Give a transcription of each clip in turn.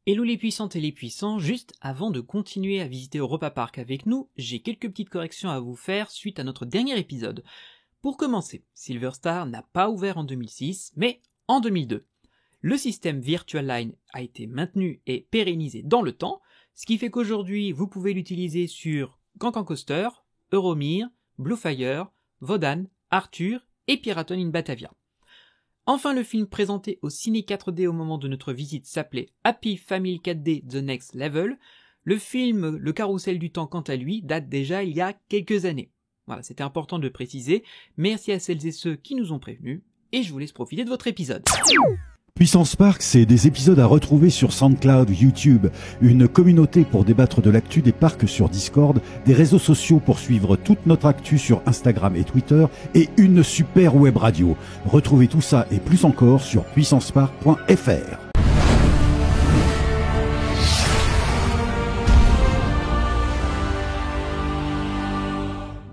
Hello les puissantes et les puissants, juste avant de continuer à visiter Europa Park avec nous, j'ai quelques petites corrections à vous faire suite à notre dernier épisode. Pour commencer, Silver Star n'a pas ouvert en 2006, mais en 2002. Le système Virtual Line a été maintenu et pérennisé dans le temps, ce qui fait qu'aujourd'hui vous pouvez l'utiliser sur Cancan Coaster, Euromir, Bluefire, Vodan, Arthur et Piraton in Batavia. Enfin, le film présenté au Ciné 4D au moment de notre visite s'appelait Happy Family 4D The Next Level. Le film Le Carrousel du Temps, quant à lui, date déjà il y a quelques années. Voilà, c'était important de le préciser. Merci à celles et ceux qui nous ont prévenus, et je vous laisse profiter de votre épisode. Puissance Park, c'est des épisodes à retrouver sur SoundCloud, YouTube, une communauté pour débattre de l'actu des parcs sur Discord, des réseaux sociaux pour suivre toute notre actu sur Instagram et Twitter, et une super web radio. Retrouvez tout ça et plus encore sur puissancepark.fr.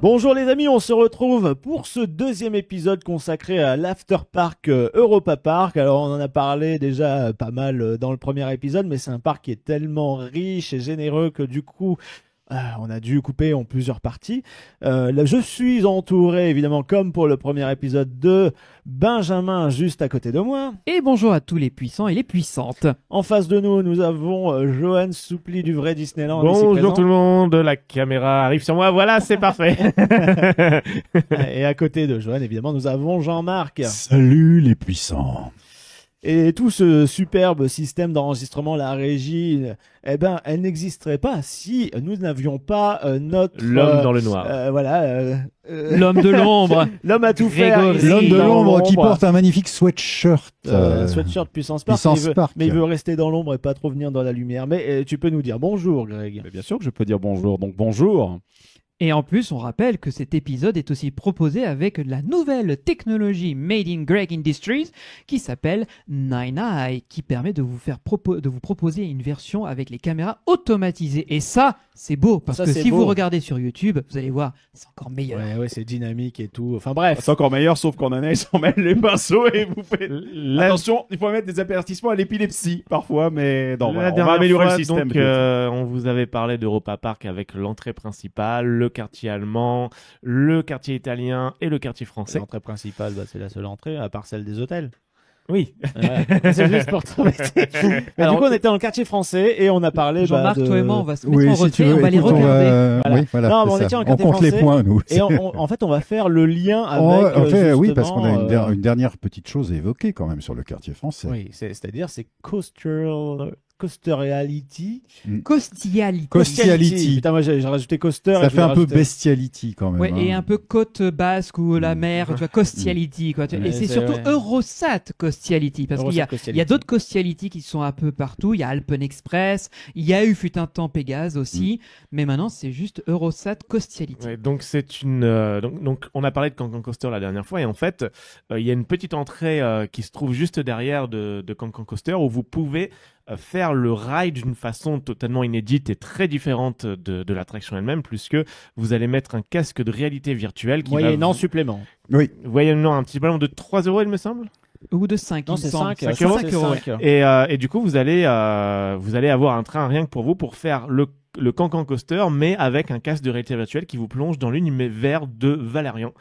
Bonjour les amis, on se retrouve pour ce deuxième épisode consacré à l'After Park Europa Park. Alors on en a parlé déjà pas mal dans le premier épisode, mais c'est un parc qui est tellement riche et généreux que du coup on a dû couper en plusieurs parties. Là, je suis entouré évidemment comme pour le premier épisode de Benjamin juste à côté de moi. Et bonjour à tous les puissants et les puissantes. En face de nous, nous avons Johan Soupli du vrai Disneyland. Bonjour tout le monde, la caméra arrive sur moi, voilà, c'est parfait. Et à côté de Johan, évidemment, nous avons Jean-Marc. Salut les puissants. Et tout ce superbe système d'enregistrement, la régie, elle n'existerait pas si nous n'avions pas notre... L'homme dans le noir. L'homme de l'ombre. L'homme à tout faire. L'homme de l'ombre qui porte un magnifique sweatshirt. Sweatshirt Puissance Park. Mais il veut rester dans l'ombre et pas trop venir dans la lumière. Mais tu peux nous dire bonjour, Greg. Mais bien sûr que je peux dire bonjour. Donc bonjour. Et en plus, on rappelle que cet épisode est aussi proposé avec la nouvelle technologie Made in Greg Industries qui s'appelle Nine Eye, qui permet de vous proposer une version avec les caméras automatisées. Et ça, c'est beau, parce que si vous regardez sur YouTube, vous allez voir, c'est encore meilleur. Ouais, c'est dynamique et tout. Enfin bref. C'est encore meilleur, sauf qu'on en a, ils s'en mêlent les pinceaux et vous faites... Attention, il faut mettre des avertissements à l'épilepsie, parfois, mais non, voilà, on va améliorer le système. Donc, on vous avait parlé d'Europa Park avec l'entrée principale, le quartier allemand, le quartier italien et le quartier français. L'entrée principale, c'est la seule entrée, à part celle des hôtels. Oui. C'est juste pour t'embêter. Alors, du coup, on était dans le quartier français et on a parlé Jean-Marc, toi et moi, on va se mettre en si retrait, on va les regarder. Oui, voilà, non, mais on était en quartier compte français, les points, nous. Et en fait, on va faire le lien avec... oui, parce qu'on a une dernière petite chose à évoquer quand même sur le quartier français. Oui, c'est-à-dire c'est Coasterality. Costiality. Putain, moi j'ai rajouté coaster. Ça fait un peu bestiality quand même. Ouais, et un peu côte basque ou la mer, tu vois, Costiality, quoi. Et c'est surtout vrai. Eurosat Costiality, parce qu'il y a d'autres Costiality qui sont un peu partout. Il y a Alpen Express, il y a eu fut un temps Pégase aussi, mais maintenant c'est juste Eurosat Costiality. Ouais, donc c'est une donc on a parlé de Cancan Coaster la dernière fois et en fait il y a une petite entrée qui se trouve juste derrière de Cancan Coaster où vous pouvez faire le ride d'une façon totalement inédite et très différente de l'attraction elle-même, puisque vous allez mettre un casque de réalité virtuelle qui moyennant supplément. Oui. Moyennant un petit supplément de 3 €, il me semble. Ou de 5, non, c'est 5 euros. Et du coup, vous allez avoir un train rien que pour vous pour faire le Cancan Coaster, mais avec un casque de réalité virtuelle qui vous plonge dans l'univers de Valérian.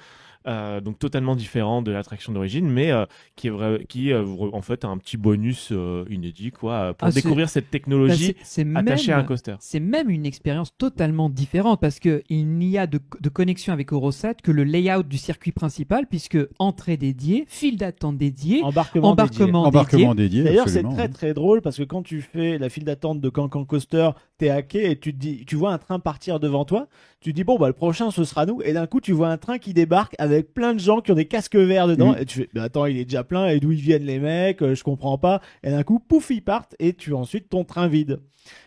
Donc totalement différent de l'attraction d'origine, mais qui en fait a un petit bonus inédit quoi pour découvrir cette technologie attachée à un coaster. C'est même une expérience totalement différente parce que il n'y a de connexion avec Eurosat que le layout du circuit principal, puisque entrée dédiée, file d'attente dédiée, embarquement dédié. D'ailleurs, c'est très très drôle parce que quand tu fais la file d'attente de Cancan Coaster, t'es hacké et tu vois un train partir devant toi, tu dis bon bah le prochain ce sera nous, et d'un coup tu vois un train qui débarque avec plein de gens qui ont des casques verts dedans, et tu fais mais attends, il est déjà plein, et d'où ils viennent les mecs, je comprends pas, et d'un coup pouf ils partent et tu as ensuite ton train vide.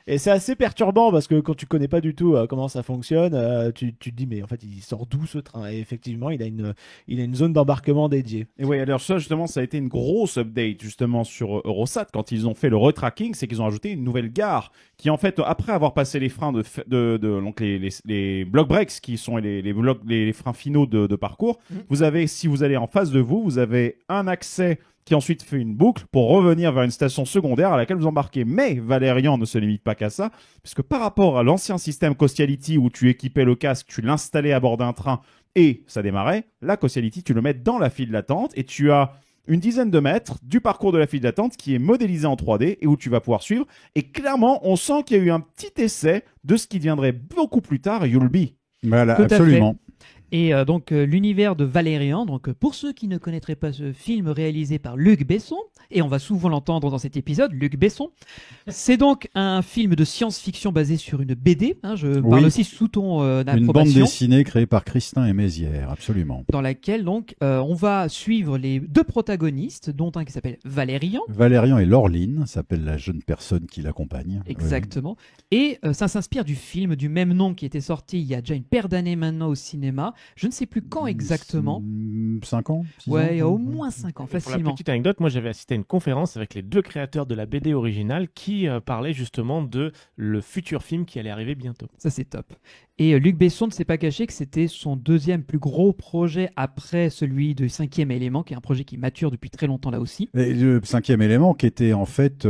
Et c'est assez perturbant parce que quand tu connais pas du tout comment ça fonctionne, tu te dis mais en fait il sort d'où ce train? Et effectivement il a une zone d'embarquement dédiée. Et oui, alors ça justement ça a été une grosse update justement sur Eurosat quand ils ont fait le retracking, c'est qu'ils ont ajouté une nouvelle gare qui en fait après avoir passé les freins donc les block breaks qui sont les freins finaux de parcours, vous avez, si vous allez en face de vous, vous avez un accès qui ensuite fait une boucle pour revenir vers une station secondaire à laquelle vous embarquez. Mais Valérian ne se limite pas qu'à ça, puisque par rapport à l'ancien système Costiality où tu équipais le casque, tu l'installais à bord d'un train et ça démarrait, là, Costiality, tu le mets dans la file d'attente et tu as une dizaine de mètres du parcours de la file d'attente qui est modélisé en 3D et où tu vas pouvoir suivre. Et clairement, on sent qu'il y a eu un petit essai de ce qui deviendrait beaucoup plus tard You'll Be. Voilà, Tout à fait. absolument. Et donc l'univers de Valérian, donc pour ceux qui ne connaîtraient pas ce film réalisé par Luc Besson, et on va souvent l'entendre dans cet épisode, Luc Besson, c'est donc un film de science-fiction basé sur une BD, hein, je Oui. parle aussi sous ton Une bande approbation, dessinée créée par Christin et Mézières, absolument. dans laquelle donc on va suivre les deux protagonistes, dont un qui s'appelle Valérian, Valérian et Laureline s'appelle la jeune personne qui l'accompagne. exactement, et ça s'inspire du film du même nom qui était sorti il y a déjà une paire d'années maintenant au cinéma, je ne sais plus quand exactement. 5 ans 6 ans, Ouais, au moins 5 ans, Pour la facilement. petite anecdote, moi j'avais assisté à une conférence avec les deux créateurs de la BD originale qui parlaient justement de le futur film qui allait arriver bientôt. Ça, c'est top. Et Luc Besson ne s'est pas caché que c'était son deuxième plus gros projet après celui de Cinquième élément, qui est un projet qui mature depuis très longtemps là aussi. Et le cinquième élément qui était en fait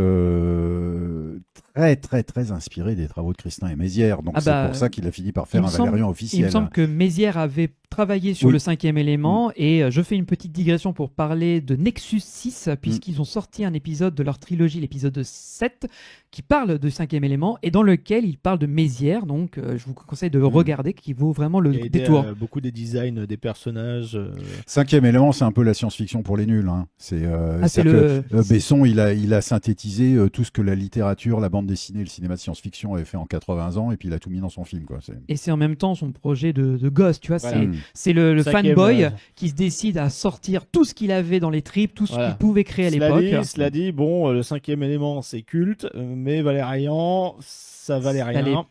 très très très inspiré des travaux de Christin et Mézières. Donc Ah bah, c'est pour ça qu'il a fini par faire il un me semble- Valérian Il officiel. me semble que Mézières avait travaillé sur Oui. le Cinquième élément, et je fais une petite digression pour parler de Nexus 6, puisqu'ils ont sorti un épisode de leur trilogie, l'épisode 7, qui parle de Cinquième élément, et dans lequel ils parlent de Mézières, donc je vous conseille de le regarder, qui vaut vraiment le Il a aidé détour. à beaucoup des designs des personnages. Cinquième élément, c'est un peu la science-fiction pour les nuls. Hein. C'est Ah, c'est le... Besson, il a synthétisé tout ce que la littérature, la bande dessinée, le cinéma de science-fiction avait fait en 80 ans, et puis il a tout mis dans son film. Quoi. Et c'est en même temps son projet de gosse, tu vois, Voilà. c'est le Cinquième, fanboy qui se décide à sortir tout ce qu'il avait dans les tripes, tout ce Voilà. qu'il pouvait créer à l'époque. Cela dit, bon, le cinquième élément, c'est culte, mais Valérian, ça valait rien.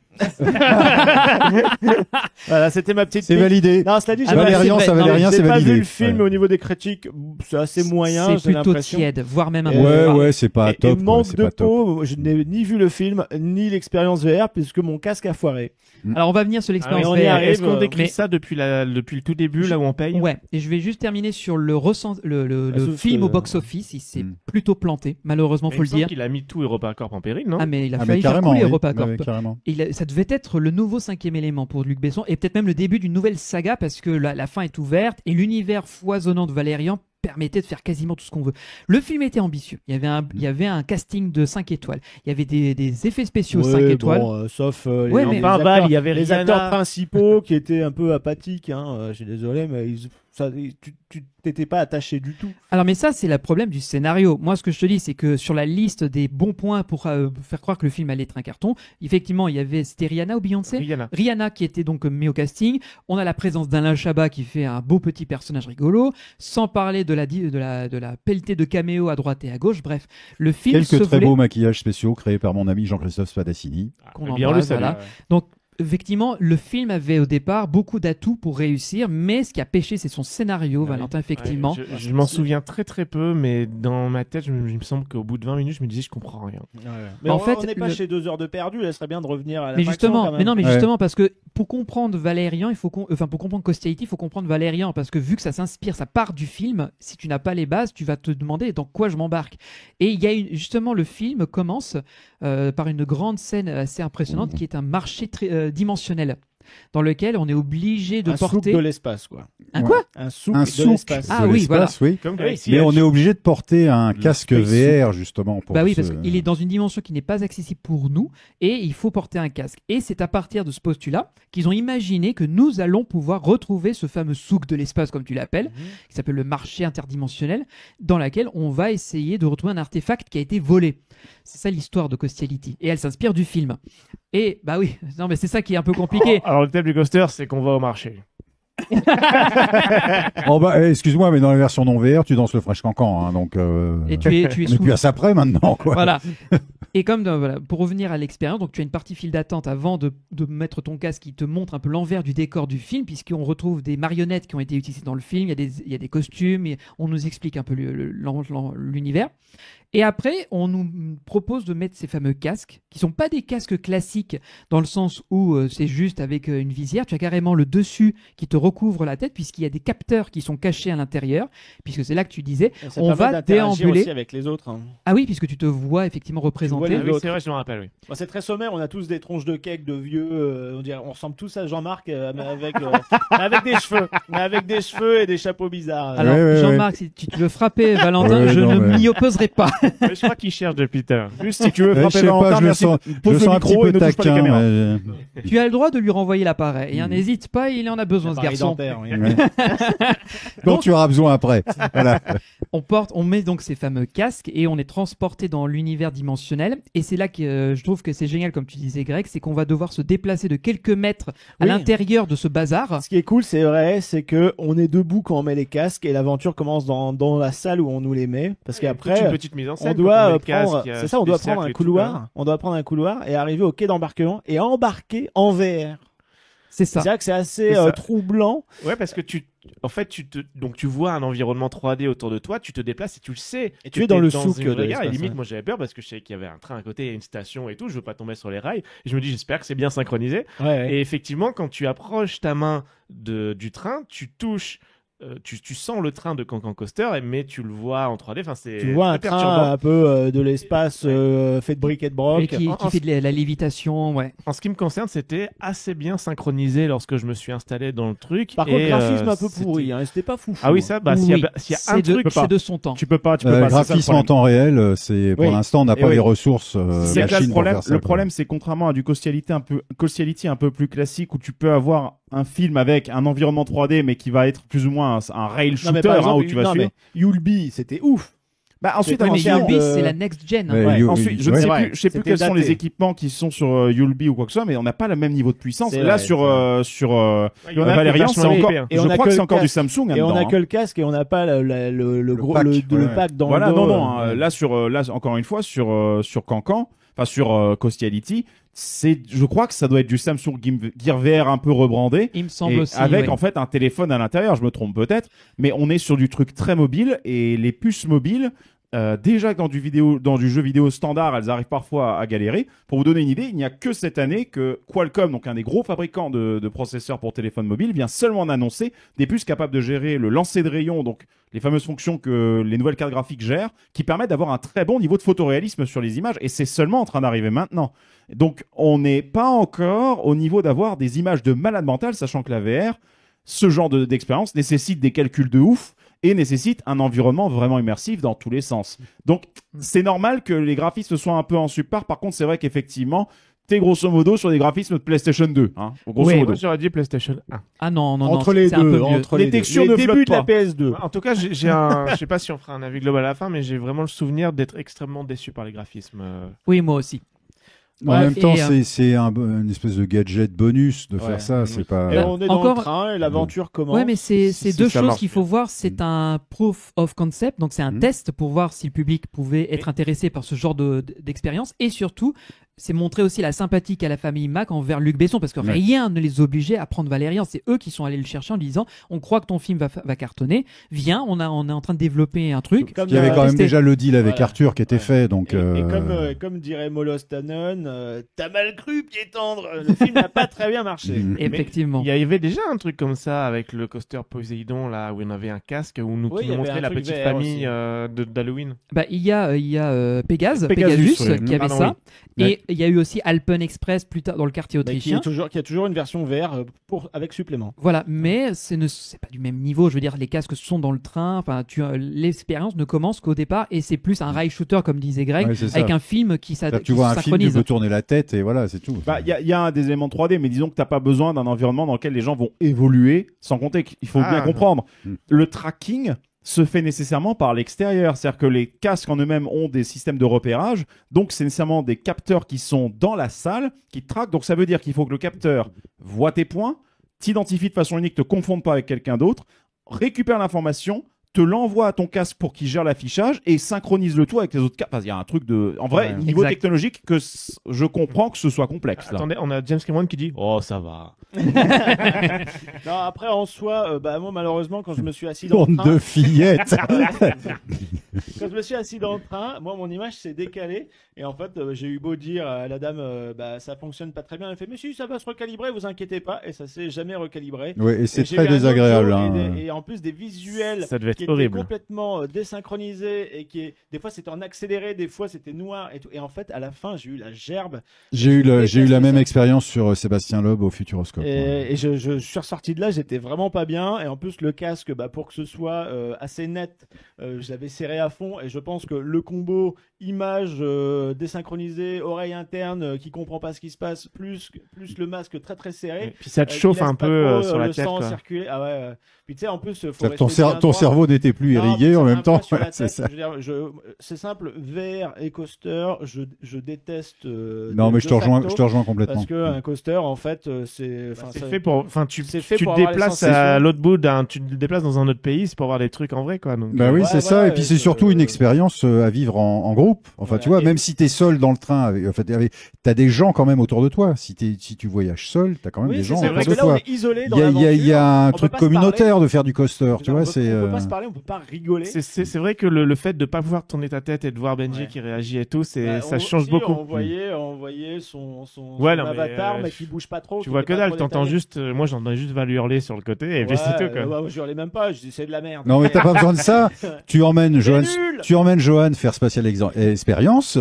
Voilà, c'était ma petite. C'est validé. Non, cela dit, Ah, j'ai Valérian, c'est ça vrai. valait Non, rien, j'ai c'est pas validé. vu le film, Ouais. mais au niveau des critiques, c'est assez moyen, C'est j'ai plutôt l'impression. tiède, voire même un Ouais, peu. ouais, c'est pas Et top. quoi, manque c'est de pas top. peau, je n'ai ni vu le film, ni l'expérience VR, puisque mon casque a foiré. Alors on va venir sur Ah, l'expérience on y VR. arrive. Est-ce qu'on décrit mais- ça depuis le tout début, là où on paye Ouais, et je vais juste terminer sur le sauf film que- au box-office. Il s'est Hmm. plutôt planté, malheureusement, Mais faut il le me semble dire. qu'il a mis tout EuropaCorp en péril, non Ah, mais il a Ah, mais failli faire carrément, couler oui. EuropaCorp. Ouais, carrément. Ça devait être le nouveau cinquième élément pour Luc Besson, et peut-être même le début d'une nouvelle saga, parce que la fin est ouverte et l'univers foisonnant de Valérian permettait de faire quasiment tout ce qu'on veut. Le film était ambitieux. Il y avait un casting de 5 étoiles. Il y avait des effets spéciaux 5 Ouais, étoiles. bon, sauf Ouais, mais- Enfin, Val, il y avait les Rihanna. acteurs principaux qui étaient un peu apathiques. Hein, je suis désolé, mais tu t'étais pas attaché du tout. Alors, mais ça, c'est le problème du scénario. Moi, ce que je te dis, c'est que sur la liste des bons points pour faire croire que le film allait être un carton, effectivement, c'était Rihanna ou Beyoncé Rihanna qui était donc mis au casting. On a la présence d'Alain Chabat qui fait un beau petit personnage rigolo, sans parler de la pelletée de caméos à droite et à gauche. Bref, le film Quelques se très voulait beaux maquillages spéciaux créés par mon ami Jean-Christophe Spadassini. qu'on Bien le embrasse, salue. voilà. Donc, effectivement, le film avait au départ beaucoup d'atouts pour réussir, mais ce qui a pêché, c'est son scénario, Ouais. Valentin, effectivement. Ouais, je m'en souviens très très peu, mais dans ma tête, il me semble qu'au bout de 20 minutes, je me disais, je comprends rien. Mais En en fait, fait, on n'est pas le- chez 2 heures de perdu. Elle serait bien de revenir à la Mais faction, justement, quand même. mais non, mais Ouais. justement, parce que pour comprendre Valérian, pour comprendre Costiality, il faut comprendre Valérian, parce que vu que ça s'inspire, ça part du film, si tu n'as pas les bases, tu vas te demander dans quoi je m'embarque. Et il y a justement, le film commence par une grande scène assez impressionnante qui est un marché dimensionnel, dans lequel on est obligé de un souk porter de l'espace, quoi. un quoi Un souk Un de souk l'espace. Ah de oui, l'espace, oui. Comme Oui, Galaxy Mais Edge. on est obligé de porter un Le casque space VR justement pour Bah oui, ce- parce qu'il est dans une dimension qui n'est pas accessible pour nous et il faut porter un casque. Et c'est à partir de ce postulat qu'ils ont imaginé que nous allons pouvoir retrouver ce fameux souk de l'espace, comme tu l'appelles, qui s'appelle le marché interdimensionnel, dans laquelle on va essayer de retrouver un artefact qui a été volé. C'est ça l'histoire de Costiality. Et elle s'inspire du film. Et bah oui, non mais c'est ça qui est un peu compliqué. Alors, le thème du coaster, c'est qu'on va au marché. Oh bah, excuse-moi, mais dans la version non VR, tu danses le Fresh Cancan, hein, donc. Et tu es Mais sous... puis à ça près maintenant, quoi. Voilà. Et comme voilà, pour revenir à l'expérience, donc tu as une partie file d'attente avant de mettre ton casque qui te montre un peu l'envers du décor du film, puisqu'on retrouve des marionnettes qui ont été utilisées dans le film, il y a des costumes, et on nous explique un peu l'univers. Et après, on nous propose de mettre ces fameux casques, qui sont pas des casques classiques, dans le sens où c'est juste avec une visière. Tu as carrément le dessus qui te recouvre la tête, puisqu'il y a des capteurs qui sont cachés à l'intérieur, puisque c'est là que tu disais, Ça on permet va d'interagir déambuler. aussi avec les autres. Hein. Ah oui, puisque tu te vois effectivement représenté. les Ah oui, autres. c'est vrai, je me rappelle, oui. Bon, c'est très sommaire, on a tous des tronches de cake de vieux, on ressemble tous à Jean-Marc, mais avec des cheveux. Mais avec des cheveux et des chapeaux bizarres. Alors, Ouais, Jean-Marc, si tu veux frapper Valentin, Ouais, je non, ne mais- m'y opposerai pas. Mais je crois qu'il cherche depuis tout à l'heure. Juste si tu veux Je frapper sais pas, Valentin, je le merci. sens, Pose un le petit micro peu et ne touche pas les taquin. caméras. Tu as le droit de lui renvoyer l'appareil. Et n'hésite pas, il en a besoin, ce Appareil garçon. dentaire, oui. Ouais. Dont tu auras besoin après. Voilà. On met donc ces fameux casques et on est transporté dans l'univers dimensionnel. Et c'est là que je trouve que c'est génial, comme tu disais, Greg, c'est qu'on va devoir se déplacer de quelques mètres à Oui. l'intérieur de ce bazar. Ce qui est cool, c'est vrai, c'est que on est debout quand on met les casques et l'aventure commence dans la salle où on nous les met. Parce Toute une qu'après, petite mise en scène. on quand doit met le prendre, casque, c'est ça, on doit les prendre cercles un et tout, couloir. hein. On doit prendre un couloir et arriver au quai d'embarquement et embarquer en VR. C'est ça. C'est vrai que c'est assez C'est ça. troublant. Ouais, parce que donc tu vois un environnement 3D autour de toi, tu te déplaces et tu le sais. Et tu es dans le souk une de vraie gare. l'espace, Et limite, ouais. moi j'avais peur parce que je savais qu'il y avait un train à côté, une station et tout. Je veux pas tomber sur les rails. Et je me dis, j'espère que c'est bien synchronisé. Ouais. Et effectivement, quand tu approches ta main du train, tu touches. Tu sens le train de Cancan Coaster, mais tu le vois en 3D. Enfin, c'est Tu vois un très train perturbant. un peu de l'espace fait de briques et de broc. Et qui fait de la lévitation, ouais. En ce qui me concerne, c'était assez bien synchronisé lorsque je me suis installé dans le truc. Par contre, et, graphisme un peu c'était- pourri, hein, c'était pas fou. Ah oui, ça, bah, s'il y Oui, a un c'est truc, c'est de son temps. Tu peux pas, c'est ça, le Graphisme en problème. temps réel, c'est pour Oui. l'instant on n'a Et pas oui. les ressources C'est que là, machines pour faire ça. le problème, c'est contrairement à du Costiality un peu plus classique où tu peux avoir un film avec un environnement 3D mais qui va être plus ou moins un rail Non, shooter mais par exemple, où tu vas suivre. Yulby, c'était ouf. Bah, ensuite, Oui, Oui, mais attention, Yulby, euh, c'est la next gen. Ouais, Ouais. ensuite, je ne Ouais. sais C'est vrai, plus, je sais plus c'était quels sont daté. les équipements qui sont sur Yulby ou quoi que ce soit, mais on n'a pas le même niveau de puissance. C'est Et là, vrai, sur Il y en a Valérian, qui c'est version encore, épais, hein. Et je on a crois que que c'est le encore du casque. Samsung. Et on là-dedans, a hein. que le casque et on n'a pas le gros pack, le ouais. pack dans Voilà, le dos. non, là, encore une fois, sur Cancan, enfin, sur Costiality, je crois que ça doit être du Samsung Gear VR un peu rebrandé. Il me semble Et aussi. avec ouais. en fait un téléphone à l'intérieur, je me trompe peut-être, mais on est sur du truc très mobile et les puces mobiles, déjà que dans du jeu vidéo standard, elles arrivent parfois à galérer. Pour vous donner une idée, il n'y a que cette année que Qualcomm, donc un des gros fabricants de processeurs pour téléphone mobile, vient seulement d'annoncer des puces capables de gérer le lancer de rayons, donc les fameuses fonctions que les nouvelles cartes graphiques gèrent, qui permettent d'avoir un très bon niveau de photoréalisme sur les images, et c'est seulement en train d'arriver maintenant. Donc on n'est pas encore au niveau d'avoir des images de malade mental, sachant que la VR, ce genre d'expérience nécessite des calculs de ouf et nécessite un environnement vraiment immersif dans tous les sens. Donc c'est normal que les graphismes soient un peu en subpar. Par contre, c'est vrai qu'effectivement, t'es grosso modo sur des graphismes de PlayStation 2. Hein, grosso Ouais, modo. Moi, j'aurais dit PlayStation 1. Ah non, non, Entre non, les c'est un deux, peu mieux. entre Les les deux. textures Les ne débuts flottent de la PS2. En tout cas, j'ai un, je sais pas si on fera un avis global à la fin, mais j'ai vraiment le souvenir d'être extrêmement déçu par les graphismes. Oui, moi aussi. En Ouais, même temps, et, c'est une espèce de gadget bonus de Ouais. faire ça. C'est pas. Et on est dans Encore- le train et l'aventure commence. Ouais, mais c'est Si deux ça choses marche qu'il faut voir. C'est un proof of concept, donc c'est un Mhm. test pour voir si le public pouvait être intéressé par ce genre d'expérience. Et surtout, c'est montrer aussi la sympathie qu'a la famille Mac envers Luc Besson, parce que Ouais. rien ne les obligeait à prendre Valérian. C'est eux qui sont allés le chercher en disant on croit que ton film va cartonner. Viens, on est en train de développer un truc. Comme Il y avait quand même C'était- déjà le deal avec Voilà. Arthur qui était Ouais. fait, donc. Et comme dirait Molos Tannen, t'as mal cru, pied tendre. Le film n'a pas très bien marché. Mhm. Effectivement. Il y avait déjà un truc comme ça avec le coaster Poséidon, là, où on avait un casque, où Oui, qui il y nous avait montrait un la truc petite VR famille aussi. d'Halloween. Bah, il y a Pegasus Pegasus, oui. qui avait Pardon, ça. oui. Et il y a eu aussi Alpen Express plus tard dans le quartier Mais qui autrichien. a toujours une version VR avec supplément. Voilà, mais c'est pas du même niveau. Je veux dire, les casques sont dans le train. Enfin, l'expérience ne commence qu'au départ et c'est plus un rail shooter, comme disait Greg, Ouais, c'est ça. avec un film qui C'est-à-dire que qui tu vois se un film, tu synchronise. peux tourner la tête et voilà, c'est tout. Bah, il y a des éléments 3D, mais disons que t'as pas besoin d'un environnement dans lequel les gens vont évoluer, sans compter qu'il faut Ah. bien comprendre. Mm. Le tracking se fait nécessairement par l'extérieur. C'est-à-dire que les casques en eux-mêmes ont des systèmes de repérage, donc c'est nécessairement des capteurs qui sont dans la salle, qui traquent. Donc ça veut dire qu'il faut que le capteur voit tes points, t'identifie de façon unique, te confonde pas avec quelqu'un d'autre, récupère l'information, te l'envoie à ton casque pour qu'il gère l'affichage et synchronise le tout avec les autres casques. Enfin, il y a un truc de... En vrai, Ouais. niveau Exact. technologique, je comprends que ce soit complexe. Là. Attendez, on a James Cameron qui dit oh ça va. Non, après, en soi, moi, malheureusement, quand je me suis assis dans le Bande train, de fillettes. quand je me suis assis dans le train, moi, mon image s'est décalée. Et en fait, j'ai eu beau dire à la dame, ça fonctionne pas très bien. Elle fait, mais si, ça va se recalibrer, vous inquiétez pas. Et ça s'est jamais recalibré. Ouais, et c'est j'ai très eu un autre désagréable. jour, hein. et en plus, des visuels Ça devait qui être étaient horrible. complètement désynchronisés et des fois c'était en accéléré, des fois c'était noir et tout. Et en fait, à la fin, j'ai eu la gerbe. J'ai eu détesté la même ça. expérience sur Sébastien Loeb au Futuroscope. Ouais. Et je suis ressorti de là, j'étais vraiment pas bien. Et en plus, le casque, pour que ce soit assez net, je l'avais serré à fond. Et je pense que le combo image désynchronisée, oreille interne qui comprend pas ce qui se passe, plus le masque très très serré. Et puis ça te qui chauffe laisse un pas peu trop, sur la le tête. sang Quoi. circuler. Ah ouais. Puis tu sais, en plus, faut C'est-à-dire que ton, rester bien ton droit. cerveau n'était plus Non, irrigué puis en ça même fait un temps. peu sur la Ouais, c'est tête. ça. Je veux dire, c'est simple, VR et coaster, je déteste. Non, mais de je te rejoins facto, complètement. parce qu'un coaster, en fait, c'est. C'est ça- fait pour. Enfin, tu c'est fait te pour avoir les déplaces sensations. à l'autre bout tu te déplaces dans un autre pays, c'est pour voir des trucs en vrai, quoi. Donc, Bah oui, Ouais, c'est ça. voilà, Et puis c'est surtout une expérience à vivre en groupe. Enfin, Voilà. tu vois, Et- même si t'es seul dans le train, t'as des gens quand même autour de toi. Si tu voyages seul, t'as quand même Oui, des c'est gens ça, autour parce de que là, on toi. est isolé Il dans y a l'aventure. un On truc peut pas se communautaire parler. de faire du coaster, tu vois. On peut pas se parler, on peut pas rigoler. c'est vrai que le fait de pas pouvoir tourner ta tête et de voir Benji Ouais. qui réagit et tout, Bah, ça change beaucoup. On voyait son Ouais, non, mais, avatar, mais qui bouge pas trop. Tu qui vois est que pas dalle, trop t'entends détaillé. juste. Moi, j'entends juste Val hurler sur le côté et puis c'est tout, quoi. Moi, je hurlais même pas, je dis c'est de la merde. Non, mais t'as pas besoin de ça. Tu emmènes C'est Johan, nul. faire Spatial Expérience.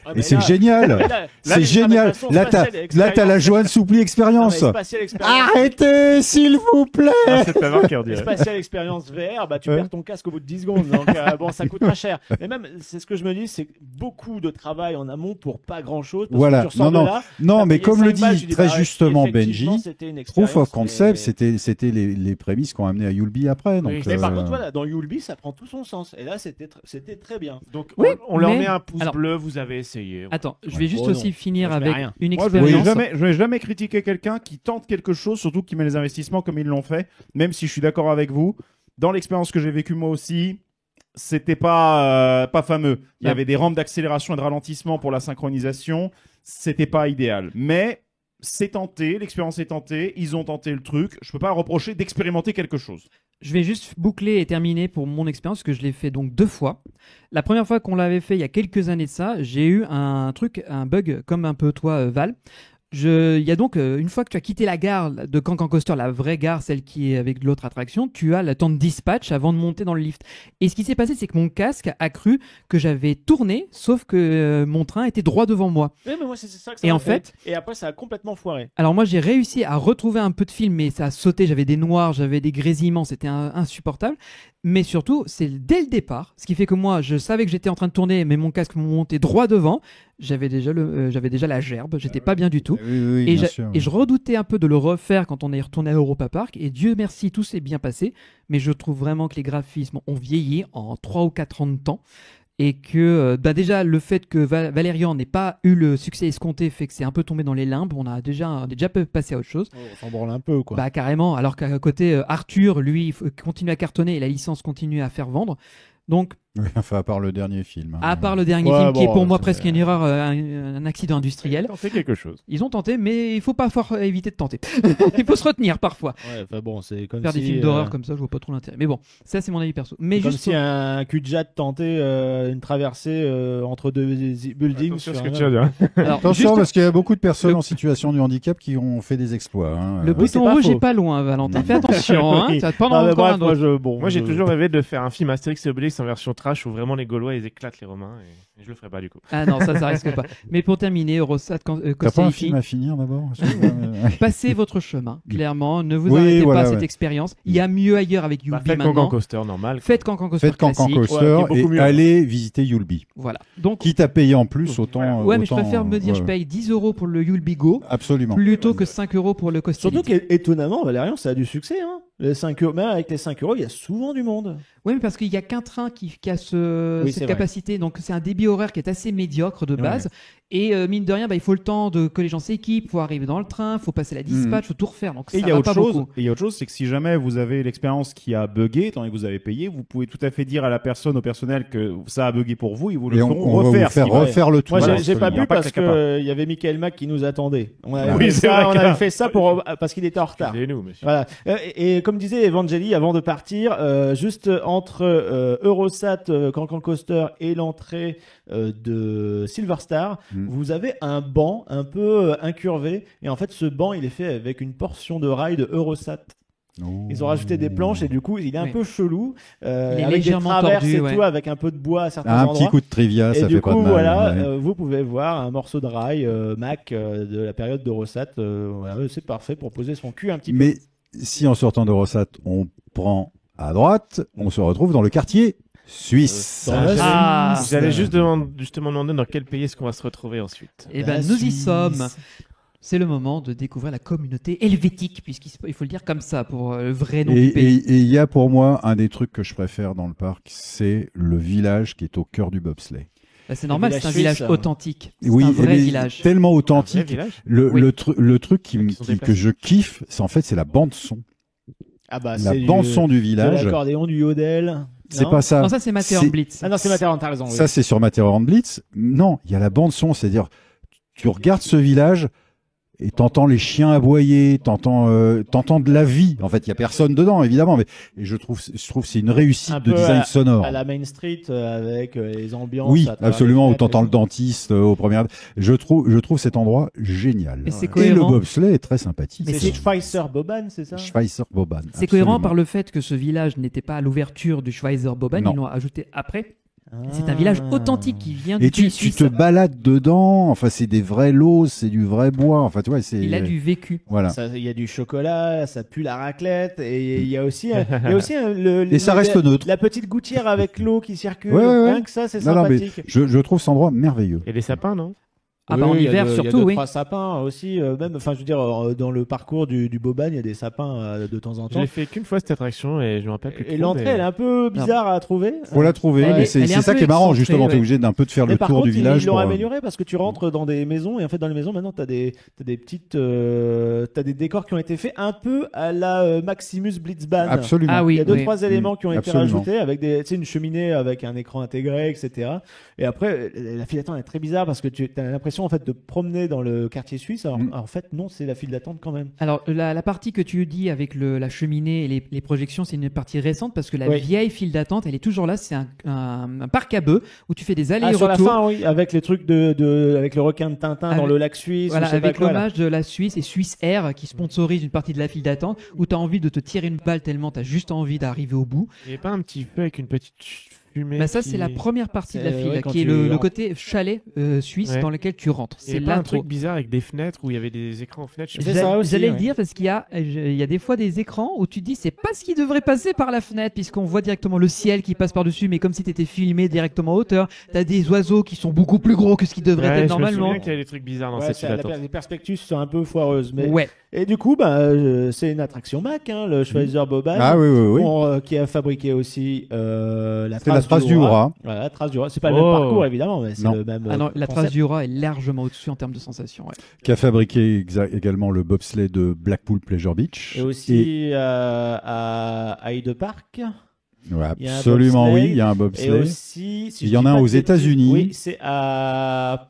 Ah, Et mais c'est là- génial. là, C'est mais génial. de toute façon, Là, t'as la Johan Soupli Non, Expérience. mais Spatial Experience. Arrêtez, s'il vous plaît. Ah, c'est pas marqué, on dirait. Spatial Experience VR, tu Ouais. perds ton casque au bout de 10 secondes. Donc, bon, ça coûte pas cher. Mais même, c'est ce que je me dis, c'est beaucoup de travail en amont pour pas grand chose. Voilà. Que tu ressors Non, de non. là, Non, t'as mais payé comme le 5 balles, dit tu dis, très bah, justement effectivement, Benji, c'était une Proof of expérience, Concept, mais- c'était les prémices qu'on a amené à Yulby après. Donc, Oui, Mais par contre, voilà, dans Yulby, ça prend tout son sens. Et là, c'était très bien. Donc, Oui, on leur mais- met un pouce alors- bleu, vous avez essayé. Attends, je vais juste Oh non. aussi finir Moi, je mets avec rien. une Moi, je vais expérience. jamais, critiquer quelqu'un qui tente quelque chose, surtout qui met les investissements comme ils l'ont fait, même si je suis d'accord avec vous. Dans l'expérience que j'ai vécue moi aussi, c'était pas fameux. Il y Ah. avait des rampes d'accélération et de ralentissement pour la synchronisation. C'était pas idéal. Mais c'est tenté, l'expérience est tentée, ils ont tenté le truc. Je peux pas reprocher d'expérimenter quelque chose. Je vais juste boucler et terminer pour mon expérience, parce que je l'ai fait donc 2 fois. La première fois qu'on l'avait fait il y a quelques années de ça, j'ai eu un bug comme un peu toi, Val. Il y a donc, une fois que tu as quitté la gare de Cancan Coaster, la vraie gare, celle qui est avec l'autre attraction, tu as le temps de dispatch avant de monter dans le lift. Et ce qui s'est passé, c'est que mon casque a cru que j'avais tourné, sauf que mon train était droit devant moi. Oui, mais moi, c'est ça que ça Et m'a en fait- Et après, ça a complètement foiré. Alors moi, j'ai réussi à retrouver un peu de film, mais ça a sauté, j'avais des noirs, j'avais des grésillements, c'était insupportable. Mais surtout, c'est dès le départ, ce qui fait que moi, je savais que j'étais en train de tourner, mais mon casque montait droit devant. J'avais déjà la gerbe, j'étais pas bien du tout. Oui, Et, bien sûr. et je redoutais un peu de le refaire quand on est retourné à Europa Park. Et Dieu merci, tout s'est bien passé. Mais je trouve vraiment que les graphismes ont vieilli en 3 ou 4 ans de temps. Et que déjà, le fait que Valérian n'ait pas eu le succès escompté fait que c'est un peu tombé dans les limbes. On est déjà passé à autre chose. On s'en branle un peu, quoi. Bah carrément. Alors qu'à côté, Arthur, lui, il continue à cartonner et la licence continue à faire vendre. Donc, Oui, enfin, à part le dernier film. hein. à part le dernier Ouais, film qui est bon, pour moi c'est- presque une erreur, un accident industriel. On fait quelque chose. Ils ont tenté, mais il faut pas éviter de tenter. Il faut se retenir parfois. Ouais, enfin bon, c'est comme Faire si, des films d'horreur comme ça, je vois pas trop l'intérêt. Mais bon, ça c'est mon avis perso. Mais comme juste si un cul-de-jatte tentait une traversée entre deux buildings. Attention à ce sur que un- tu vas dire. alors, Attention, juste parce qu'il y a beaucoup de personnes en situation de handicap qui ont fait des exploits. hein. le oui, c'est bouton pas rouge faux. est pas loin, Valentin. Fais attention, hein. Oui. Tu vas te prendre Ah, mais encore bref, un moi, autre. Moi, j'ai toujours rêvé de faire un film Astérix et Obélix en version trash où vraiment les Gaulois ils éclatent les Romains et je le ferai pas du coup. Ah non, ça risque pas. Mais pour terminer, Eurosat, T'as pas un Costelli, film à finir d'abord passez votre chemin. Clairement, ne vous Oui, arrêtez voilà, pas à cette ouais. expérience. Il y a mieux ailleurs avec Yulby Faites maintenant. Cancan Coaster normal. Faites Cancan Coaster Faites Cancan classique. Coaster Ouais, qui est beaucoup et mieux. allez visiter Yulby. Voilà. Donc, Quitte à payer en plus, autant. ouais, mais je autant, préfère me dire, je ouais. paye 10 € pour le Yulby Go Absolument. plutôt que 5 € pour le Costelli. Surtout qu'étonnamment, Valérian, ça a du succès. Hein. Les 5 euros, même avec les 5 euros, il y a souvent du monde. Oui, mais parce qu'il n'y a qu'un train qui a Oui, c'est cette vrai. capacité. Donc, c'est un débit horaire qui est assez médiocre de base. Et mine de rien, il faut le temps que les gens s'équipent, il faut arriver dans le train, il faut passer la dispatch, il faut tout refaire. Donc, Et ça il y a va autre pas chose, beaucoup. et il y a autre chose, c'est que si jamais vous avez l'expérience qui a bugué, étant donné que vous avez payé, vous pouvez tout à fait dire à la personne, au personnel, que ça a bugué pour vous, ils vous le Et feront on va vous refaire. faire ce qui va- refaire le tout. Moi, Voilà, j'ai pas absolument. pu Pas parce que ça capable. qu'il y avait Michael Mack qui nous attendait. On avait, Oui, fait, c'est ça, vrai on que- avait fait ça parce qu'il était en retard. Aidez-nous, monsieur. Voilà. Et comme disait Evangeli avant de partir, juste entre Eurosat, Cancan Coaster et l'entrée de Silver Star, vous avez un banc un peu incurvé. Et en fait, ce banc, il est fait avec une portion de rail de Eurosat. Ils ont rajouté des planches et du coup, il est un Oui. peu chelou. Il est avec des légèrement traverses tordu, et ouais. tout, avec un peu de bois à certains Un endroits. petit coup de trivia, Et ça du fait coup, pas de mal. voilà, ouais. vous pouvez voir un morceau de rail Mac de la période d'Eurosat. Voilà, c'est parfait pour poser son cul un petit peu. Mais si en sortant de Rossat, on prend à droite, on se retrouve dans le quartier suisse. Dans la Ah. J'allais justement demander dans quel pays est-ce qu'on va se retrouver ensuite. Eh ben, nous y sommes. C'est le moment de découvrir la communauté helvétique, puisqu'il faut le dire comme ça pour le vrai nom du pays. Et il y a pour moi un des trucs que je préfère dans le parc, c'est le village qui est au cœur du bobsleigh. Bah, c'est normal, village c'est un village suisse. authentique. C'est Oui, un vrai mais village. tellement Un vrai authentique. village Oui. Le truc Ils sont que déplacés. je kiffe, c'est la bande son. Ah bah, La c'est bande son du de village. l'accordéon, du yodel. C'est Non pas ça. Non, ça c'est Matterhorn C'est- Blitz. Ah non, c'est Matterhorn, t'as raison. oui. Ça, c'est sur Matterhorn Blitz. Non, il y a la bande son, c'est-à-dire, tu regardes ce village et t'entends les chiens aboyer, t'entends de la vie. En fait, il y a personne dedans, évidemment, mais et je trouve que c'est une réussite Un de peu design sonore. À la Main Street avec les ambiances. Oui, à travers absolument, les où t'entends le fenêtres dentiste au premier. Je trouve cet endroit génial. Et c'est Et le cohérent. bobsleigh est très sympathique. et Mais tout. C'est Schweitzer Boban, c'est ça Schweitzer Boban. C'est cohérent absolument. par le fait que ce village n'était pas à l'ouverture du Schweizer Boban, Non. ils l'ont ajouté après. C'est un village authentique qui vient du Et pays tu suisse. te balades dedans, enfin c'est des vrais lots, c'est du vrai bois, enfin tu vois, c'est Il a du vécu. voilà. Il y a du chocolat, ça pue la raclette, et il y a aussi, Et ça reste neutre. la petite gouttière avec l'eau qui circule. Ouais, ouais, Rien ouais. que ça, c'est Non, non, mais sympathique. je trouve cet endroit merveilleux. Et les sapins, non Ah bah en il y a hiver il y a surtout, deux, oui. trois sapins aussi, même, enfin, je veux dire, dans le parcours du Boban, il y a des sapins de temps en Je temps. l'ai fait qu'une fois cette attraction et je me rappelle plus Et trop, l'entrée, mais- elle est un peu bizarre à trouver. Faut la trouver, Elle mais est- elle est c'est un ça peu qui est marrant excentrée, justement, t'es ouais. obligé d'un peu de faire Mais le par tour contre, du village. ils l'ont pour, amélioré parce que tu rentres dans des maisons et en fait dans les maisons maintenant t'as des petites t'as des décors qui ont été faits un peu à la Maximus Blitzbahn. Absolument. Ah oui, Il y a deux oui. trois éléments qui ont été Absolument. rajoutés avec tu sais, une cheminée avec un écran intégré, etc. Et après la file d'attente est très bizarre parce que tu as l'impression en fait de promener dans le quartier suisse. Alors en fait non, c'est la file d'attente quand même. Alors la partie que tu dis avec la cheminée et les projections, c'est une partie récente parce que la Oui. vieille file d'attente, elle est toujours là. C'est un parc à bœufs où tu fais des Ah, sur la allers-retours. fin, oui, avec les trucs avec le requin de Tintin dans Avec- le lac suisse. Voilà, ou je sais pas avec quoi, là. l'hommage de la Suisse et Suisse Air qui sponsorise une partie de la file d'attente où tu as envie de te tirer une balle tellement tu as juste envie d'arriver au bout. Il n'y avait pas un petit feu avec une petite fumée Bah ça, qui- c'est la première partie de la C'est- file ouais, quand qui est tu le rentres. côté chalet suisse Ouais. dans lequel tu rentres. Il y C'est avait pas un l'intro. truc bizarre avec des fenêtres où il y avait des écrans aux fenêtres. je sais C'est pas. ça aussi, J'allais ouais. le dire parce qu'il y a des fois des écrans où tu te dis c'est pas ce qui devrait passer par la fenêtre puisqu'on voit directement le ciel qui passe par-dessus mais comme si tu étais filmé directement à hauteur. T'as des oiseaux qui sont beaucoup plus gros que ce qu'ils devraient Ouais, être je me normalement. souviens qu'il y avait des trucs bizarres dans Ouais, cette c'est- file d'attente. les perspectives sont un peu foireuses. Mais... Ouais. Et du coup, c'est une attraction Mac, hein, le Schweizer Boban. Ah oui, oui, oui. Qui a fabriqué aussi la C'est la trace du Hura. Voilà, la trace du Hura. C'est pas le même Oh. parcours évidemment, mais c'est Non. le même. Ah non, la concept. trace du Hura est largement au-dessus en termes de sensations. Ouais. Qui a fabriqué également le bobsleigh de Blackpool Pleasure Beach. Et aussi à Hyde Park. Ouais, il y a un absolument bobsleigh. oui, il y a un Et bobsleigh. aussi, si Il je y en dis a un pas aux de bêtises- États-Unis. Oui, c'est à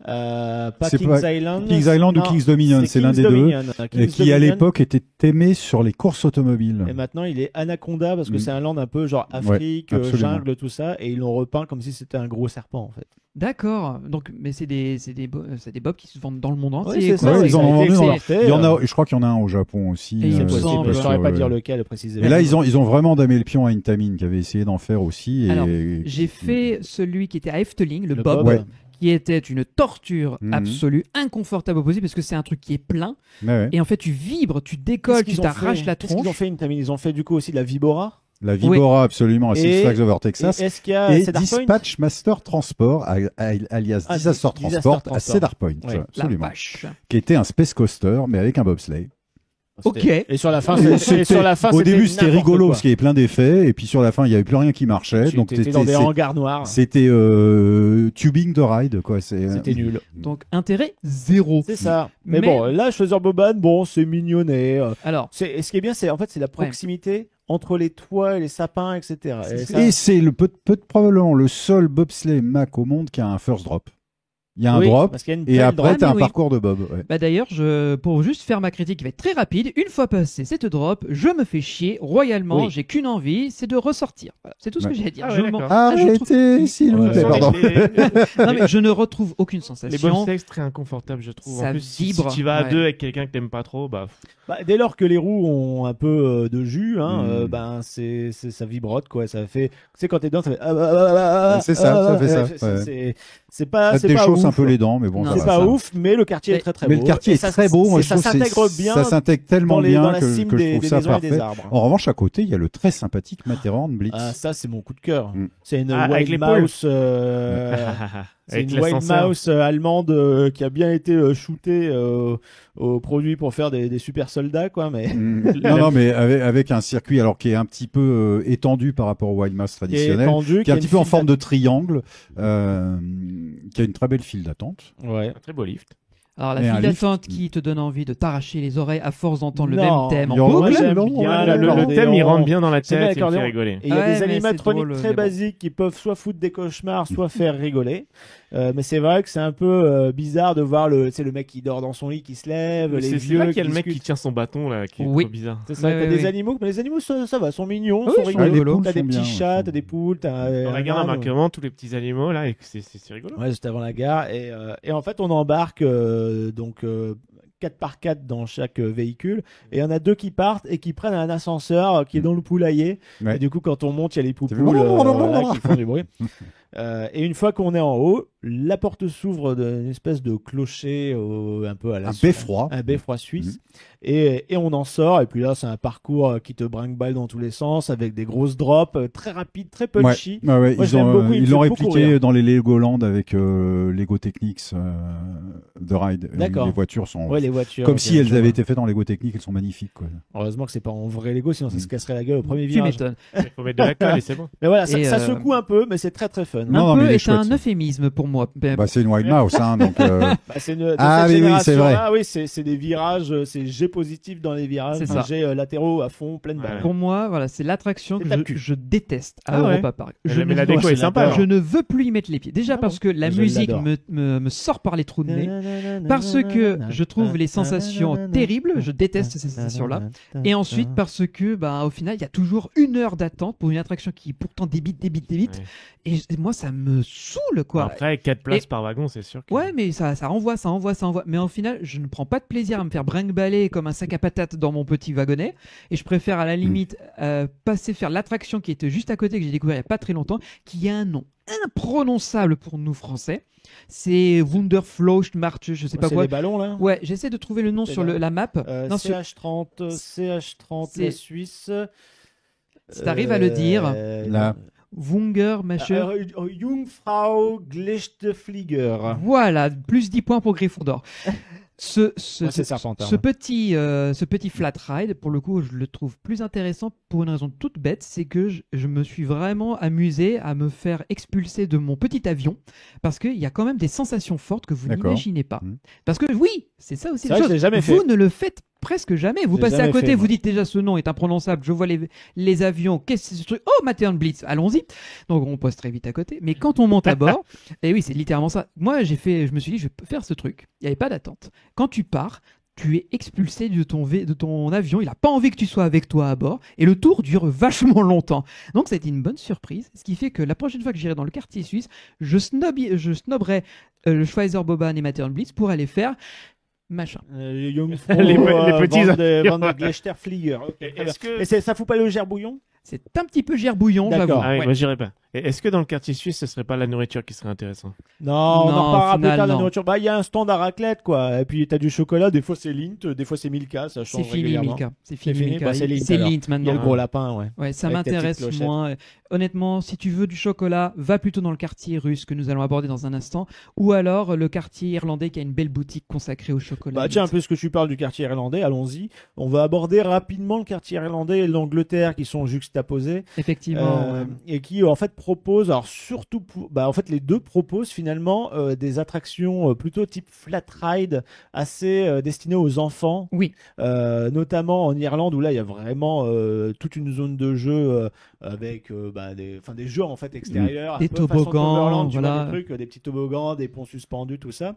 pas C'est Kings pas Island. Kings Island ou Non, Kings Dominion, c'est l'un Kings des deux. Dominion. Et Kings qui à Dominion. l'époque était aimé sur les courses automobiles. Et maintenant, il est Anaconda parce que Mm. c'est un land un peu genre Afrique, absolument. jungle, tout ça, et ils l'ont repeint comme si c'était un gros serpent en fait. D'accord. Donc, mais c'est des bobs qui se vendent dans le monde entier. Oui, c'est quoi. ça. Ouais, ils en ont vendu dans leur- fait. Il y en a, je crois qu'il y en a un au Japon aussi. Et il C'est me possible, semble, je saurais pas ouais, dire ouais. lequel précisément. Et là, ils ont vraiment damé le pion à Intamin qui avait essayé d'en faire aussi. Et... Alors, J'ai fait celui qui était à Efteling, le Le bob, Ouais. qui était une torture Mhm. absolue, inconfortable au possible parce que c'est un truc qui est plein. Ouais, ouais. Et en fait, tu vibres, tu Qu'est-ce décolles, qu'ils tu ont t'arraches fait la Qu'est-ce qu'ils ont tronche. fait Intamin Ils ont fait du coup aussi de la Vibora. La Vibora absolument à Six Et- Flags Over Et Texas. est-ce qu'il y a Et Cedar Point Dispatch Master Transport, alias Ah, Disaster Disaster Transport à Transport. Cedar Point. Ouais. La Absolument. vache. Qui était un space coaster, mais avec un bobsleigh. Ok. Et sur la fin, Au début, c'était rigolo quoi. parce qu'il y avait plein d'effets, et puis sur la fin, il n'y avait plus rien qui marchait. Donc T'étais dans des hangars noirs. c'était tubing de ride, quoi. C'était nul. Donc intérêt zéro. C'est ça. Mais Mais- bon, là, Choisir Boban, bon, c'est mignonnet. Alors, Et ce qui est bien, c'est la proximité entre les toits et les sapins, etc. Et ça- Et c'est probablement le seul bobsleigh Mac au monde qui a un first drop. Il y a un Oui, drop, parce qu'il y a une et pelle après, drop. t'as un oui. parcours de bob. Ouais. bah d'ailleurs, pour juste faire ma critique qui va être très rapide, une fois passé cette drop, je me fais chier royalement. Oui. J'ai qu'une envie, c'est de ressortir. Voilà, c'est tout ce que Ouais. j'ai à dire. Ah ouais, Je d'accord. m'en- Ah, je trouve- Arrêtez, s'il vous Ouais. plaît, pardon. Non, mais je ne retrouve aucune Les sensation. bobsleighs, c'est très inconfortable, je trouve. Ça En plus, si vibre. tu vas à Ouais. deux avec quelqu'un que t'aimes pas trop, bah. Bah, dès lors que les roues ont un peu de jus, Mm. ça vibrote, quoi. Ça fait, tu sais, quand t'es dedans, ça fait. C'est ça fait ça, C'est pas. Ça C'est te pas déchausse ouf. un peu les dents, mais bon, Non, ça C'est va, pas ça. ouf, mais le quartier est Mais- très très Mais beau. le quartier Et est très beau. Moi, et je ça trouve que s'intègre bien ça s'intègre tellement dans bien la que cime je des trouve ça maisons et des parfait. arbres. En revanche, à côté, il y a le très sympathique Matterhorn Blitz. Ah, ça, c'est mon coup de cœur. Mm. C'est une avec Wild l'épaule. Mouse. C'est Avec une Wild l'ascenseur. Mouse allemande qui a bien été shootée au produit pour faire des super soldats, quoi. Mais Non, mais avec un circuit alors qui est un petit peu étendu par rapport au Wild Mouse qui est traditionnel, tendu, qui est un a petit une peu en file forme de triangle, qui a une très belle file d'attente. Ouais. Un très beau lift. Alors la Mais un file lift- d'attente qui te donne envie de t'arracher les oreilles à force d'entendre le Non, même thème en il y aura- boucle. Ouais, J'aime non, bien ouais, Le l'accordéon. thème, il rentre bien dans la C'est bien tête et il me fait l'accordéon. rigoler. Et il y a Ouais, des mais animatroniques c'est drôle, très mais bon. basiques qui peuvent soit foutre des cauchemars, soit faire rigoler. Mais c'est vrai que c'est un peu bizarre de voir le mec qui dort dans son lit, qui se lève, les C'est vieux là qu'il y a le mec discutent. qui tient son bâton, là, qui est Oui. trop bizarre. C'est ça, Ouais, t'as ouais, des ouais. animaux, mais les animaux ça va, sont mignons, Oui, sont ils sont rigolos. rigolos. T'as des Sont petits bien, chats, sont- t'as des poules, t'as On regarde un âne. marquement, tous les petits animaux, là, et c'est rigolo. Ouais, juste avant la gare. Et en fait, on embarque donc 4x4 dans chaque véhicule. Et il y en a 2 qui partent et qui prennent un ascenseur qui est dans le poulailler. Ouais. Et du coup, quand on monte, il y a les poupoules fait là, qui font du bruit. Et une fois qu'on est en haut, la porte s'ouvre d'une espèce de clocher un peu à la Un beffroi. un beffroi suisse. Et on en sort. Et puis là, c'est un parcours qui te brinque-balle dans tous les sens avec des grosses drops très rapides, très punchy. Ouais, ouais, Moi, ils je l'aime beaucoup, il me ils l'ont fait beaucoup répliqué rire. dans les Legoland avec Lego Technics The Ride. D'accord. Les voitures sont Ouais, les voitures. comme ok, si elles je vois. avaient été faites dans Lego Technics. Elles sont magnifiques, quoi. Heureusement que c'est pas en vrai Lego, sinon ça se casserait la gueule au premier Tu virage. m'étonnes. Il faut mettre de la colle et c'est bon. Mais voilà, ça, Et, ça secoue un peu, mais c'est très très fun. Non, Un mais peu il est est chouette, un ça. euphémisme pour moi. Bah, c'est une Wild Mouse, hein, donc. Bah, c'est de Ah, cette oui, oui, c'est vrai. génération-là, oui, c'est des virages, c'est G positif dans les virages, C'est enfin, ça. G latéraux à fond, pleine balle. Ouais. Pour moi, voilà, c'est l'attraction C'est que tape-cul. je déteste à Ah ouais. Europa Park. Mais Je mais la ne- déco est sympa. je ne veux plus y mettre les pieds. Déjà Ah parce que la Je musique l'adore. me sort par les trous de nez. Parce que je trouve les sensations terribles, je déteste ces sensations-là. Et ensuite parce que, bah, au final, il y a toujours 1 heure d'attente pour une attraction qui pourtant débite. Ouais. Et moi, ça me saoule, quoi. Après, 4 places par wagon, c'est sûr que. Ouais, mais ça envoie. Mais au final, je ne prends pas de plaisir à me faire brinque-baller comme un sac à patates dans mon petit wagonnet. Et je préfère à la limite passer faire l'attraction qui était juste à côté, que j'ai découvert il n'y a pas très longtemps, qui a un nom imprononçable pour nous Français. C'est Wunderfloßmarche, je sais pas C'est quoi. les ballons là. Ouais, j'essaie de trouver le nom C'est sur là. la map. Non, sur- CH30, CH30, C'est- la Suisse. Si t'arrives à le dire. Là. Wunger, machin. Jungfrau Glechteflieger. Voilà, plus 10 points pour Gryffondor. Ce Ouais, c'est Serpentard. ce petit flat ride, pour le coup, je le trouve plus intéressant pour une raison toute bête, c'est que je me suis vraiment amusé à me faire expulser de mon petit avion, parce qu'il y a quand même des sensations fortes que vous D'accord. n'imaginez pas. Mhm. Parce que oui, c'est ça aussi C'est la vrai que chose. je l'ai jamais Vous fait. ne le faites presque jamais. Vous J'ai passez à jamais côté, fait, vous moi. dites déjà ce nom est imprononçable, je vois les avions, qu'est-ce que c'est ce truc? Oh, Matterhorn Blitz, allons-y. Donc on passe très vite à côté. Mais quand on monte à bord, et oui, c'est littéralement ça. Moi, je me suis dit, je peux faire ce truc. Il n'y avait pas d'attente. Quand tu pars, tu es expulsé de ton avion. Il n'a pas envie que tu sois avec toi à bord. Et le tour dure vachement longtemps. Donc, ça a été une bonne surprise. Ce qui fait que la prochaine fois que j'irai dans le quartier suisse, je snobberai le Schweizer Boban et Matterhorn Blitz pour aller faire machin. Jungfrau Les petits Van der Glechteflieger. Ok, très bien. Est-ce que. Et ça fout pas le gerbouillon? C'est un petit peu gerbouillon, D'accord. j'avoue. Ah oui, Ouais. moi j'irai pas. Et est-ce que dans le quartier suisse, ce serait pas la nourriture qui serait intéressante? Non, on Non, en reparlera au plus final, tard de la non. nourriture. Bah, il y a un stand à raclette, quoi. Et puis, t'as du chocolat. Des fois, c'est Lindt. Des fois, c'est Milka. Ça C'est change fini, régulièrement. Milka. C'est C'est fini, fini. Milka. Bah, c'est Lindt, C'est alors. Lindt Il y a maintenant. le gros lapin, ouais. Ouais, ça Avec ta petite m'intéresse clochette. moins. Honnêtement, si tu veux du chocolat, va plutôt dans le quartier russe que nous allons aborder dans un instant, ou alors le quartier irlandais qui a une belle boutique consacrée au chocolat. Bah tiens, puisque tu parles du quartier irlandais, allons-y. On va aborder rapidement le quartier irlandais et l'Angleterre qui sont juxtaposés Effectivement. ouais. et qui en fait proposent, alors surtout, en fait les deux proposent finalement des attractions plutôt type flat ride, assez destinées aux enfants. Oui. Notamment en Irlande où là il y a vraiment toute une zone de jeu avec des jeux en fait extérieurs, Des un peu façon toboggans, Toverland, tu vois, voilà. des trucs, des petits toboggans, des ponts suspendus, tout ça.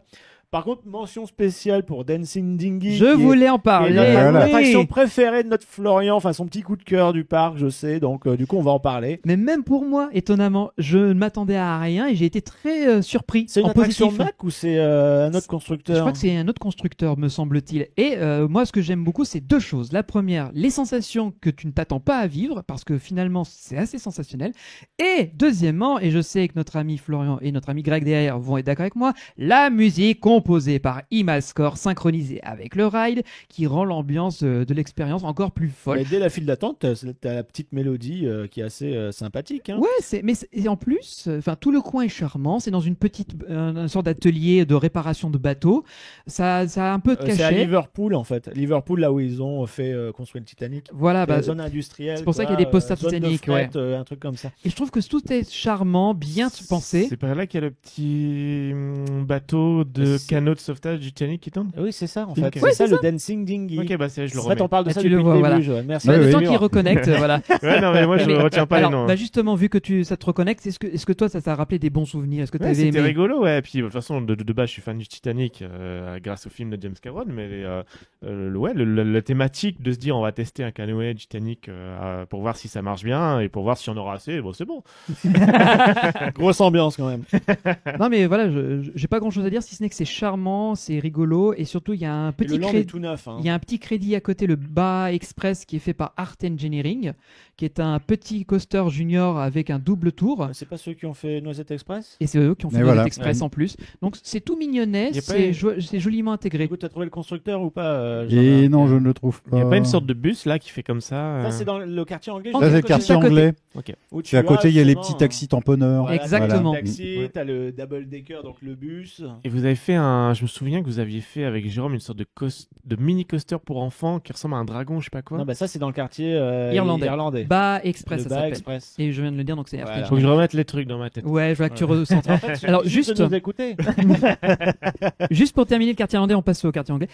Par contre, mention spéciale pour Dancing Dinghy. Je qui est- voulais en qui est parler. notre Voilà. attraction Oui. préférée de notre Florian, enfin son petit coup de cœur du parc, je sais. Donc du coup, on va en parler. Mais même pour moi, étonnamment, je ne m'attendais à rien et j'ai été très surpris. C'est une en attraction positif. Mac ou c'est un autre constructeur? Je crois que c'est un autre constructeur, me semble-t-il. Et moi, ce que j'aime beaucoup, c'est deux choses. La première, les sensations que tu ne t'attends pas à vivre, parce que finalement, c'est assez sensationnel. Et deuxièmement, et je sais que notre ami Florian et notre ami Greg derrière vont être d'accord avec moi, la musique composée par Imascore, synchronisée avec le ride, qui rend l'ambiance de l'expérience encore plus folle. Et dès la file d'attente, t'as la petite mélodie qui est assez sympathique. Hein. Ouais, et en plus, enfin tout le coin est charmant. C'est dans une petite une sorte d'atelier de réparation de bateaux. Ça a un peu de C'est à cachet. Liverpool en fait. Liverpool, là où ils ont fait construire le Titanic. Voilà, La bah, zone industrielle. c'est pour ça quoi, qu'il y a des posters zone de Titanic, fret, un truc comme ça. et je trouve que tout est charmant, bien pensé. C'est par là qu'il y a le petit bateau de C'est- canot de sauvetage du Titanic qui tourne? Oui, c'est ça en Ok. fait. Ouais, C'est ça c'est le Dancing Dinghy. Ok, bah c'est, je le En fait, remets. on parle de Ah, ça tu depuis le le vois, début, voilà. Joël. Merci. Bah, Ouais, le oui. temps Oui. qu'il reconnecte, voilà. Ouais, non, mais moi je Mais- retiens pas Alors, les noms. bah justement, vu que ça te reconnecte, est-ce que toi, ça t'a rappelé des bons souvenirs? Est-ce que tu Ouais, avais c'était aimé? rigolo, ouais. Et puis, de toute façon, de base, je suis fan du Titanic grâce au film de James Cameron, mais la thématique de se dire on va tester un canoë Titanic pour voir si ça marche bien et pour voir si on aura assez, bon, c'est bon. Grosse ambiance quand même. Non, mais voilà, j'ai pas grand-chose à dire, si ce n'est que c'est charmant, c'est rigolo, et surtout, il y a un Et petit le land est crédit. tout neuf. Hein. Il y a un petit crédit à côté, le Baja Express, qui est fait par Art Engineering, qui est un petit coaster junior avec un double tour. C'est pas ceux qui ont fait Noisette Express? Et c'est eux qui ont fait Mais Noisette voilà. Express en plus. Donc c'est tout mignonnet, Y a pas c'est une- c'est joliment intégré. Du coup, t'as trouvé le constructeur ou pas Et non, je ne le trouve Il pas. n'y a pas une sorte de bus là qui fait comme ça. Là, c'est dans le quartier anglais. Là, Là, c'est le juste à quartier à côté. anglais. Où tu C'est à as côté, il y a les justement petits taxis tamponneurs. Voilà, Exactement. t'as le taxi, Ouais. t'as le double decker, donc le bus. Et vous avez fait je me souviens que vous aviez fait avec Jérôme une sorte de mini coaster pour enfants qui ressemble à un dragon, je sais pas quoi. Non, bah ça, c'est dans le quartier Irlandais. Baja Express, Le ça Baja s'appelle. Express. Et je viens de le dire, donc c'est Art Voilà. Faut que je remette les trucs dans ma tête. Ouais, je vois que tu recentres. Alors juste, de nous écouter. juste pour terminer le quartier irlandais, on passe au quartier anglais.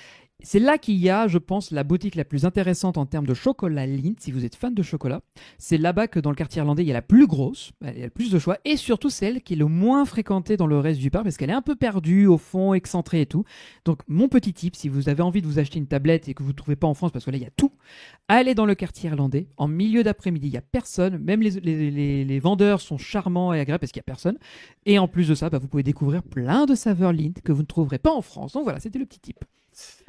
C'est là qu'il y a, je pense, la boutique la plus intéressante en termes de chocolat Lindt, si vous êtes fan de chocolat. C'est là-bas que dans le quartier irlandais, il y a la plus grosse, il y a le plus de choix, et surtout celle qui est le moins fréquentée dans le reste du parc, parce qu'elle est un peu perdue, au fond, excentrée et tout. Donc, mon petit tip, si vous avez envie de vous acheter une tablette et que vous ne trouvez pas en France, parce que là, il y a tout, allez dans le quartier irlandais, en milieu d'après-midi, il n'y a personne, même les vendeurs sont charmants et agréables parce qu'il n'y a personne. Et en plus de ça, bah, vous pouvez découvrir plein de saveurs Lindt que vous ne trouverez pas en France. Donc voilà, c'était le petit tip.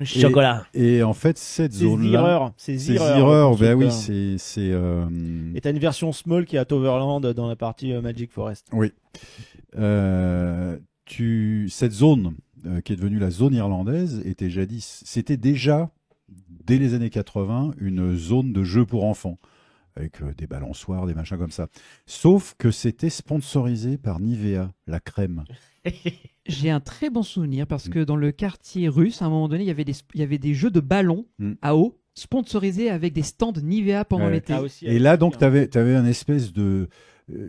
Chocolat. Et en fait, cette C'est zone-là. Zierer. C'est C'est Zierer. Zierer, le ben oui, constructeur. c'est. Et t'as une version small qui est à Toverland dans la partie Magic Forest. Oui. Cette zone qui est devenue la zone irlandaise était jadis, c'était déjà, dès les années 80, une zone de jeux pour enfants, avec des balançoires, des machins comme ça. Sauf que c'était sponsorisé par Nivea, la crème. J'ai un très bon souvenir parce que dans le quartier russe, à un moment donné, il y avait des jeux de ballons Mm. à eau sponsorisés avec des stands Nivea pendant Ouais. l'été. Ah, aussi, Et là, donc, hein. tu avais un espèce de...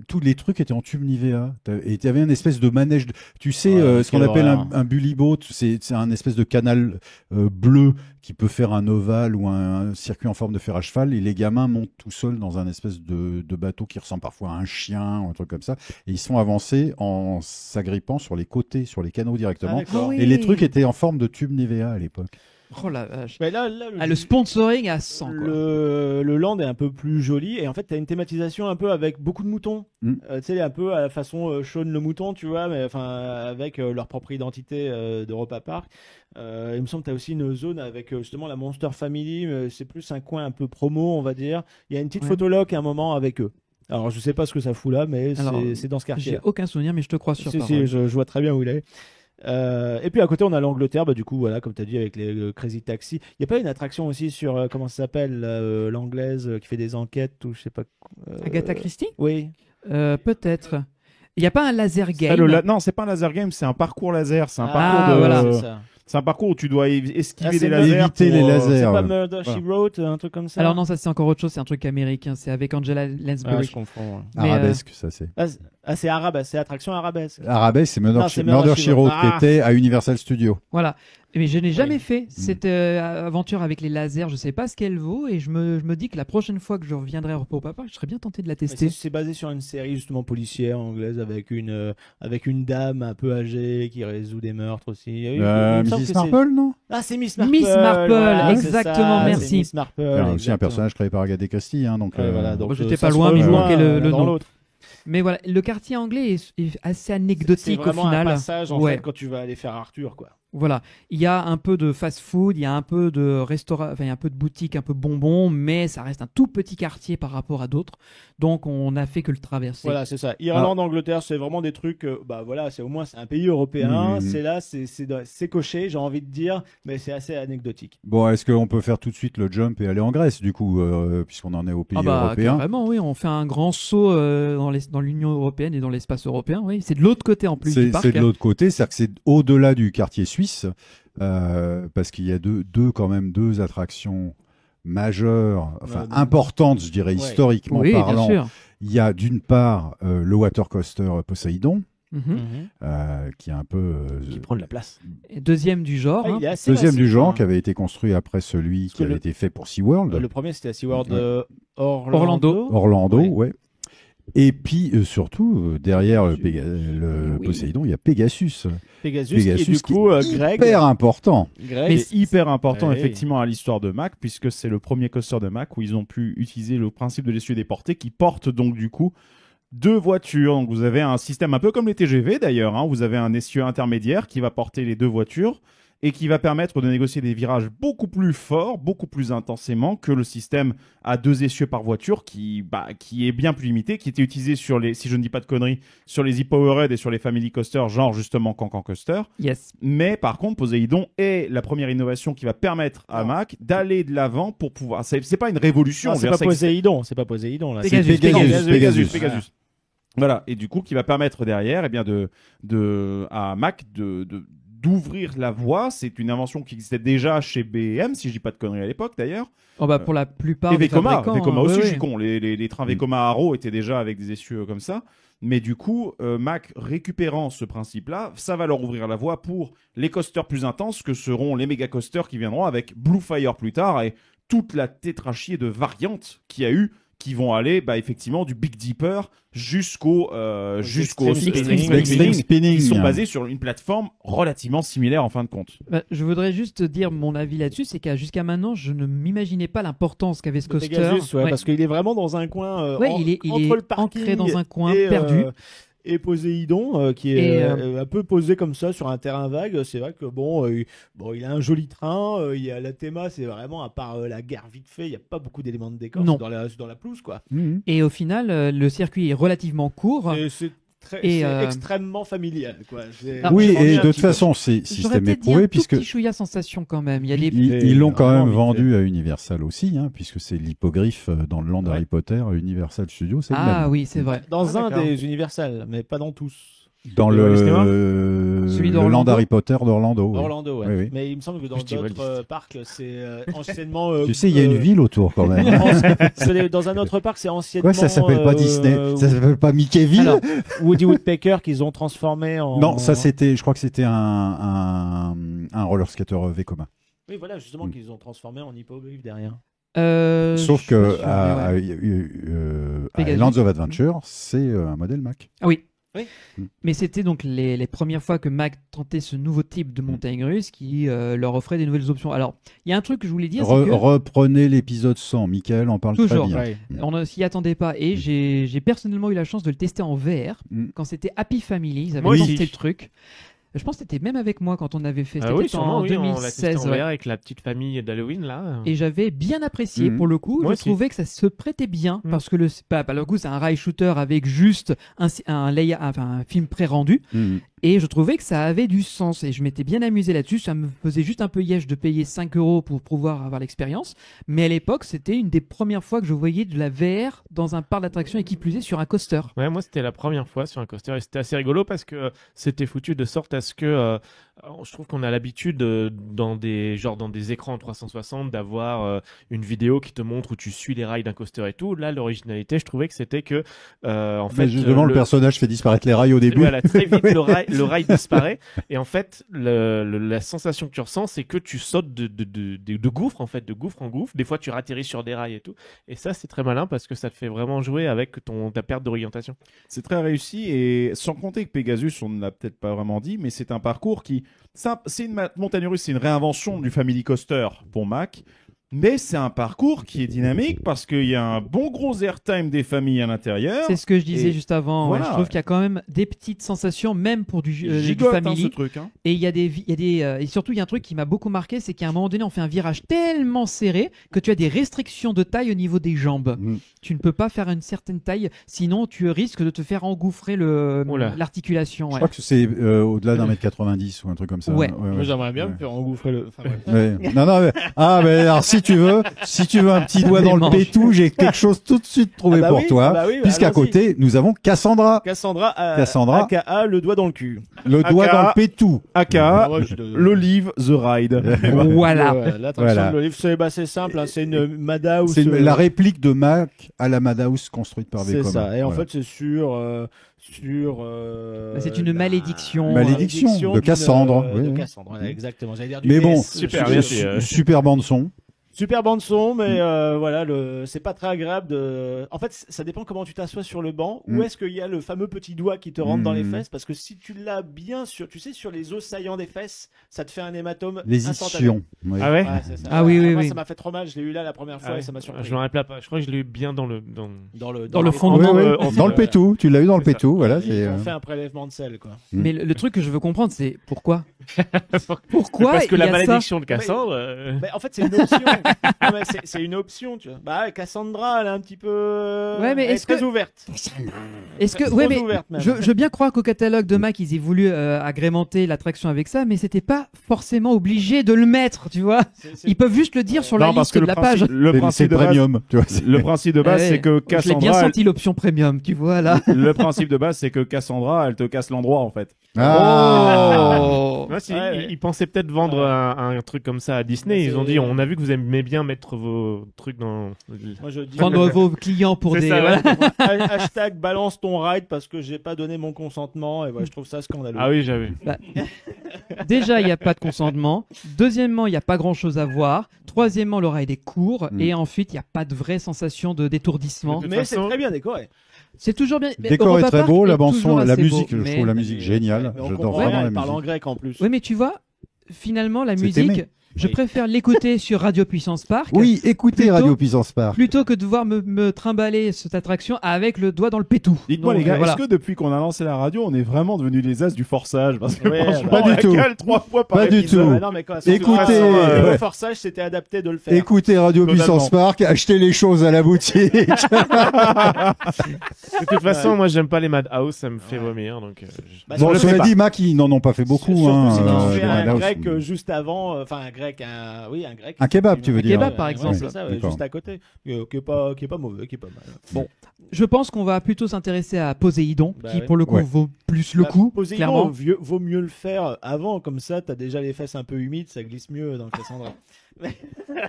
tous les trucs étaient en tube Nivea. Et tu avais un espèce de manège. Tu sais, Ouais, ce qu'on quelle appelle horreur. un bully boat, c'est un espèce de canal bleu qui peut faire un ovale ou un circuit en forme de fer à cheval. Et les gamins montent tout seuls dans un espèce de bateau qui ressemble parfois à un chien ou un truc comme ça. Et ils sont avancés en s'agrippant sur les côtés, sur les canaux Ah, directement. d'accord. Ah oui. Et les trucs étaient en forme de tube Nivea à l'époque. Oh la vache. Mais là, Ah, le sponsoring à 100 quoi. le land est un peu plus joli et en fait t'as une thématisation un peu avec beaucoup de moutons. Mm. Tu sais, un peu à la façon Shaun le mouton, tu vois, mais enfin avec leur propre identité d'Europa Park. Il me semble que t'as aussi une zone avec justement la Monster Family, mais c'est plus un coin un peu promo, on va dire. Il y a une petite Ouais. photologue à un moment avec eux. Alors je sais pas ce que ça fout là, mais Alors, c'est dans ce quartier. J'ai aucun souvenir, mais je te crois sur Si, parole. je vois très bien où il est. Et puis à côté, on a l'Angleterre, du coup, voilà, comme tu as dit, avec les Crazy Taxi. Il n'y a pas une attraction aussi sur, comment ça s'appelle, l'anglaise qui fait des enquêtes ou je sais pas quoi. Agatha Christie Oui. Peut-être. Il n'y a pas un laser game. Non, c'est pas un laser game, c'est un parcours laser. C'est un Ah, parcours voilà. c'est ça. C'est un parcours où tu dois esquiver Ah, c'est des lasers. éviter les lasers. C'est pas ouais. Murder She Wrote, un truc comme ça. Alors non, ça c'est encore autre chose, c'est un truc américain, c'est avec Angela Ah, Lansbury. je confonds. Ouais. Mais, Arabesque, ça c'est. C'est arabesque, c'est attraction arabesque. Arabesque, c'est Non, c'est Murder She Wrote, Ah. qui était à Universal Studios. Voilà. Mais je n'ai jamais Oui. fait cette aventure avec les lasers, je sais pas ce qu'elle vaut, et je me dis que la prochaine fois que je reviendrai au Repos Papa, je serais bien tenté de la Mais tester. c'est basé sur une série justement policière anglaise avec une dame un peu âgée qui résout des meurtres aussi. Il me semble Mrs. que Marple, non? Ah, c'est Miss Marple. Miss Marple, voilà, c'est exactement, ça, merci. c'est Miss Marple. Alors, aussi un exactement. personnage créé par Agatha Christie, hein, donc. Voilà, donc, Bon, j'étais ça pas se loin, mais il rejoint manquait le dans nom. l'autre. Mais voilà, le quartier anglais est assez C'est anecdotique au vraiment final. un passage en Ouais. fait quand tu vas aller faire Arthur, quoi. Voilà, il y a un peu de fast-food, il y a un peu de restaurant, enfin il y a un peu de boutique, un peu bonbons, mais ça reste un tout petit quartier par rapport à d'autres. Donc on n'a fait que le traverser. Voilà, c'est ça. Irlande, Angleterre, c'est vraiment des trucs. Bah voilà, c'est au moins c'est un pays européen. Mhm. C'est là, c'est coché, j'ai envie de dire, mais c'est assez anecdotique. Bon, est-ce qu'on peut faire tout de suite le jump et aller en Grèce, du coup, puisqu'on en est au pays Ah bah européen? carrément, oui, on fait un grand saut dans l'Union européenne et dans l'espace européen. Oui, c'est de l'autre côté en plus du parc. C'est de l'autre côté, c'est-à-dire que c'est au-delà du quartier suisse, parce qu'il y a quand même deux attractions majeures, enfin importantes, je dirais, Ouais. historiquement Oui, bien parlant. sûr. Il y a d'une part le water coaster Poséidon, Mhm. qui est un peu Qui prend de la place. Et deuxième du genre. Ah, hein. il est assez deuxième massif, du genre, hein. qui avait été construit après celui Parce qui que avait été fait pour SeaWorld, Le premier c'était à SeaWorld Ouais. Orlando. Orlando, Ouais. ouais. Et puis surtout, derrière le Oui. Poséidon, il y a Pegasus. Pegasus, Pegasus qui est du coup Greg. Hyper important. Greg. Mais C'est hyper important Ouais. effectivement à l'histoire de Mac, puisque c'est le premier coaster de Mac où ils ont pu utiliser le principe de l'essieu déporté qui porte donc du coup deux voitures. Donc vous avez un système un peu comme les TGV d'ailleurs, hein. Vous avez un essieu intermédiaire qui va porter les deux voitures et qui va permettre de négocier des virages beaucoup plus forts, beaucoup plus intensément que le système à deux essieux par voiture qui est bien plus limité, qui était utilisé sur les, si je ne dis pas de conneries, sur les e-Powerhead et sur les Family Coaster, genre justement Cancan Coaster. Yes. Mais par contre, Poséidon est la première innovation qui va permettre à Non. Mac d'aller de l'avant pour pouvoir. C'est pas une révolution. Non, je c'est veux pas dire, ça existe- Poséidon, c'est pas Poséidon là. Pegasus, C'est Pegasus. Pegasus. Voilà. Et du coup, qui va permettre derrière, eh bien, à Mac d'ouvrir la voie. C'est une invention qui existait déjà chez BM, si je dis pas de conneries à l'époque d'ailleurs. Oh bah pour la plupart Et des Vekoma fabricants. Vekoma hein. aussi, Ouais, je suis ouais. con. Les trains Vekoma Arrow étaient déjà avec des essieux comme ça. Mais du coup, Mac récupérant ce principe-là, ça va leur ouvrir la voie pour les coasters plus intenses que seront les méga coasters qui viendront avec Blue Fire plus tard et toute la tétrachie de variantes qu'il y a eu qui vont aller effectivement du Big Dipper jusqu'au Extreme Extreme Spinning. qui sont basés sur une plateforme relativement similaire en fin de compte. Bah, je voudrais juste dire mon avis là-dessus, c'est qu'à jusqu'à maintenant, je ne m'imaginais pas l'importance qu'avait ce de coaster. Pegasus, ouais, Ouais. parce qu'il est vraiment dans un coin Ouais, il est entre le parking ancré dans un coin et, perdu. Et Poséidon, qui Et, est un peu posé comme ça sur un terrain vague. C'est vrai que il a un joli train. Il y a la théma, c'est vraiment à part la gare vite fait, il n'y a pas beaucoup d'éléments de décor. Non. C'est dans la pelouse, quoi. Mhm. Et au final, le circuit est relativement court. Et c'est Et, extrêmement familial, quoi. Ah, Oui, je m'en et viens de un toute petit peu. façon, c'est J'aurais système peut-être dit éprouvé, un puisque tout petit chouïa sensation quand même. Il y a des... ils l'ont quand vraiment même vite vendu à Universal aussi, hein, puisque c'est l'hippogriffe dans le land Ouais. Harry Potter, Universal Studios, c'est le Ah même. oui, c'est vrai. Dans un d'accord. des Universal, mais pas dans tous. Dans Le Walt Disney Celui le d'Orlando land Harry Potter d'Orlando. oui. Orlando, ouais. Oui, oui. Mais il me semble que dans Je dis Walt d'autres Disney. parcs, c'est anciennement. Tu sais, il y a une ville autour quand même. Dans un autre parc, c'est anciennement. Quoi, ça s'appelle pas Disney? Ça s'appelle pas Mickeyville? Alors, Woody Woodpecker qu'ils ont transformé en. Non, ça c'était, je crois que c'était un roller skater Vekoma. Oui, voilà, justement, Mm. qu'ils ont transformé en hippogriffe derrière. Sauf je suis pas que sûr, à mais ouais. à Pegasus. Lands of Adventure, c'est un modèle Mac. Ah oui. Oui. Mais c'était donc les premières fois que Mac tentait ce nouveau type de montagne russe qui leur offrait des nouvelles options. Alors, il y a un truc que je voulais dire, c'est que Reprenez l'épisode 100, Michael en parle Toujours, très bien. on ne s'y attendait pas. Et j'ai personnellement eu la chance de le tester en VR Mm. quand c'était Happy Family. Ils avaient Moi tenté aussi. le truc. Je pense que t'étais même avec moi quand on avait fait. Ah C'était oui, peut-être sûrement, en oui, on l'a testé 2016. en ouais. VR avec la petite famille d'Halloween là. Et j'avais bien apprécié Mhm. pour le coup. Moi Je aussi. trouvais que ça se prêtait bien Mhm. parce que pas le coup, c'est un rail shooter avec juste un film pré-rendu. Mhm. Et je trouvais que ça avait du sens et je m'étais bien amusé là-dessus. Ça me faisait juste un peu yèche de payer 5 € pour pouvoir avoir l'expérience. Mais à l'époque, c'était une des premières fois que je voyais de la VR dans un parc d'attractions et qui plus est sur un coaster. Ouais, moi c'était la première fois sur un coaster et c'était assez rigolo parce que c'était foutu de sorte à ce que je trouve qu'on a l'habitude dans des écrans en 360 d'avoir une vidéo qui te montre où tu suis les rails d'un coaster et tout. Là, l'originalité, je trouvais que c'était que en fait Justement, le personnage fait disparaître les rails au début. Voilà, très vite le rail disparaît et en fait la sensation que tu ressens c'est que tu sautes de gouffre en fait, de gouffre en gouffre. Des fois tu atterris sur des rails et tout. Et ça c'est très malin parce que ça te fait vraiment jouer avec ta perte d'orientation. C'est très réussi et sans compter que Pegasus, on ne l'a peut-être pas vraiment dit, mais c'est un parcours qui, c'est une montagne russe, c'est une réinvention du Family Coaster pour Mac. Mais c'est un parcours qui est dynamique parce qu'il y a un bon gros airtime des familles à l'intérieur. C'est ce que je disais Et juste avant. voilà. Ouais, je trouve qu'il y a quand même des petites sensations, même pour du Gigote, hein, family. ce truc. Hein. Et et surtout, il y a un truc qui m'a beaucoup marqué, c'est qu'à un moment donné, on fait un virage tellement serré que tu as des restrictions de taille au niveau des jambes. Mm. Tu ne peux pas faire une certaine taille, sinon tu risques de te faire engouffrer Oula. l'articulation. Je Ouais. crois que c'est au-delà d'un mètre 90 ou un truc comme ça. Ouais. Moi, j'aimerais bien ouais. me faire engouffrer le. Enfin, bref. Ouais. Non, mais... Ah, mais alors si tu veux un petit doigt dans le manches. pétou, j'ai quelque chose tout de suite trouvé Ah bah pour oui, toi. ah bah oui, Puisqu'à allons-y. côté, nous avons Cassandra. Cassandra, Cassandra. aka le doigt dans le cul. Le doigt Aka. dans le pétou. Aka, Ah ouais, l'Olive, The Ride. Voilà. L'attraction Voilà. de l'olive, c'est simple, hein, c'est une Madhouse. C'est la réplique de Mac à la Madhouse construite par C'est Vekoma. ça. Et en Voilà. fait, c'est sur. C'est une malédiction. Malédiction de Cassandre, De oui, oui. Cassandre, voilà, exactement. J'allais dire du Mais bon, DS. Super, merci, super bande son. Super bande son, mais voilà, c'est pas très agréable de. En fait, ça dépend comment tu t'assois sur le banc. Mm. Où est-ce qu'il y a le fameux petit doigt qui te rentre dans les Mm. fesses? Parce que si tu l'as bien sur, tu sais, sur les os saillants des fesses, ça te fait un hématome Les instantané. ischions. Oui. Ah ouais. Ouais, c'est ça. Ah oui, oui, Moi, oui. ça m'a fait trop mal. Je l'ai eu là la première fois Ah ouais. et ça m'a surpris. Je me rappelle pas. Je crois que je l'ai eu bien dans le. Dans le fond. Oui, Non, oui. on Dans le pétou, tu l'as eu dans le C'est ça. pétou, voilà. Ils C'est, ont fait un prélèvement de sel, quoi. Mais le truc que je veux comprendre, c'est pourquoi Pourquoi Parce que il y la a ça malédiction de Cassandre. Mais en fait, c'est une option. Non, mais c'est une option, tu vois. Bah, Cassandra, elle est un petit peu. Ouais, mais elle est est-ce très que- ouverte. Est-ce que Trop ouais, mais ouverte, même. je veux bien croire qu'au catalogue de Mac ils aient voulu agrémenter l'attraction avec ça, mais c'était pas forcément obligé de le mettre, tu vois. Ils peuvent juste le dire sur la Non, parce liste que de la page. le c'est principe de base, premium, tu vois. le principe de base, Ouais, c'est que je l'ai bien Cassandra, senti l'option premium, tu vois là. le principe de base, c'est que Cassandra, elle te casse l'endroit en fait. Ah. Oh. Ouais, si, Ouais, ouais. ils pensaient peut-être vendre un truc comme ça à Disney. Mais Ils ont c'est- dit on a vu que vous aimez bien mettre vos trucs dans. Moi, je dis. Prendre vos clients pour C'est des. ça, voilà. Hashtag balance ton ride parce que j'ai pas donné mon consentement et ouais, je trouve ça scandaleux. Ah oui, j'avais. Déjà, il n'y a pas de consentement. Deuxièmement, il n'y a pas grand chose à voir. Troisièmement, le ride est court. Mm. Et ensuite, il n'y a pas de vraie sensation d'étourdissement. De toute Mais c'est façon- très bien décoré. C'est toujours bien. Le décor est très beau, la bande son, la musique, je mais... trouve la musique géniale. Mais on J'adore comprend vraiment rien, la elle parle en musique. grec en plus. Oui, mais tu vois, finalement, la C'est musique, aimé. je Oui. préfère l'écouter sur Radio Puissance Park. Oui, écoutez Plutôt- Radio Puissance Park. Plutôt que de devoir me trimballer cette attraction avec le doigt dans le pétou. Dites-moi Donc, les gars, voilà. est-ce que depuis qu'on a lancé la radio, on est vraiment devenus les as du forçage? Parce que Ouais, franchement, pas du on tout. cale 3 fois par Pas du épisode. tout. Ah non, mais quand Écoutez, le ouais. forçage, c'était adapté de le faire. Écoutez Radio Totalement. Puissance Park, achetez les choses à la boutique. De toute façon, moi, j'aime pas les Madhouse, ça me fait vomir. Donc, Bah, Bon, sur le cela fait dit, Mac, ils n'en ont pas fait beaucoup. Surtout hein, si tu des fais un Madhouse. grec juste avant, enfin un grec, un grec. Un kebab, tu veux Un dire. kebab, par ouais, exemple. c'est ça, ouais, D'accord. juste à côté, qui est pas mauvais, qui est pas mal. Bon, Je pense qu'on va plutôt s'intéresser à Poséidon, Bah qui ouais. pour le coup Ouais. vaut plus le coup, Poséidon, clairement. vaut mieux le faire avant, comme ça, t'as déjà les fesses un peu humides, ça glisse mieux dans Cassandra.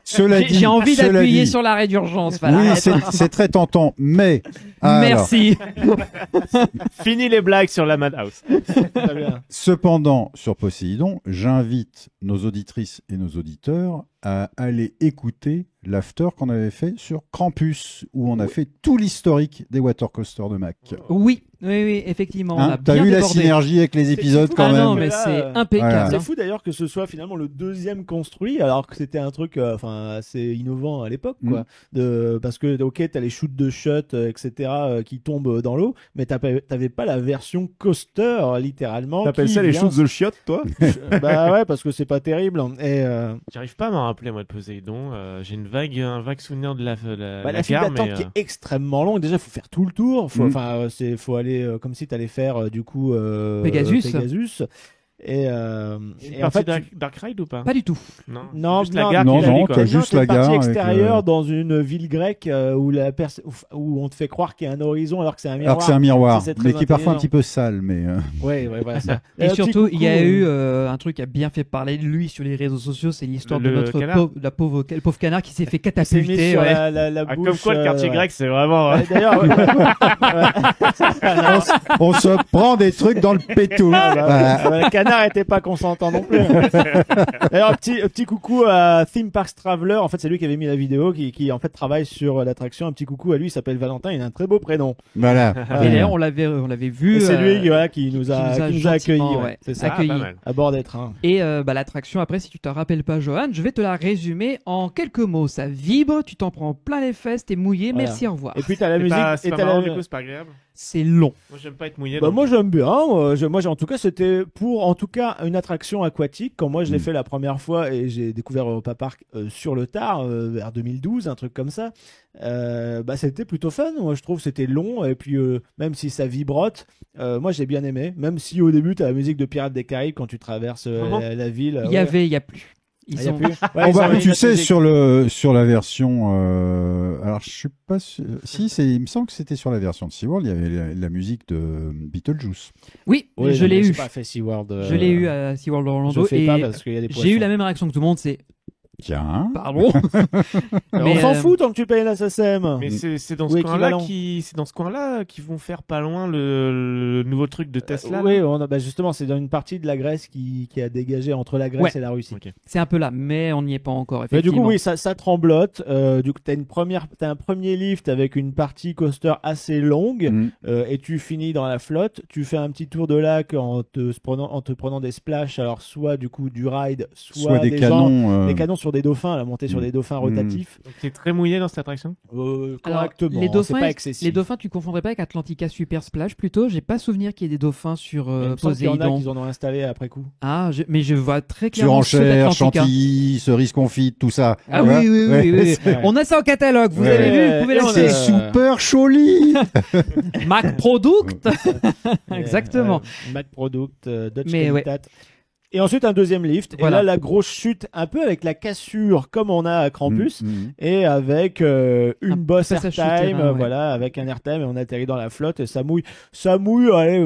Cela dit, J'ai envie cela d'appuyer dit, sur l'arrêt d'urgence. Voilà. Oui, Arrête. c'est très tentant, mais. alors, Merci. fini les blagues sur la Madhouse. Très bien. Cependant, sur Poséidon, j'invite nos auditrices et nos auditeurs à aller écouter l'after qu'on avait fait sur Krampus, où on a fait tout l'historique des water coasters de Mac. Oui, effectivement. on Hein, a t'as bien vu la débordé. synergie avec les épisodes fou. quand Ah même. non, mais Là, c'est impeccable. voilà. C'est hein. fou d'ailleurs que ce soit finalement le deuxième construit, alors que c'était un truc assez innovant à l'époque, quoi. Parce que, ok, t'as les shoots de shot, etc., qui tombent dans l'eau, mais t'avais pas la version coaster, littéralement. T'appelles qui ça les vient- shoots de chiottes, toi? Bah ouais, parce que c'est pas terrible. Et J'arrive pas à m'en rappeler, moi, de Poséidon. J'ai un vague souvenir de la la file gare, d'attente mais, qui est extrêmement longue. Déjà, faut faire tout le tour. Faut, Mm. enfin, faut aller comme si t'allais faire du coup Pegasus. Et, Et en fait, Dark Ride ou pas? Pas du tout. Non, Non, juste la non, gare non, qui non, l'avait, quoi. t'as juste la une partie gare avec, extérieure dans une ville grecque où on te fait croire qu'il y a un horizon alors que c'est un miroir. Alors que c'est un miroir, Ça, c'est très mais qui est parfois un intelligent. petit peu sale. Mais Ouais, voilà ça. Et un petit surtout, il y a coucou, eu un truc qui a bien fait parler de lui sur les réseaux sociaux, c'est l'histoire de Le notre canard. pauvre canard qui s'est fait il s'est mis catapulter. sur ouais. la Ah, bouche. comme quoi, le quartier ouais. grec, c'est vraiment. Ouais, D'ailleurs, on se prend des trucs dans le pétou. Voilà. le canard était pas consentant non plus. D'ailleurs, petit coucou à Theme Parks Traveler. En fait, c'est lui qui avait mis la vidéo, qui en fait travaille sur l'attraction. Un petit coucou à lui. Il s'appelle Valentin. Il a un très beau prénom. Voilà. Et d'ailleurs, on l'avait vu. Et c'est lui voilà, qui nous a accueillis. gentiment, Ouais. ouais, C'est ça. accueilli. pas mal. À bord des trains. Et l'attraction, après, si tu te rappelles pas, Johan, je vais te la résumer en quelques mots. Ça vibre, tu t'en prends plein les fesses, t'es mouillé, Voilà. merci, au revoir. Et puis t'as la musique. C'est Et pas t'as marrant, la... du coup, c'est pas agréable. C'est long. Moi, j'aime pas être mouillé. Bah, donc- moi j'aime bien. En tout cas c'était pour en tout cas une attraction aquatique. Quand moi je l'ai fait la première fois et j'ai découvert Europa Park sur le tard vers 2012, un truc comme ça. Bah c'était plutôt fun. Moi je trouve que c'était long et puis même si ça vibrote, moi j'ai bien aimé. Même si au début t'as la musique de Pirates des Caraïbes quand tu traverses la ville. Il y avait, il y a plus. Ah, Ils y a ont... plus. Ouais, Oh, ils bah, ont mis tu la sais, musique. sur la version. Alors, je suis pas sûr. Si, il me semble que c'était sur la version de SeaWorld. Il y avait la musique de Beetlejuice. Oui, Oui, je non, l'ai mais eu. j'ai pas fait SeaWorld. Je l'ai eu à SeaWorld Orlando Je fais et pas parce qu'il y a des poissons. j'ai eu la même réaction que tout le monde, c'est Tiens. pardon. On Mais, s'en fout tant que tu payes la SACEM. Mais c'est dans ce Ou coin-là équivalent. c'est dans ce coin-là qu'ils vont faire pas loin le nouveau truc de Tesla. Oui, là. bah justement, c'est dans une partie de la Grèce qui a dégagé entre la Grèce Ouais. et la Russie. Ok. C'est un peu là, mais on n'y est pas encore. Mais du Effectivement. coup, oui, ça tremblote. Du coup, t'as un premier lift avec une partie coaster assez longue Mm. et tu finis dans la flotte. Tu fais un petit tour de lac en te prenant des splashes. Alors, soit du coup du ride, Soit des gens- canons. des canons sur des dauphins, la montée sur Mm. des dauphins rotatifs. Donc t'es très mouillé dans cette attraction. Alors, Correctement. les c'est dauphins, pas excessif. les dauphins, tu confondrais pas avec Atlantica Super Splash plutôt. J'ai pas souvenir qu'il y ait des dauphins sur Il me semble qu'il y en a Poséidon. qui en ont installé après coup. Ah, mais je vois très clairement ceux Surenchère, d'Atlantica. chantilly, cerise confite, tout ça. Ah Ouais. oui, oui, oui, Ouais. oui, oui. On a ça en catalogue. Vous Ouais. avez vu, vous pouvez les C'est regarder. super joli. Mac Product. Exactement. Mac Product, Dutch Mais ouais. Habitat. Et ensuite un deuxième lift. Voilà. Et là la grosse chute, un peu avec la cassure comme on a à Krampus. Mm, mm. Et avec une Un bosse passage airtime, souterrain, ouais. voilà, avec un airtime et on atterrit dans la flotte et ça mouille, allez,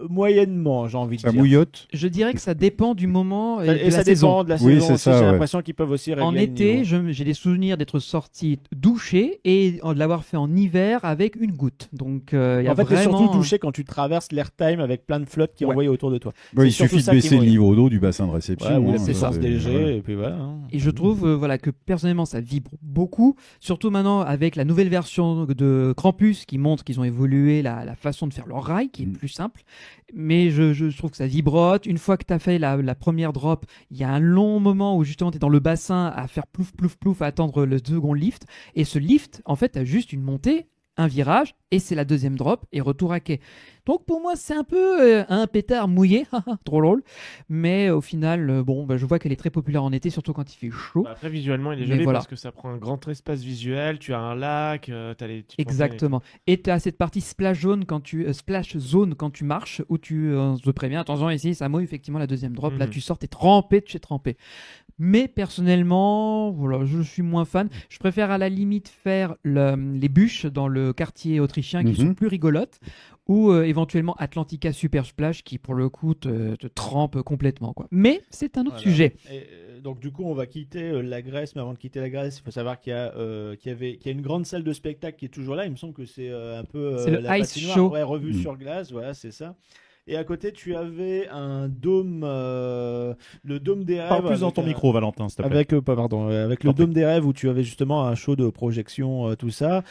moyennement, j'ai envie de Ça dire. mouillotte. Je dirais que ça dépend du moment et, Et de ça la dépend saison. de la Oui, saison. c'est aussi. ça, J'ai ouais. l'impression qu'ils peuvent aussi régler En le été, niveau. j'ai des souvenirs d'être sorti douché et de l'avoir fait en hiver avec une goutte. Donc, il y a En fait, t'es vraiment... surtout touché quand tu traverses l'airtime avec plein de flottes qui Ouais. envoient autour de toi. Bah, il C'est surtout suffit de ça qui baisser le mouille. niveau d'eau du bassin de réception. Ouais, ou la hein, puissance c'est- des jets, ouais. et puis voilà. hein. Et je trouve voilà, que personnellement ça vibre beaucoup, surtout maintenant avec la nouvelle version de Krampus qui montre qu'ils ont évolué la façon de faire leur rail, qui est plus simple. Mais je trouve que ça vibrote. Une fois que tu as fait la première drop, il y a un long moment où justement tu es dans le bassin à faire plouf plouf plouf, à attendre le second lift. Et ce lift, en fait, tu as juste une montée, un virage, et c'est la deuxième drop, et retour à quai. Donc pour moi, c'est un peu un pétard mouillé, trop drôle. Mais au final, je vois qu'elle est très populaire en été, surtout quand il fait chaud. Bah, après, visuellement, il est Mais joli voilà. parce que ça prend un grand espace visuel. Tu as un lac, t'as les petites Exactement. Et tu as cette partie splash zone quand tu marches, où tu te préviens, attention ici, ça mouille effectivement la deuxième drop. Là, Mhm. tu sors, t'es trempé de chez trempé. Mais personnellement, voilà, je suis moins fan. Je préfère à la limite faire les bûches dans le quartier autrichien qui Mhm. sont plus rigolotes, ou éventuellement Atlantica Super Splash qui pour le coup te trempe complètement, quoi. Mais c'est un autre Voilà. sujet. Et, donc du coup, on va quitter la Grèce, mais avant de quitter la Grèce, il faut savoir qu'il y a une grande salle de spectacle qui est toujours là. Il me semble que c'est un peu C'est le la Ice patinoire, Show. ouais, revue Mm. sur glace, voilà, c'est ça. Et à côté, tu avais un dôme, le dôme des rêves. Parle plus dans ton avec, micro, Valentin, s'il te plaît. avec avec le dôme des rêves où tu avais justement un show de projection, tout ça.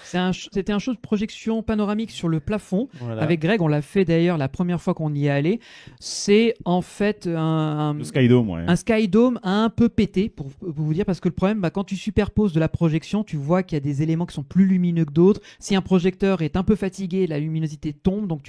C'était un show de projection panoramique sur le plafond. Voilà. Avec Greg, on l'a fait d'ailleurs la première fois qu'on y est allé. C'est en fait un Le Skydome, ouais. un Skydome un peu pété, pour vous dire, parce que le problème, quand tu superposes de la projection, tu vois qu'il y a des éléments qui sont plus lumineux que d'autres. Si un projecteur est un peu fatigué, la luminosité tombe, donc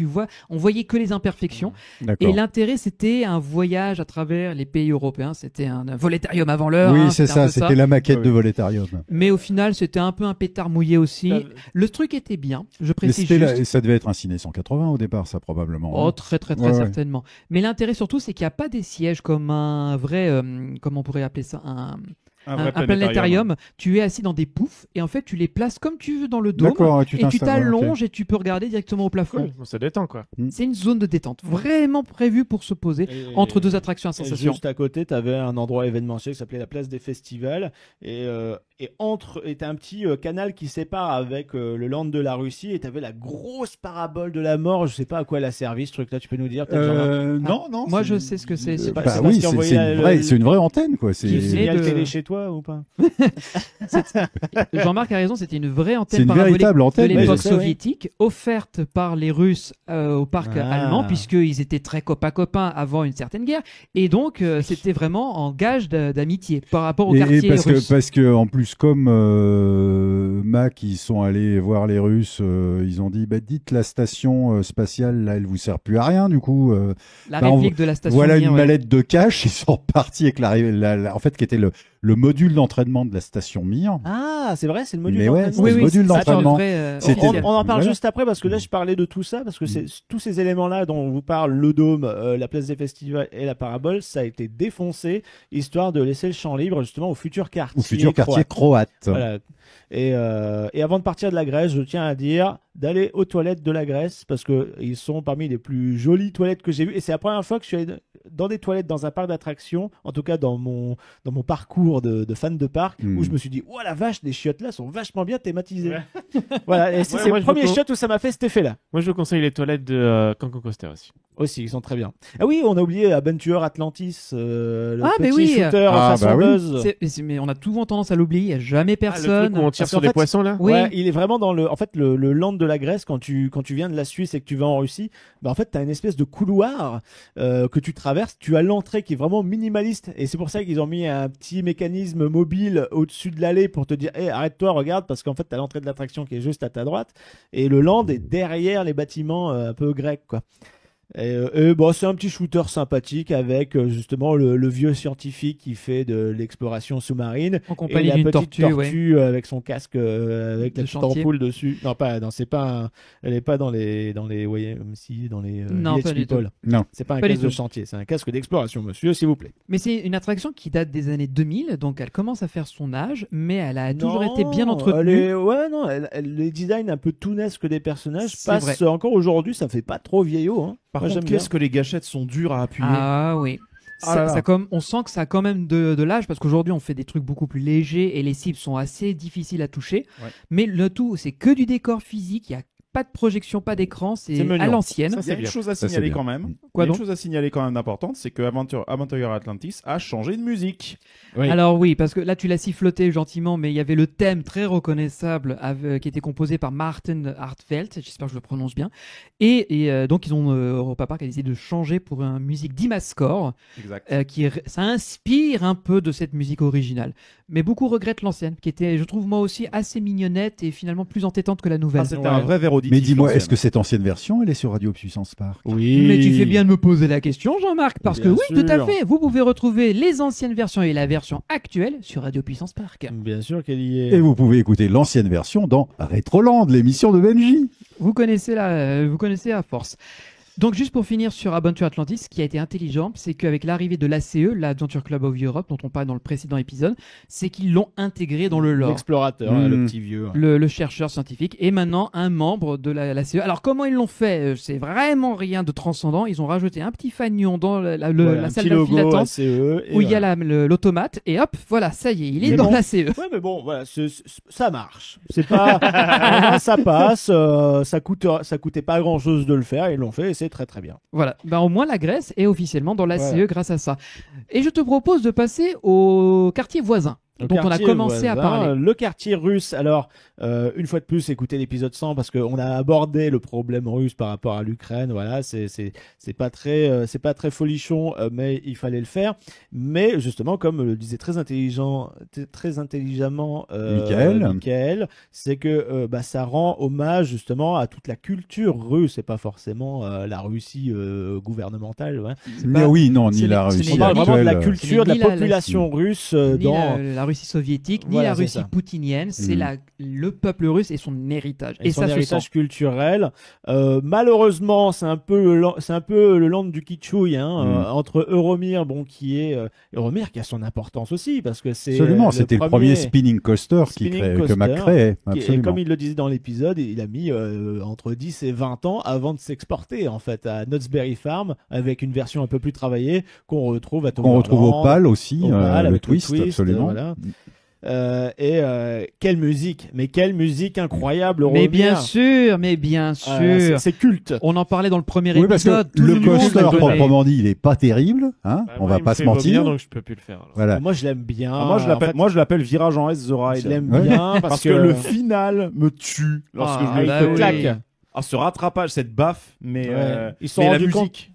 on voyait que les imperfections. D'accord. Et l'intérêt, c'était un voyage à travers les pays européens. C'était un volétarium avant l'heure. Oui, hein, c'est c'était un ça, peu c'était la maquette Oui, de oui. Volétarium. Mais au final, c'était un peu un pétard mouillé aussi. Le truc était bien, je Mais précise c'était juste. ça devait être un ciné 180 au départ, ça probablement. Oh, hein. très très Ouais, ouais. certainement. Mais l'intérêt surtout, c'est qu'il n'y a pas des sièges comme un vrai, comment on pourrait appeler ça, vrai un planétarium. Tu es assis dans des poufs et en fait tu les places comme tu veux dans le dôme D'accord, et tu t'installes, t'allonges et tu peux regarder directement au plafond. Cool, bon, ça détend quoi. C'est une zone de détente vraiment prévue pour se poser Et- entre deux attractions à Et sensation. juste à côté, tu avais un endroit événementiel qui s'appelait la place des festivals. Et t'as un petit canal qui sépare avec le land de la Russie. Et tu avais la grosse parabole de la mort. Je sais pas à quoi elle a servi ce truc-là, tu peux nous dire peut-être, Jean-Marc Non. Moi c'est- je sais ce que c'est. pas- Bah c'est oui, parce qu'il c'est envoyait c'est une vraie antenne, quoi. Qui C'est signale de- télé chez toi ou pas? Jean-Marc a raison, c'était une vraie c'est antenne une parabolique véritable de antenne. Ouais, l'époque je sais, oui. soviétique, offerte par les Russes au parc Ah. allemand, puisqu'ils étaient très copains avant une certaine guerre. Et donc, c'était vraiment en gage d'amitié par rapport au Et quartier russe. parce que en plus comme Mac ils sont allés voir les Russes, ils ont dit bah dites la station spatiale là elle vous sert plus à rien du coup. La bah, on réplique de la station Voilà Mir, une ouais. mallette de cash, ils sont repartis avec en fait qui était le module d'entraînement de la station Mir. Ah, c'est vrai, c'est le module Mais ouais, d'entraînement. c'est le module c'est un d'entraînement. vrai, C'était- On, officiel. on en parle Voilà. juste après parce que là je parlais de tout ça parce que c'est tous ces éléments-là dont on vous parle, le dôme, la place des festivals et la parabole, ça a été défoncé histoire de laisser le champ libre justement au futur quartier. Au futur quartier croate. Voilà. Et avant de partir de la Grèce, je tiens à dire d'aller aux toilettes de la Grèce parce que ils sont parmi les plus jolies toilettes que j'ai vues. Et c'est la première fois que je suis allé dans des toilettes dans un parc d'attractions, en tout cas dans mon parcours de fan de parc, où je me suis dit, oh la vache, les chiottes là sont vachement bien thématisées. Ouais. Voilà, et c'est Ouais, le moi, je premier me co- shot où ça m'a fait cet effet-là. Moi je vous conseille les toilettes de Cancan Coaster aussi. Aussi, ils sont très bien. Ah oui, on a oublié Adventure Atlantis, le Ah, mais petit oui. shooter Ah, façon bah oui. Buzz. Mais on a souvent tendance à l'oublier, il n'y a jamais personne. Le truc où on tire Parce sur qu'en des fait, poissons là. Oui. Ouais, il est vraiment dans le land de la Grèce quand tu viens de la Suisse et que tu vas en Russie, bah en fait tu as une espèce de couloir que tu traverses, tu as l'entrée qui est vraiment minimaliste et c'est pour ça qu'ils ont mis un petit mécanisme mobile au-dessus de l'allée pour te dire hey, arrête-toi, regarde parce qu'en fait tu as l'entrée de l'attraction qui est juste à ta droite et le land est derrière les bâtiments un peu grecs quoi. Et bon, c'est un petit shooter sympathique avec justement le vieux scientifique qui fait de l'exploration sous-marine En et compagnie la d'une petite tortue, ouais. avec son casque avec la De petite chantier. ampoule dessus. Non, c'est pas elle est pas dans les si dans les Non, Village pas du People. Non. C'est pas un Pas du casque de tout. chantier, c'est un casque d'exploration, monsieur, s'il vous plaît. Mais c'est une attraction qui date des années 2000, donc elle commence à faire son âge, mais elle a toujours été bien entretenue. Les designs un peu tounesques des personnages C'est passent encore aujourd'hui, ça fait pas trop vieillot. Hein. Par Moi, contre, j'aime bien. qu'est-ce que les gâchettes sont dures à appuyer. Ah oui. Ah là là. On sent que ça a quand même de l'âge parce qu'aujourd'hui on fait des trucs beaucoup plus légers et les cibles sont assez difficiles à toucher. Ouais. Mais le tout, c'est que du décor physique, il n'y a pas de projection, pas d'écran, c'est C'est mignon. à l'ancienne. Ça, il y a une chose à Ça, c'est signaler bien. quand même. Quoi Il y a donc une chose à signaler quand même d'importante, c'est que Adventure Atlantis a changé de musique. Oui. Alors oui, parce que là tu l'as siffloté gentiment, mais il y avait le thème très reconnaissable qui était composé par Martin Hartfeld, j'espère que je le prononce bien. Et donc ils ont Europa Park a décidé de changer pour une musique d'Imascore, Exact. ça inspire un peu de cette musique originale. Mais beaucoup regrettent l'ancienne, qui était, je trouve moi aussi, assez mignonnette et finalement plus entêtante que la nouvelle. Ah, c'était Ouais. un vrai verre auditif. Mais dis-moi, l'ancienne. est-ce que cette ancienne version, elle est sur Radio Puissance Park? Oui. Mais tu fais bien de me poser la question, Jean-Marc, parce que Bien oui, tout à sûr. fait. Vous pouvez retrouver les anciennes versions et la version actuelle sur Radio Puissance Park. Bien sûr qu'elle y est. Et vous pouvez écouter l'ancienne version dans Rétroland, l'émission de Benji. Vous connaissez à force. Donc juste pour finir sur Adventure Atlantis, ce qui a été intelligent, c'est qu'avec l'arrivée de l'ACE, l'Adventure Club of Europe, dont on parle dans le précédent épisode, c'est qu'ils l'ont intégré dans le lore. L'explorateur, le petit vieux. Le chercheur scientifique est maintenant un membre de l'ACE. Alors comment ils l'ont fait? C'est vraiment rien de transcendant. Ils ont rajouté un petit fanion dans Voilà, la un salle petit de logo file d'attente ACE, et où il y a voilà. l'automate et hop, voilà, ça y est, il est Mais dans bon. l'ACE. Ouais, mais bon, voilà, ça marche. C'est pas, ça passe, ça coûtait pas grand chose de le faire, ils l'ont fait et c'est c'est très très bien. Voilà, ben, au moins la Grèce est officiellement dans la Voilà. CE grâce à ça. Et je te propose de passer au quartier voisin, Le dont on a quartier commencé à voisin, parler. Le quartier russe, alors, une fois de plus, écoutez l'épisode 100 parce qu'on a abordé le problème russe par rapport à l'Ukraine. Voilà, c'est pas très folichon, mais il fallait le faire. Mais justement, comme le disait très intelligemment Michael, c'est que ça rend hommage justement à toute la culture russe et pas forcément la Russie gouvernementale. Ouais. Mais oui, non, ni c'est la les- c'est Russie On parle vraiment de la actuelle. culture, de la ni la- population russe Ni dans la Russie soviétique, ni Voilà, la c'est Russie ça. poutinienne, c'est Mm. le peuple russe et son héritage. et Et son ça se héritage sent. culturel. Malheureusement, c'est un peu le land du kitschouille entre Euromir, Euromir qui a son importance aussi parce que c'est Absolument, c'était le premier spinning coaster Spinning que Mac coaster, créait. et Absolument. comme il le disait dans l'épisode, il a mis entre 10 et 20 ans avant de s'exporter en fait à Knott's Berry Farm avec une version un peu plus travaillée qu'on retrouve à Qu'on retrouve au Tomorrowland. PAL aussi, au PAL le avec le twist, twist, absolument. voilà. Quelle musique incroyable, Mais Euromir. bien Ah, sûr. c'est culte. On en parlait dans le premier Oui, parce que épisode. tout le monde coaster, le connaît. proprement dit, il est pas terrible, hein. Bah, On moi, va il me pas se fait vomir, mentir. donc je peux plus le faire. alors. Voilà. Moi, je l'aime bien. moi, je l'appelle Virage en S The Ride. Je l'aime Ouais. bien Parce que le final me tue lorsque Ah, je le bah fais. oui. claque. Ah, ce rattrapage, cette baffe, mais Ils se sont mais la rendus musique. compte.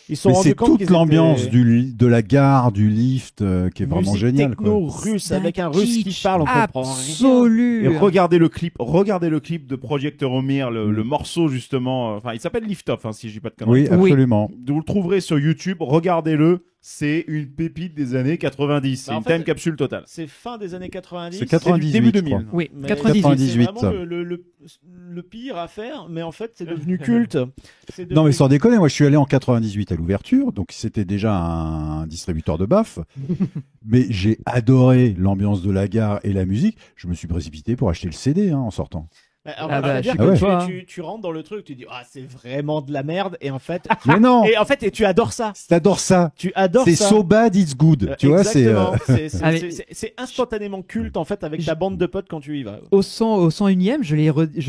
Ils se sont Mais rendus c'est compte toute qu'ils l'ambiance étaient- de la gare, du lift, qui est vraiment musique géniale. techno Quoi. russe C'est avec un russe qui kitsch parle, on comprend rien. absolu. Et regardez le clip de Project Euromir, le morceau justement. Enfin, il s'appelle Lift Off, si je dis pas de conneries. Oui, absolument. Vous le trouverez sur YouTube. Regardez-le. C'est une pépite des années 90. C'est Bah, en une fait, time capsule totale. C'est fin des années 90. C'est 98, début je 2000. crois. Oui, Mais 98. 98. C'est vraiment le pire à faire, mais en fait, c'est devenu culte. C'est Non, mais devenu- sans déconner, moi je suis allé en 98 à l'ouverture, donc c'était déjà un distributeur de baffes. Mais j'ai adoré l'ambiance de la gare et la musique. Je me suis précipité pour acheter le CD en sortant. Alors, Ah bah, c'est-à-dire je que suis comme toi, tu rentres dans le truc, tu dis c'est vraiment de la merde, et en fait, Mais non, et tu adores ça. t'adores ça. Tu adores C'est ça. so bad it's good. Tu vois, c'est. Exactement. C'est- Allez. c'est instantanément culte en fait avec ta bande de potes quand tu y vas. Au 101e, je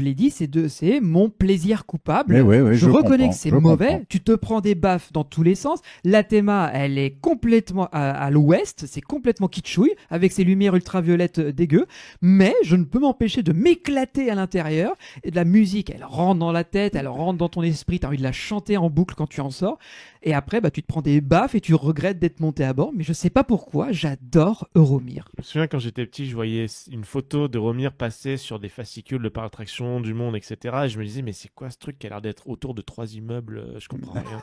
l'ai dit, c'est mon plaisir coupable. Mais ouais, je je reconnais comprends, que c'est je mauvais. comprends. Tu te prends des baffes dans tous les sens. La théma, elle est complètement à l'ouest. C'est complètement kitschouille avec ses lumières ultraviolettes dégueu. Mais je ne peux m'empêcher de m'éclater à l'intérieur. Et de la musique, elle rentre dans la tête, elle rentre dans ton esprit. T'as envie de la chanter en boucle quand tu en sors. Et après, tu te prends des baffes et tu regrettes d'être monté à bord. Mais je sais pas pourquoi, j'adore Euromir. Je me souviens quand j'étais petit, je voyais une photo de Euromir passer sur des fascicules de par attraction du monde, etc. Et je me disais, mais c'est quoi ce truc qui a l'air d'être autour de 3 immeubles? Je comprends rien.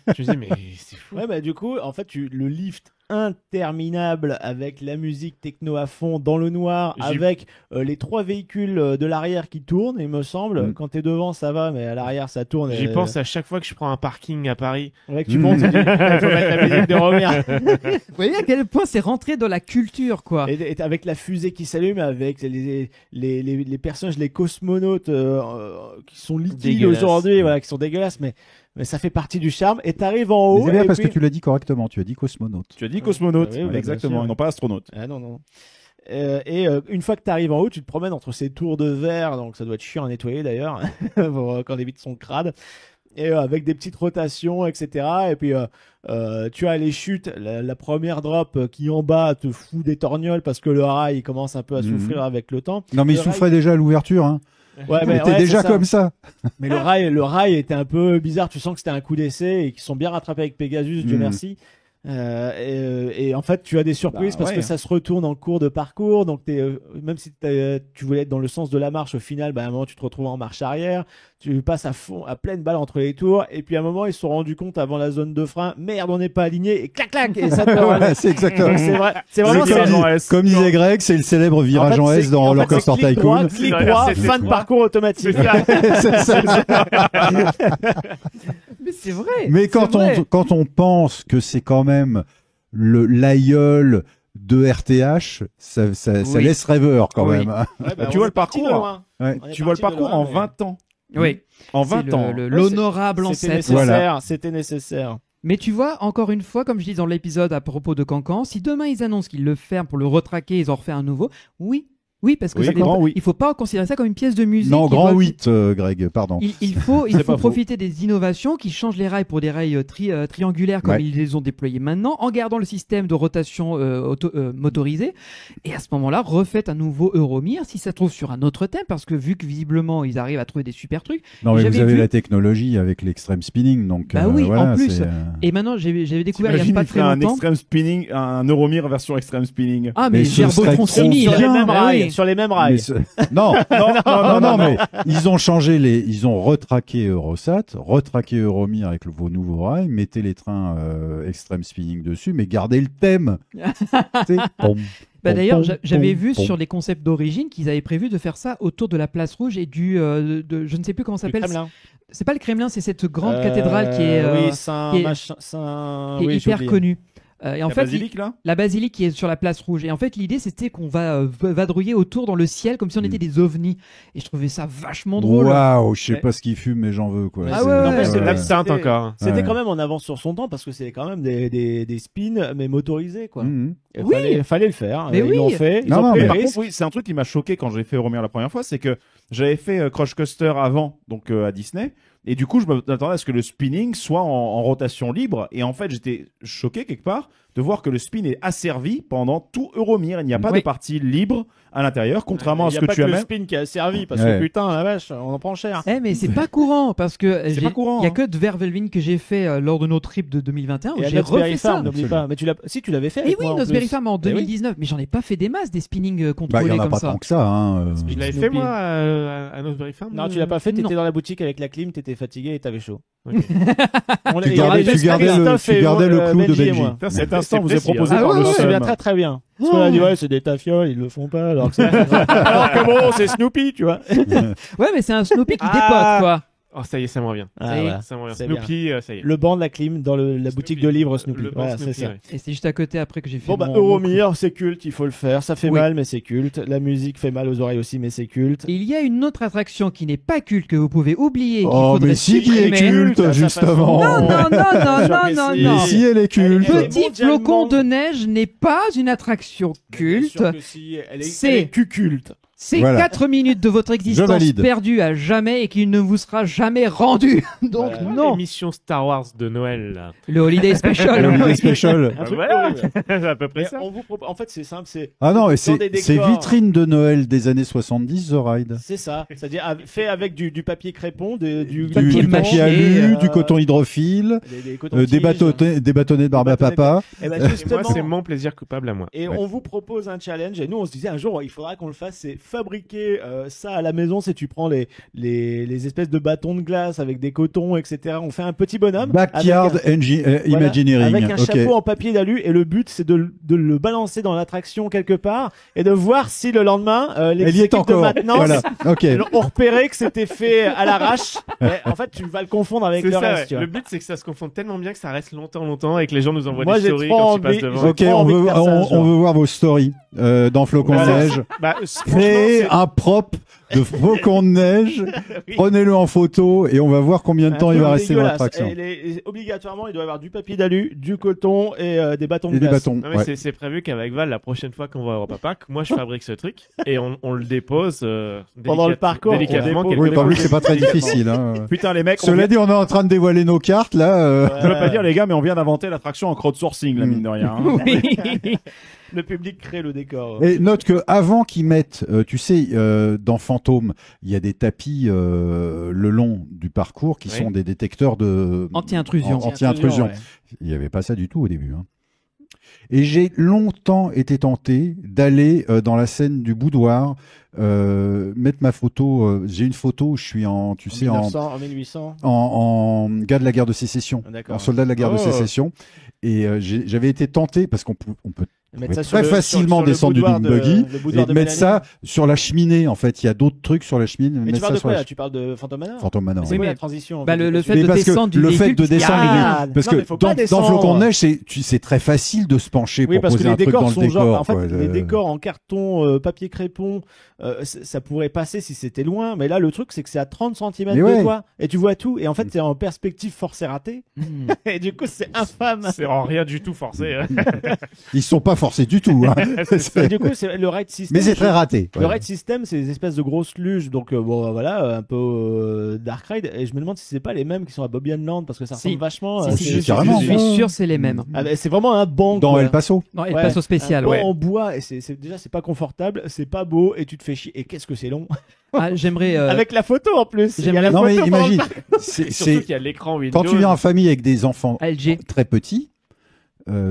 Je me disais, mais c'est fou. Ouais, bah du coup, en fait, le lift interminable avec la musique techno à fond dans le noir, J'ai- avec les 3 véhicules de l'arrière qui tournent, il me semble. Mm. Quand t'es devant, ça va, mais à l'arrière, ça tourne. J'y pense à chaque fois que je prends un parking à Paris. Ouais, que tu montes, tu dis, il faut mettre la musique de Romer. Vous voyez à quel point c'est rentré dans la culture, quoi. Et avec la fusée qui s'allume, avec les personnages, les cosmonautes qui sont litiges Dégueulasses. aujourd'hui, voilà, qui sont dégueulasses, mais ça fait partie du charme. Et t'arrives en haut. Mais c'est bien et parce puis- que tu l'as dit correctement. Tu as dit cosmonaute. Tu as dit cosmonaute. Ah oui, bah, exactement, bien sûr. et non pas astronaute. Ah non, non. Une fois que tu arrives en haut, tu te promènes entre ces tours de verre, donc ça doit être chiant à nettoyer d'ailleurs, quand les vitres sont crades, et avec des petites rotations, etc. Et puis tu as les chutes, la première drop qui en bas te fout des torgnoles parce que le rail il commence un peu à Mhm. souffrir avec le temps. Non, mais il Le souffrait déjà à l'ouverture. Hein. Ouais, Il était déjà c'est ça. comme ça. Mais le rail était un peu bizarre, tu sens que c'était un coup d'essai et qu'ils sont bien rattrapés avec Pegasus, Dieu Mhm. merci. Et en fait, tu as des surprises Bah, parce ouais. que ça se retourne en cours de parcours. Donc, même si tu voulais être dans le sens de la marche, au final, à un moment, tu te retrouves en marche arrière. Tu passes à fond, à pleine balle entre les tours. Et puis, à un moment, ils se sont rendus compte avant la zone de frein, merde, on n'est pas aligné. Et clac, clac. Et ça te Voilà, c'est exactement. Donc, c'est vrai. C'est Le vraiment virage ça. en S. Comme disait Greg, c'est le célèbre virage en, S dans Roller Coaster clic droit, Tycoon. clic C'est droit, vrai, fin de c'est parcours automatique. C'est ça. Mais c'est vrai. Mais c'est quand vrai. quand on pense que c'est quand même l'aïeul de RTH, ça Oui. laisse rêveur quand Oui. même. hein. Ouais, bah, Tu on vois est le parti de parcours, loin. Ouais. On est Tu vois le parti de parcours loin, en mais- 20 ans. Oui. En C'est 20 ans. l'honorable C'était ancêtre. nécessaire, Voilà. c'était nécessaire. Mais tu vois, encore une fois, comme je dis dans l'épisode à propos de Cancan, si demain ils annoncent qu'ils le ferment pour le retraquer, ils en refait un nouveau, oui, Oui, parce que Oui, ça grand compte- oui. il faut pas considérer ça comme une pièce de musique. Non, Il grand doit- 8, Greg, pardon. Il faut C'est pas faux. profiter des innovations qui changent les rails pour des rails triangulaires comme Ouais. ils les ont déployés maintenant, en gardant le système de rotation motorisé. Et à ce moment-là, refaites un nouveau Euromir, si ça se trouve sur un autre thème, parce que vu que visiblement ils arrivent à trouver des super trucs. Non, mais j'avais vous avez vu- la technologie avec l'extreme spinning, donc Bah oui, voilà, en plus. c'est, Et maintenant, j'avais découvert il y a T'imagines, pas il très ferait un longtemps. extreme spinning, un Euromir version extreme spinning. Ah, Mais mais ce serait Gerbotron trop 6000. Sur les bien, mêmes Ah rails. oui. Sur les mêmes Mais rails. non, mais ils ont changé ils ont retraqué Eurosat, retraqué Euromir avec vos nouveaux rails, mettez les trains extreme spinning dessus, mais gardez le thème. Tu sais, pom, Bah pom, d'ailleurs, pom, j'avais pom, vu pom. sur les concepts d'origine qu'ils avaient prévu de faire ça autour de la place rouge et je ne sais plus comment ça Du s'appelle. Kremlin. C'est pas le Kremlin, c'est cette grande cathédrale qui est, oui, qui est- Saint, qui est oui, j'ai hyper oublié. connue. Et en La fait, basilique, là la basilique qui est sur la place rouge. Et en fait, l'idée c'était qu'on va vadrouiller autour dans le ciel comme si on était des ovnis. Et je trouvais ça vachement drôle. Waouh, je sais Ouais. pas ce qu'il fume, mais j'en veux quoi. Ah C'est- ouais, ouais, Non, ouais. c'est de ouais. l'absinthe C'était- encore. C'était Ouais. quand même en avance sur son temps parce que c'est quand même des spins mais motorisés quoi. Mhm. Et Oui. fallait le faire. Mais Ils l'ont oui. fait. Ils Non, ont non, pris mais le Par risque. contre, oui, c'est un truc qui m'a choqué quand j'ai fait Euromir la première fois, c'est que j'avais fait Crush Coaster avant, donc à Disney, et du coup, je m'attendais à ce que le spinning soit en rotation libre, et en fait, j'étais choqué quelque part de voir que le spin est asservi pendant tout Euromir. Il n'y a pas Oui. de partie libre à l'intérieur, contrairement à Il y ce a que pas tu que le amènes. spin qui a servi parce Ouais. que putain la vache, on en prend cher. Mais c'est pas courant parce que C'est pas courant, il y a hein. que de Vervelvin que j'ai fait lors de nos trips de 2021 où Et à j'ai Knott's-Berry refait ça. Farm, n'oublie pas. Mais si tu l'avais fait. Et avec oui, moi, en Knott's Berry plus. Farm en Eh oui. 2019, mais j'en ai pas fait des masses des spinnings Bah, il contrôlés y en a comme pas ça. tant que ça. Hein. Je l'avais Snoopy. fait moi à Nosberry Farm. Non, tu l'as pas fait. Non. T'étais dans la boutique avec la clim, t'étais fatigué et t'avais chaud. Ok. On Tu l'a- gardais- il y avait tu gardais le- Christophe tu et gardais le moi, clou de Benji et Benji. moi. Putain, Cet C'est instant vous est précis, proposé hein. par Ah le ouais, ouais, je me souviens SEM. très très bien. Parce qu'on a dit ouais c'est des tafioles, ils le font pas alors que, alors que bon c'est Snoopy tu vois. Ouais, mais c'est un Snoopy qui Ah. dépote quoi. Oh, ça y est, ça me revient. Ah, Ça y est. voilà. Ça me revient. C'est Snoopy, ça y est. Le banc de la clim dans la boutique de livres Snoopy. Le banc Voilà, Snoopy, c'est ça. ouais. Et c'est juste à côté après que j'ai fait Bon bah mon- Euromir, c'est culte, il faut le faire. Ça fait Oui. mal mais c'est culte. La musique fait mal aux oreilles aussi mais c'est culte. Et il y a une autre attraction qui n'est pas culte que vous pouvez oublier. qu'il Oh, faudrait mais si qui est supprimer. culte, à sa juste façon. avant. Non, non, non, non, Sûr non, que non, si. non. Mais si elle est culte. Elle est Petit mondialement- flocon de neige n'est pas une attraction Bien sûr culte. que si, elle C'est- est culte. C'est Voilà. 4 minutes de votre existence valide. perdue à jamais et qui ne vous sera jamais rendue. Donc Voilà. non. L'émission Star Wars de Noël. Là. Le Holiday Special. Le Holiday Special. Un truc voilà. horrible. C'est à peu près Mais ça. on vous propose- En fait c'est simple, c'est Ah non, mais dans des c'est décors. vitrine de Noël des années 70, The Ride. C'est ça, c'est-à-dire fait avec du papier crépon, du Du Papier papier mâché, alu, euh, du coton hydrophile, des cotons-tiges. des bâtonnets de barbe à Des bâtonnets de- papa. Et ben Et moi, justement, c'est mon plaisir coupable à moi. et Ouais. on vous propose un challenge. Et nous, on se disait un jour, il faudra qu'on le fasse. C'est fabriquer ça à la maison. C'est tu prends les espèces de bâtons de glace avec des cotons, etc. On fait un petit bonhomme. Backyard Voilà, Imagineering. avec un Ok. chapeau en papier d'alu. Et le but, c'est de le balancer dans l'attraction quelque part et de voir si le lendemain, les Elle y est équipes de encore. maintenance Voilà. Ok. ont repéré que c'était fait à l'arrache. Mais en fait, tu vas le confondre avec C'est le ça, reste. ouais. Tu vois. Le but, c'est que ça se confonde tellement bien que ça reste longtemps et que les gens nous envoient Moi, des j'ai stories trop quand ils passent envie- devant. j'ai Ok, trop on envie de veut, faire ça, on genre. veut voir vos stories dans Flocon de Voilà. Neige. Bah, Créez franchement, un prop de Flocon de Neige, Oui. prenez-le en photo et on va voir combien de temps Un il va truc rester dans dégueulasse. l'attraction. Et obligatoirement, il doit y avoir du papier d'alu, du coton et des bâtons de Et des glace. bâtons. Non, mais ouais. c'est prévu qu'avec Val, la prochaine fois qu'on va à Europa Park, moi je fabrique ce truc et on le dépose Pendant le parcours, on délicatement. dépose. quelque Oui, part. bah oui, c'est pas très difficile. Hein. Putain, les mecs, Cela dit, on est en train de dévoiler nos cartes là. je veux pas dire les gars, mais on vient d'inventer l'attraction en crowdsourcing, la mine de rien. hein. Oui. Le public crée le décor. Et note que avant qu'ils mettent, tu sais, dans Fantôme, il y a des tapis le long du parcours qui Oui. sont des détecteurs de Anti-intrusion. Anti-intrusion. Ouais. Il n'y avait pas ça du tout au début. Hein. Et j'ai longtemps été tenté d'aller dans la scène du boudoir, mettre ma photo. J'ai une photo où je suis en, tu sais, 1900, en 1800. en gars de la guerre de sécession, Ah, d'accord. en soldat de la guerre de Oh. sécession. Et j'avais été tenté parce on peut Mettre ça très sur le- facilement sur le descendre du boudoir buggy le et boudoir de mettre Mélanie. ça sur la cheminée. En fait, il y a d'autres trucs sur la cheminée. Mais tu mettre parles ça de sur quoi la là Tu parles de Phantom Manor Phantom Manor. C'est Oui, quoi mais- la transition en Bah, fait le fait Mais de parce que descendre du le fait véhicule, de puisqu'il y a- descendre Ah, parce non, que mais faut pas dans descendre. Flocon de Neige, c'est très facile de se pencher Oui, pour parce que poser les un truc décors dans le sont décor. genre, en fait, quoi. les décors en carton, papier crépon, ça pourrait passer si c'était loin, mais là, le truc, c'est que c'est à 30 cm Mais de ouais. toi, et tu vois tout, et en fait, c'est en perspective forcé raté, Hmm. et du coup, c'est infâme. C'est en rien du tout forcé. hein. Ils sont pas forcé du tout. Hein. Et du coup, c'est le ride system. Mais c'est très raté. Le ride system, c'est des espèces de grosses luges, donc bon, voilà, un peu dark ride. Et je me demande si c'est pas les mêmes qui sont à Bobby Land, parce que ça ressemble Si. vachement. carrément. Je suis sûr c'est les mêmes. C'est vraiment un banc. Dans quoi. El Paso. Non, elle Ouais. passe au spécial. Un banc Ouais. en bois, et déjà c'est pas confortable, c'est pas beau, et tu te fais chier. Et qu'est-ce que c'est long. Ah, j'aimerais. Avec la photo en plus. Il y a la Non mais photo pendant le imagine, parc. Surtout qu'il y a l'écran Windows. quand tu viens en famille avec des enfants LG. très petits,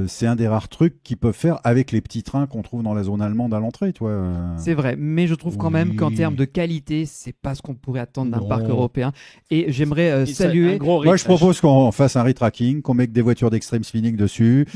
c'est un des rares trucs qu'ils peuvent faire avec les petits trains qu'on trouve dans la zone allemande à l'entrée, toi. C'est vrai, mais je trouve quand même qu'en termes de qualité, c'est pas ce qu'on pourrait attendre d'un Non. parc européen. Et j'aimerais Un saluer. gros Moi, ride. je propose qu'on fasse un retracking, qu'on mette des voitures d'extreme spinning dessus.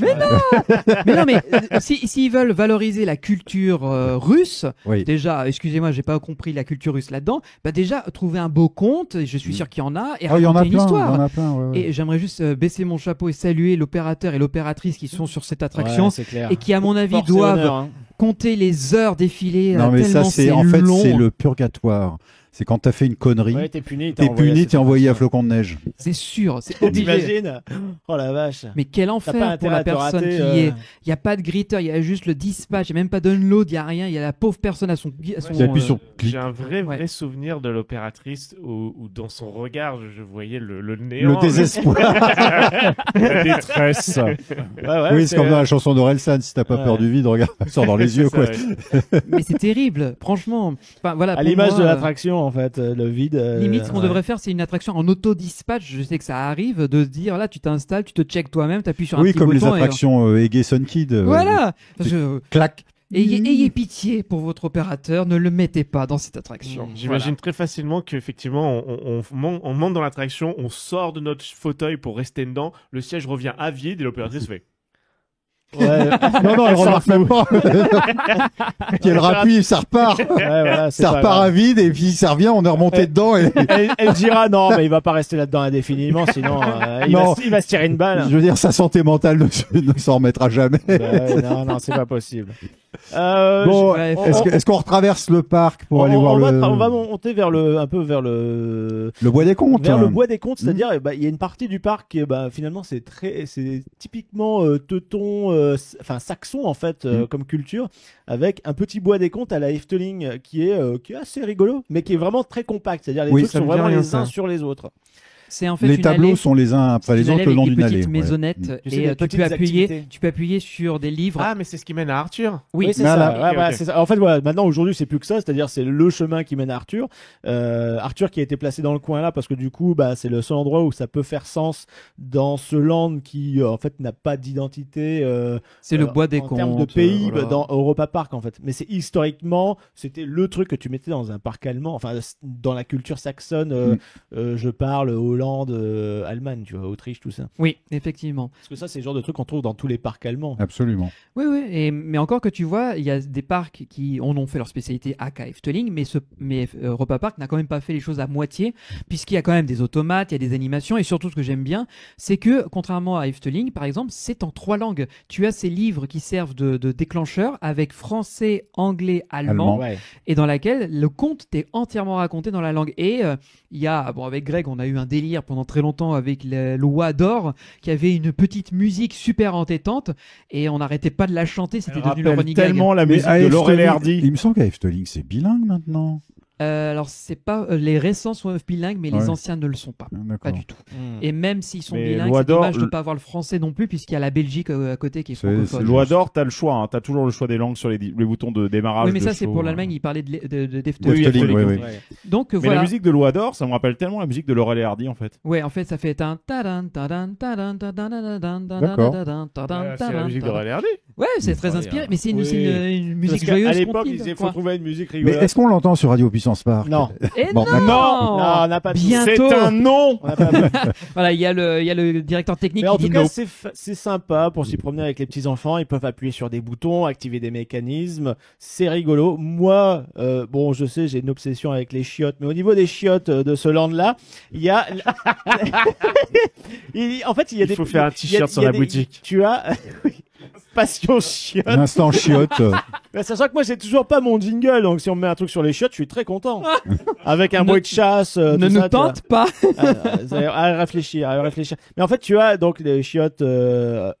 Mais non, mais s'ils veulent valoriser la culture russe, Oui. déjà, excusez-moi, j'ai pas compris la culture russe là-dedans. Bah déjà, trouver un beau conte, et je suis sûr qu'il y en a, et Oh, il y en a raconter une plein, histoire. il y en a plein. Ouais, ouais. Et j'aimerais juste baisser mon chapeau et saluer l'opérateur et l'opératrice qui sont sur cette attraction Ouais, c'est clair. et qui, à mon avis, Force et doivent honneur, hein. compter les heures défilées. Non, mais ça, tellement c'est en fait, long. c'est le purgatoire. C'est quand t'as fait une connerie, Ouais, t'es puni, t'es puni, t'es envoyé à flocon de neige. C'est sûr, c'est obligé. T'imagines? Oh la vache. Mais quel T'as pas enfer pour intérêt la à te personne rater, qui y est. Il n'y a pas de greeter, il y a juste le dispatch, il n'y a même pas d'unload, il n'y a rien. Il y a la pauvre personne à son. Il appuie sur clic. J'ai un vrai Ouais. souvenir de l'opératrice où dans son regard, je voyais le néant. Le désespoir. La détresse. Ouais, Oui, c'est comme dans la chanson d'Orelsan. Si t'as pas Ouais. peur du vide, regarde, sors dans les yeux, C'est quoi. ça, ouais. Mais c'est terrible, franchement. Enfin, voilà, À pour l'image moi, de l'attraction, en fait, le vide. Limite, ce qu'on ouais. devrait faire, c'est une attraction en auto-dispatch. Je sais que ça arrive de se dire, là, tu t'installes, tu te checkes toi-même, tu appuies sur un Oui, petit comme les bouton. attractions Egg Sun Kid. Voilà. Parce que, Clac. ayez pitié pour votre opérateur, ne le mettez pas dans cette attraction. J'imagine très facilement qu'effectivement, on monte dans l'attraction, on sort de notre fauteuil pour rester dedans, le siège revient à vide et l'opératrice fait. Ouais. Non, elle remarque même pas. Qu'elle rappuie, ça repart. Ouais, voilà, c'est Ça pas repart grave. à vide et puis ça revient, on est remonté dedans et Elle dira non, mais il va pas rester là-dedans indéfiniment, sinon Non. il va se tirer une balle. je veux dire, sa santé mentale ne s'en remettra jamais. Non, c'est pas possible. Bon, Bref. est-ce qu'on retraverse le parc pour aller voir on va monter un peu vers le bois des comptes? vers le bois des comptes, c'est-à-dire il y a une partie du parc qui finalement c'est typiquement teuton, enfin saxon en fait comme culture, avec un petit bois des comptes à la Efteling qui est assez rigolo, mais qui est vraiment très compact, c'est-à-dire les Oui, trucs ça sont me dit vraiment rien, les uns ça. sur les autres. C'est en fait Les une tableaux allée. sont les uns après C'est les une autres allée le long avec d'une des allée. petites ouais. maisonnettes Tu sais, et des tu petites peux appuyer, activités. sur des livres. Ah, mais c'est ce qui mène à Arthur. oui, c'est Voilà. ça. Ouais, Ok, voilà, ok. c'est ça. En fait, voilà, maintenant aujourd'hui, c'est plus que ça. C'est-à-dire, c'est le chemin qui mène à Arthur. Arthur qui a été placé dans le coin là parce que du coup, c'est le seul endroit où ça peut faire sens dans ce land qui, en fait, n'a pas d'identité. c'est le bois des en comptes. termes de pays voilà. dans Europa Park en fait. Mais c'est historiquement, c'était le truc que tu mettais dans un parc allemand. Enfin, dans la culture saxonne, je parle Hollande, Allemagne, tu vois, Autriche, tout ça. Oui, effectivement. Parce que ça, c'est le genre de truc qu'on trouve dans tous les parcs allemands. Absolument. Oui, oui. Mais encore que tu vois, il y a des parcs qui en ont fait leur spécialité à Efteling, mais Europa Park n'a quand même pas fait les choses à moitié, puisqu'il y a quand même des automates, il y a des animations, et surtout ce que j'aime bien, c'est que contrairement à Efteling, par exemple, c'est en 3 langues. Tu as ces livres qui servent de déclencheur avec français, anglais, allemand, Ouais. et dans laquelle le conte t'est entièrement raconté dans la langue. Et il y a, avec Greg, on a eu un délire pendant très longtemps avec le Roi d'Or, qui avait une petite musique super entêtante, et on n'arrêtait pas de la chanter, c'était devenu le running gag. tellement la Mais musique à de Laurel et Efteling- Hardy. Il me semble qu'à Efteling, c'est bilingue maintenant. Alors, c'est pas les récents sont bilingues, mais les Ouais. anciens ne le sont pas. Pas D'accord. du tout. Et même s'ils sont Mais bilingues, Loi c'est dommage d'Or, de ne pas avoir le français non plus, puisqu'il y a la Belgique à côté qui est C'est- francophone. c'est Loi d'or, t'as le choix, hein. T'as toujours le choix des langues sur les boutons de démarrage. Oui, mais de ça, c'est show, pour hein. l'Allemagne, il parlait Oui, d'Efteling. Efteling, oui, oui. Ouais. Donc, Mais voilà. la musique de Loi d'or, ça me rappelle tellement la musique de Laurel et Hardy en fait. Ouais, en fait, ça fait un tadan, tadan, tadan, tadan, tadan, D'accord. tadan, tadan, C'est la tadan, musique de tadan. Laurel et Hardy. Ouais, c'est très inspiré, mais c'est une, Oui. c'est une musique Parce qu'à joyeuse. l'époque, tranquille, ils disaient quoi. faut trouver une musique Mais rigolote. est-ce qu'on l'entend sur Radio Puissance Park? Non. Et Bon, non, Non, on n'a pas de Bientôt. C'est un nom. On n'a pas de- Voilà, il y a le directeur technique Mais en qui tout dit cas, no. c'est sympa pour s'y promener avec les petits enfants. Ils peuvent appuyer sur des boutons, activer des mécanismes. C'est rigolo. Moi, bon, je sais, j'ai une obsession avec les chiottes, mais au niveau des chiottes de ce land-là, il y a, en fait, il y a Il des. faut faire un il y a- t-shirt sur il y a la des- boutique. Tu as passion chiotte. L'instant chiotte. Bah, sachant que moi, j'ai toujours pas mon jingle, donc si on me met un truc sur les chiottes, je suis très content. Avec un bruit de chasse, Ne tout nous ça, tu vois. tente pas. À réfléchir, à réfléchir. Mais en fait, tu as donc les chiottes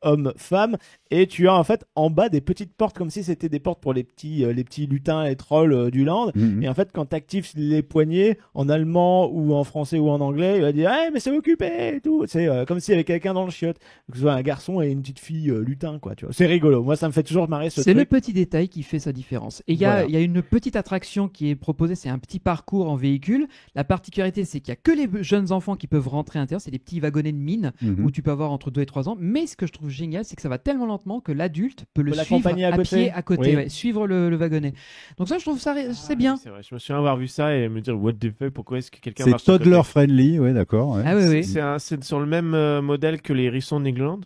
hommes-femmes, et tu as en fait en bas des petites portes comme si c'était des portes pour les petits lutins et trolls du land. Mhm. Et en fait, quand tu actives les poignées en allemand ou en français ou en anglais, il va dire mais c'est occupé et tout. C'est comme s'il y avait quelqu'un dans le chiotte, que ce soit un garçon et une petite fille lutin, quoi. Tu vois, c'est rigolo. Moi, ça me fait toujours marrer ce C'est le truc. petit détail qui fait sa différence. Et il y Voilà. a une petite attraction qui est proposée, c'est un petit parcours en véhicule. La particularité, c'est qu'il n'y a que les jeunes enfants qui peuvent rentrer à l'intérieur. C'est des petits wagonnets de mine Mhm. où tu peux avoir entre 2 et 3 ans. Mais ce que je trouve génial, c'est que ça va tellement lentement que l'adulte peut le Peut suivre l'accompagner à côté. pied à côté, Oui. ouais, suivre le wagonnet. Donc ça, je trouve ça c'est bien. C'est vrai, je me souviens avoir vu ça et me dire what the fuck, pourquoi est-ce que quelqu'un C'est marche sur le toddler côté friendly, ouais, d'accord. Ouais. Ah oui, oui. C'est sur le même modèle que les hérissons de Nigloland.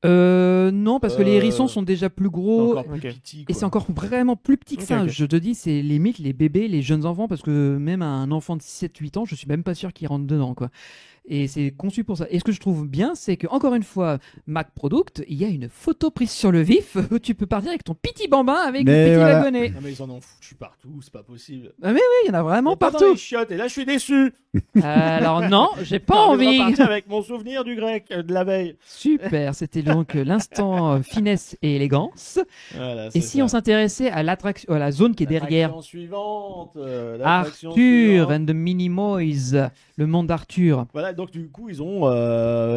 Non, parce que les hérissons sont déjà plus gros. Encore plus ok. petit, Et quoi. c'est encore vraiment plus petit que Ok, ça. ok. Je te dis, c'est limite les bébés, les jeunes enfants, parce que même un enfant de 7-8 ans, je suis même pas sûr qu'il rentre dedans, quoi. Et c'est conçu pour ça. Et ce que je trouve bien, c'est que, encore une fois, Mac Product, il y a une photo prise sur le vif où tu peux partir avec ton petit bambin avec Mais le petit voilà. wagonnet. Non, mais ils en ont foutu partout, c'est pas possible. Ah, mais oui, il y en a vraiment Mais pas dans partout. les chiottes, et là, je suis déçu. Alors non, j'ai pas J'ai envie de envie. repartir avec mon souvenir du grec de la veille. Super, c'était donc l'instant finesse et élégance. Voilà, Et c'est si ça. on s'intéressait à l'attraction, à la zone qui est derrière, L'attraction suivante. L'attraction Arthur suivante. and the Minimoys, le monde d'Arthur. Voilà, donc du coup, ils ont.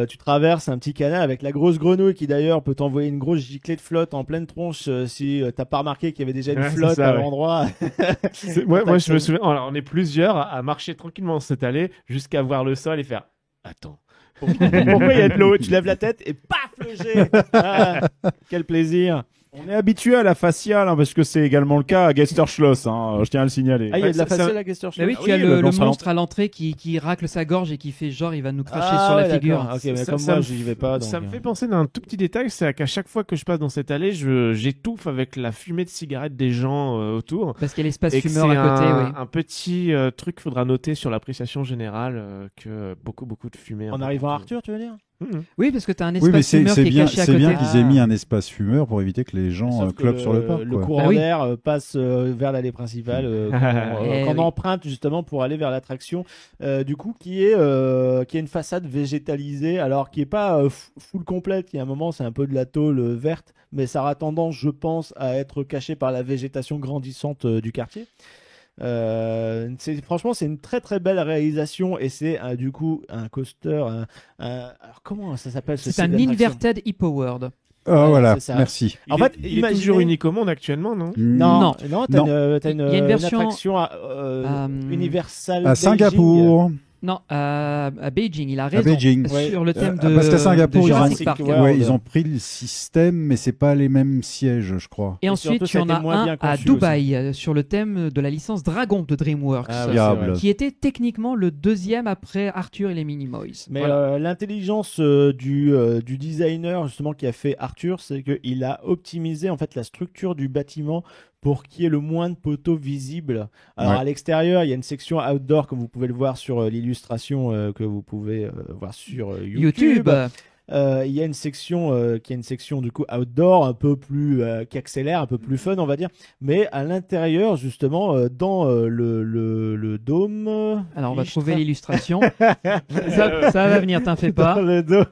Tu traverses un petit canal avec la grosse grenouille qui d'ailleurs peut t'envoyer une grosse giclée de flotte en pleine tronche si t'as pas remarqué qu'il y avait déjà une Ouais, c'est flotte ça, à ouais. l'endroit. Moi, je me souviens, alors, on est plusieurs à marcher tranquillement cette allée jusqu'à voir le sol et faire attends. Pourquoi il y a de l'eau? Tu lèves la tête et paf le jet. Ah, quel plaisir. On est habitué à la faciale, hein, parce que c'est également le cas à Gesterschloss, hein, je tiens à le signaler. Ah, il y a de la ça- faciale à Gester Bah oui, Schloss. tu as oui, le, bah, le on sera monstre à l'entrée qui racle sa gorge et qui fait genre il va nous cracher Ah, sur la ouais, figure. d'accord. Ok, mais Ça- comme ça moi, me- j'y vais pas. Ça donc, me fait penser d'un tout petit détail, c'est qu'à chaque fois que je passe dans cette allée, j'étouffe avec la fumée de cigarettes des gens autour. Parce qu'il y a l'espace Et que fumeur c'est à côté, un, oui. un petit truc qu'il faudra noter sur l'appréciation générale que beaucoup de fumée. En arrivant à Arthur, tu veux dire? Oui, parce que tu as un Oui, espace mais c'est fumeur qui est bien, caché à c'est côté. bien qu'ils aient Ah. mis un espace fumeur pour éviter que les gens Sauf que clopent sur le parc. Le quoi. courant Bah oui. d'air passe vers l'allée principale Eh qu'on oui. emprunte justement pour aller vers l'attraction du coup qui est une façade végétalisée alors qui est pas full complète, qui à un moment c'est un peu de la tôle verte mais ça aura tendance je pense à être caché par la végétation grandissante du quartier. Franchement c'est une très très belle réalisation et c'est du coup un coaster alors comment ça s'appelle ce C'est un type d'attraction Inverted Hippo World. Ah, Ouais, voilà, c'est ça. merci. En fait, il est toujours unique au monde actuellement, non Non, Non. t'as Non. une, Il y a une version- attraction Universal À Beijing. Singapour, Non, à Beijing, il a à raison. Beijing. Sur le thème de, parce qu'à Singapour, de ils ont, Jurassic Park. World. ouais, ils ont pris le système, mais c'est pas les mêmes sièges, je crois. Et Et ensuite, surtout, tu ça a en été as moins un bien à conçu Dubaï sur le thème de la licence Dragon de DreamWorks. Ah, ouais, Diable. c'est vrai. Qui était techniquement le deuxième après Arthur et les Minimoys. Mais Voilà. l'intelligence du designer justement qui a fait Arthur, c'est qu'il a optimisé en fait la structure du bâtiment pour qu'il y ait le moins de poteaux visibles. Alors Ouais. à l'extérieur, il y a une section outdoor comme vous pouvez le voir sur l'illustration que vous pouvez voir sur YouTube. Il y a une section qui est une section du coup outdoor un peu plus qui accélère, un peu plus fun on va dire, mais à l'intérieur justement dans le dôme. Alors, on va Fichtre. trouver l'illustration. ça va venir, t'en fais Dans pas. le dôme.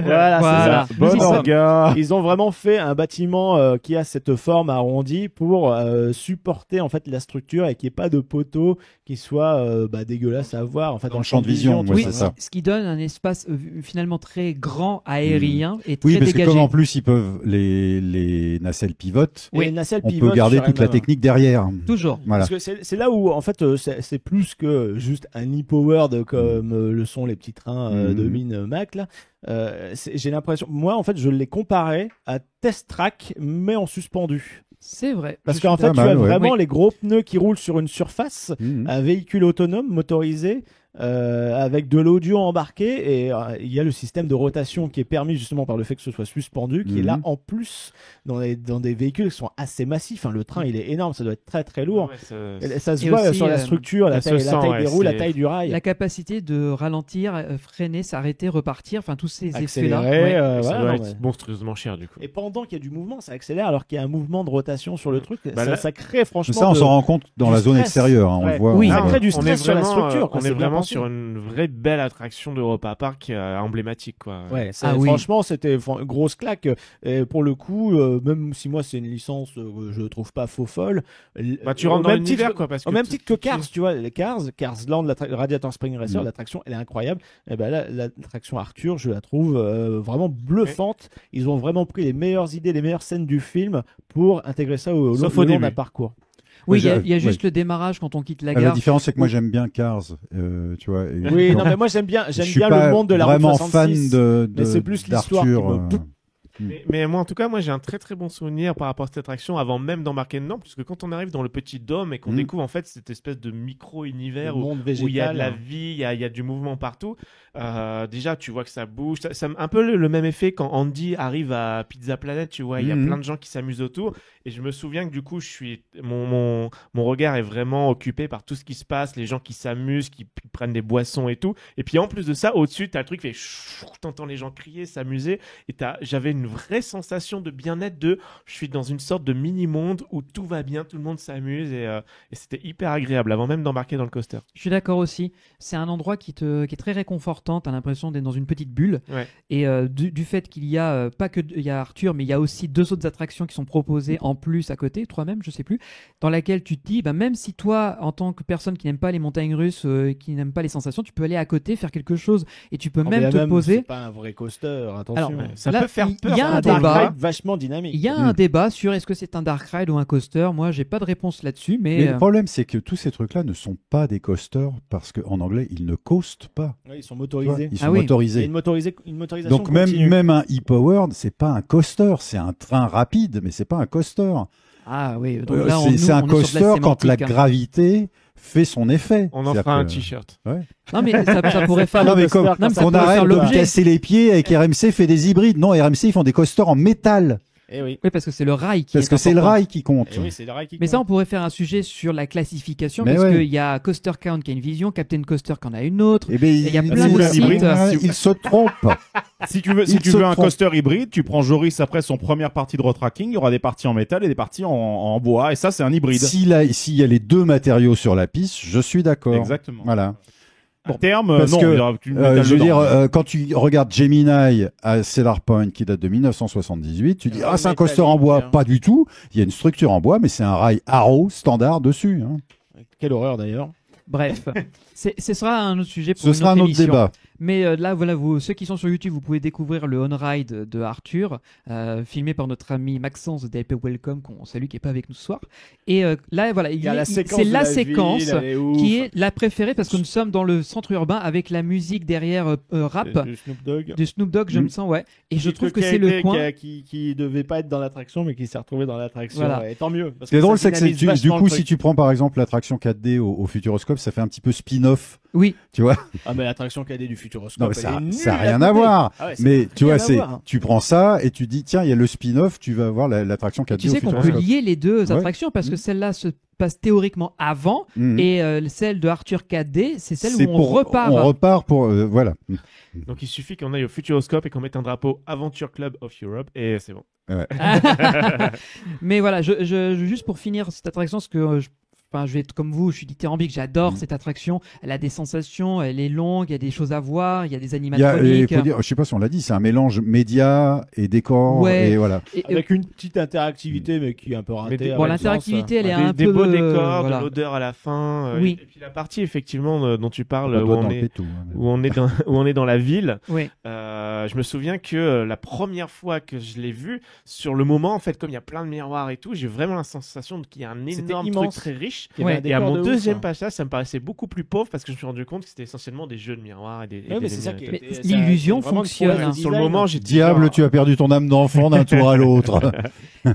Voilà, Voilà. c'est ça. Nous y Bon sommes. orga. Ils ont vraiment fait un bâtiment qui a cette forme arrondie pour supporter en fait la structure et qu'il n'y ait pas de poteaux qui soient dégueulasses à voir en fait Dans le champ de vision, tout ouais, Oui, c'est ça. ce qui donne un espace finalement très grand, aérien et très Oui, parce que dégagé. comme en plus ils peuvent les nacelles pivotent, Et les nacelles on pivotent peut garder sur toute la elles-mêmes. technique derrière. Toujours. Voilà. Parce que c'est là où en fait c'est plus que juste un e-powered comme le sont les petits trains de mine Mac là. J'ai l'impression, moi en fait je l'ai comparé à Test Track mais en suspendu. C'est vrai. Parce Je suis qu'en fait pas tu as mal, ouais. vraiment Oui. les gros pneus qui roulent sur une surface, Mhm. un véhicule autonome motorisé avec de l'audio embarqué, et il y a le système de rotation qui est permis justement par le fait que ce soit suspendu, qui est là en plus dans des véhicules qui sont assez massifs. Hein. Le train, il est énorme, ça doit être très très lourd. Ouais, Ça se Et voit aussi, sur la structure, la taille des roues, la taille du rail. La capacité de ralentir, freiner, s'arrêter, repartir, enfin tous ces Accélérer, effets-là. ça voilà, doit non, être mais- monstrueusement cher du coup. Et pendant qu'il y a du mouvement, ça accélère, alors qu'il y a un mouvement de rotation sur le truc. Bah là- Ça crée franchement. Ça, on s'en rend compte dans du la zone stress. extérieur, hein, on Ouais. le voit. Oui, on ça voit. crée du on stress est sur la vraiment, structure. quoi, on c'est est bien vraiment pensé. sur une vraie belle attraction d'Europa Park emblématique quoi. Ouais, Ah oui. franchement, c'était une grosse claque. Et pour le coup, même si moi c'est une licence que je trouve pas faux folle. Bah tu au rentres dans même l'univers titre- quoi parce que Au même titre que Cars, tu vois, les Cars Land, Radiator Spring Racer, l'attraction, elle est incroyable. Et ben là, l'attraction Arthur, je la trouve vraiment bluffante. Ils ont vraiment pris les meilleures idées, les meilleures scènes du film pour intégrer ça au Sauf long au d'un début. parcours. Oui, il y a Ouais. juste le démarrage quand on quitte la La gare. différence, c'est que moi j'aime bien Cars, tu vois. et Oui, donc, non, mais moi j'aime bien je suis le pas monde de la route vraiment 66. fan de mais c'est plus l'histoire d'Arthur, qui me- Mais moi, en tout cas, moi, j'ai un très très bon souvenir par rapport à cette attraction avant même d'embarquer dedans, parce que quand on arrive dans le petit dôme et qu'on découvre en fait cette espèce de micro-univers Le monde où il y a de la végétal. vie, il y a du mouvement partout, déjà, tu vois que ça bouge. Ça un peu le même effet quand Andy arrive à Pizza Planet, tu vois, il y a plein de gens qui s'amusent autour. Et je me souviens que du coup, mon regard est vraiment occupé par tout ce qui se passe, les gens qui s'amusent, qui prennent des boissons et tout. Et puis en plus de ça, au-dessus, t'as le truc qui fait chou, t'entends les gens crier, s'amuser. Et j'avais une vraie sensation de bien-être je suis dans une sorte de mini-monde où tout va bien, tout le monde s'amuse et c'était hyper agréable avant même d'embarquer dans le coaster. Je suis d'accord aussi. C'est un endroit qui est très réconfortant. T'as l'impression d'être dans une petite bulle. Ouais. Et du fait qu'il y a pas que il y a Arthur, mais il y a aussi 2 autres attractions qui sont proposées en plus à côté, 3 même, je sais plus, dans laquelle tu te dis, bah, même si toi, en tant que personne qui n'aime pas les montagnes russes, qui n'aime pas les sensations, tu peux aller à côté faire quelque chose et tu peux Oh, même mais te C'est poser. pas un vrai coaster, attention. Alors, Ouais, ça là, peut faire peur. il y a hein, un Dark débat. Ride vachement dynamique. Il y a un débat sur est-ce que c'est un dark ride ou un coaster. Moi, j'ai pas de réponse là-dessus, Mais mais le problème, c'est que tous ces trucs-là ne sont pas des coasters parce qu'en anglais, ils ne coastent pas. Ouais, ils sont Tu vois, motorisés. ils sont Ah oui. Il y a motorisés. une motorisation Donc même, continue. même un e-powered, c'est pas un coaster, c'est un train rapide, mais c'est pas un coaster. ah oui. Donc là, C'est un on est sur de la coaster quand la sémantique, hein. gravité fait son effet. On en C'est-à-dire fera un que- t-shirt. Non, mais ça pourrait faire. Non, mais coaster, comme, quand non, mais ça ça qu'on pourrait arrête faire de me l'objet. casser les pieds avec RMC fait des hybrides. Non, RMC, ils font des coasters en métal. Eh oui. Oui, parce que c'est le rail qui Parce est que c'est le important. rail qui compte. Eh oui, c'est le rail qui Mais ça, compte. on pourrait faire un sujet sur la classification, Mais parce ouais. qu'il y a Coaster Count qui a une vision, Captain Coaster qui en a une autre. Eh ben, il y a plein il- de il- sites. il se trompe. Si tu veux, Il se un trompe. coaster hybride, tu prends Joris après son première partie de retracking, il y aura des parties en métal et des parties en bois, et ça c'est un hybride. S'il y a les 2 matériaux sur la piste, je suis d'accord. Exactement. Voilà. À terme, Parce non, que, il y aura du métal je veux dedans. dire, quand tu regardes Gemini à Cedar Point qui date de 1978, tu dis Un c'est un métallique, coaster en bois. hein. Pas du tout. Il y a une structure en bois, mais c'est un rail Arrow standard dessus. Hein. Quelle horreur d'ailleurs. Bref, ce sera un autre sujet pour Ce une sera un autre autre émission. débat. Mais là, voilà, ceux qui sont sur YouTube, vous pouvez découvrir le on-ride de Arthur, filmé par notre ami Maxence de DLP Welcome, qu'on salue, qui est pas avec nous ce soir. Et là, voilà, Il y a la séquence c'est de la ville, séquence elle est ouf. qui est la préférée parce que nous sommes dans le centre urbain avec la musique derrière rap Du Snoop Dogg. de Snoop Dogg, je me sens, ouais. Et je trouve que c'est le coin. qui devait pas être dans l'attraction, mais qui s'est retrouvé dans l'attraction. Voilà. Et tant mieux. Parce Ce qui est que drôle, ça c'est que dynamise du vachement coup, le si truc. tu prends par exemple l'attraction 4D au Futuroscope, ça fait un petit peu spin-off. Oui, Tu vois. Ah, mais l'attraction KD du Futuroscope. Non, mais elle ça est nulle n'a à rien côté. à voir. Ah ouais, ça Mais n'a tu rien vois, à c'est voir, hein. tu prends ça et tu dis tiens, il y a le spin-off, tu vas voir l'attraction 4D tu au sais qu'on peut Futuroscope. lier les deux Ouais. attractions parce que celle-là se passe théoriquement avant Mhm. et celle de Arthur 4D, c'est celle C'est où on pour- repart. On repart pour voilà. Donc il suffit qu'on aille au Futuroscope et qu'on mette un drapeau Aventure Club of Europe et c'est bon. Mais voilà, juste pour finir cette attraction, parce que je vais être comme vous, je suis dithyrambique, j'adore cette attraction. Elle a des sensations, elle est longue, il y a des choses à voir, il y a des Il y a, animatroniques. faut dire, je sais pas si on l'a dit, c'est un mélange média et décor Ouais. et voilà. Et- Avec une petite interactivité, mais qui est un peu ratée. des- à bon, mon l'interactivité, sens. elle est Des un peu beaux décors, voilà. de l'odeur à la fin. Oui. Et puis la partie effectivement dont tu parles Le où doigt on dans le est pétou, hein, mais- où on est dans la ville. Oui. Je me souviens que la première fois que je l'ai vu, sur le moment, en fait, comme il y a plein de miroirs et tout, j'ai vraiment la sensation qu'il y a un C'était énorme immense. truc très riche. riche. Il y avait Ouais. un Et à décor mon de ouf, deuxième hein. passage, ça me paraissait beaucoup plus pauvre parce que je me suis rendu compte que c'était essentiellement des jeux de miroirs et des Ouais, mais c'est ça lumières qui et tout. était- l'illusion ça- vraiment une fonctionne, prouesse de hein. Sur le design. moment, j'étais Diable, genre- tu as perdu ton âme d'enfant d'un tour à l'autre.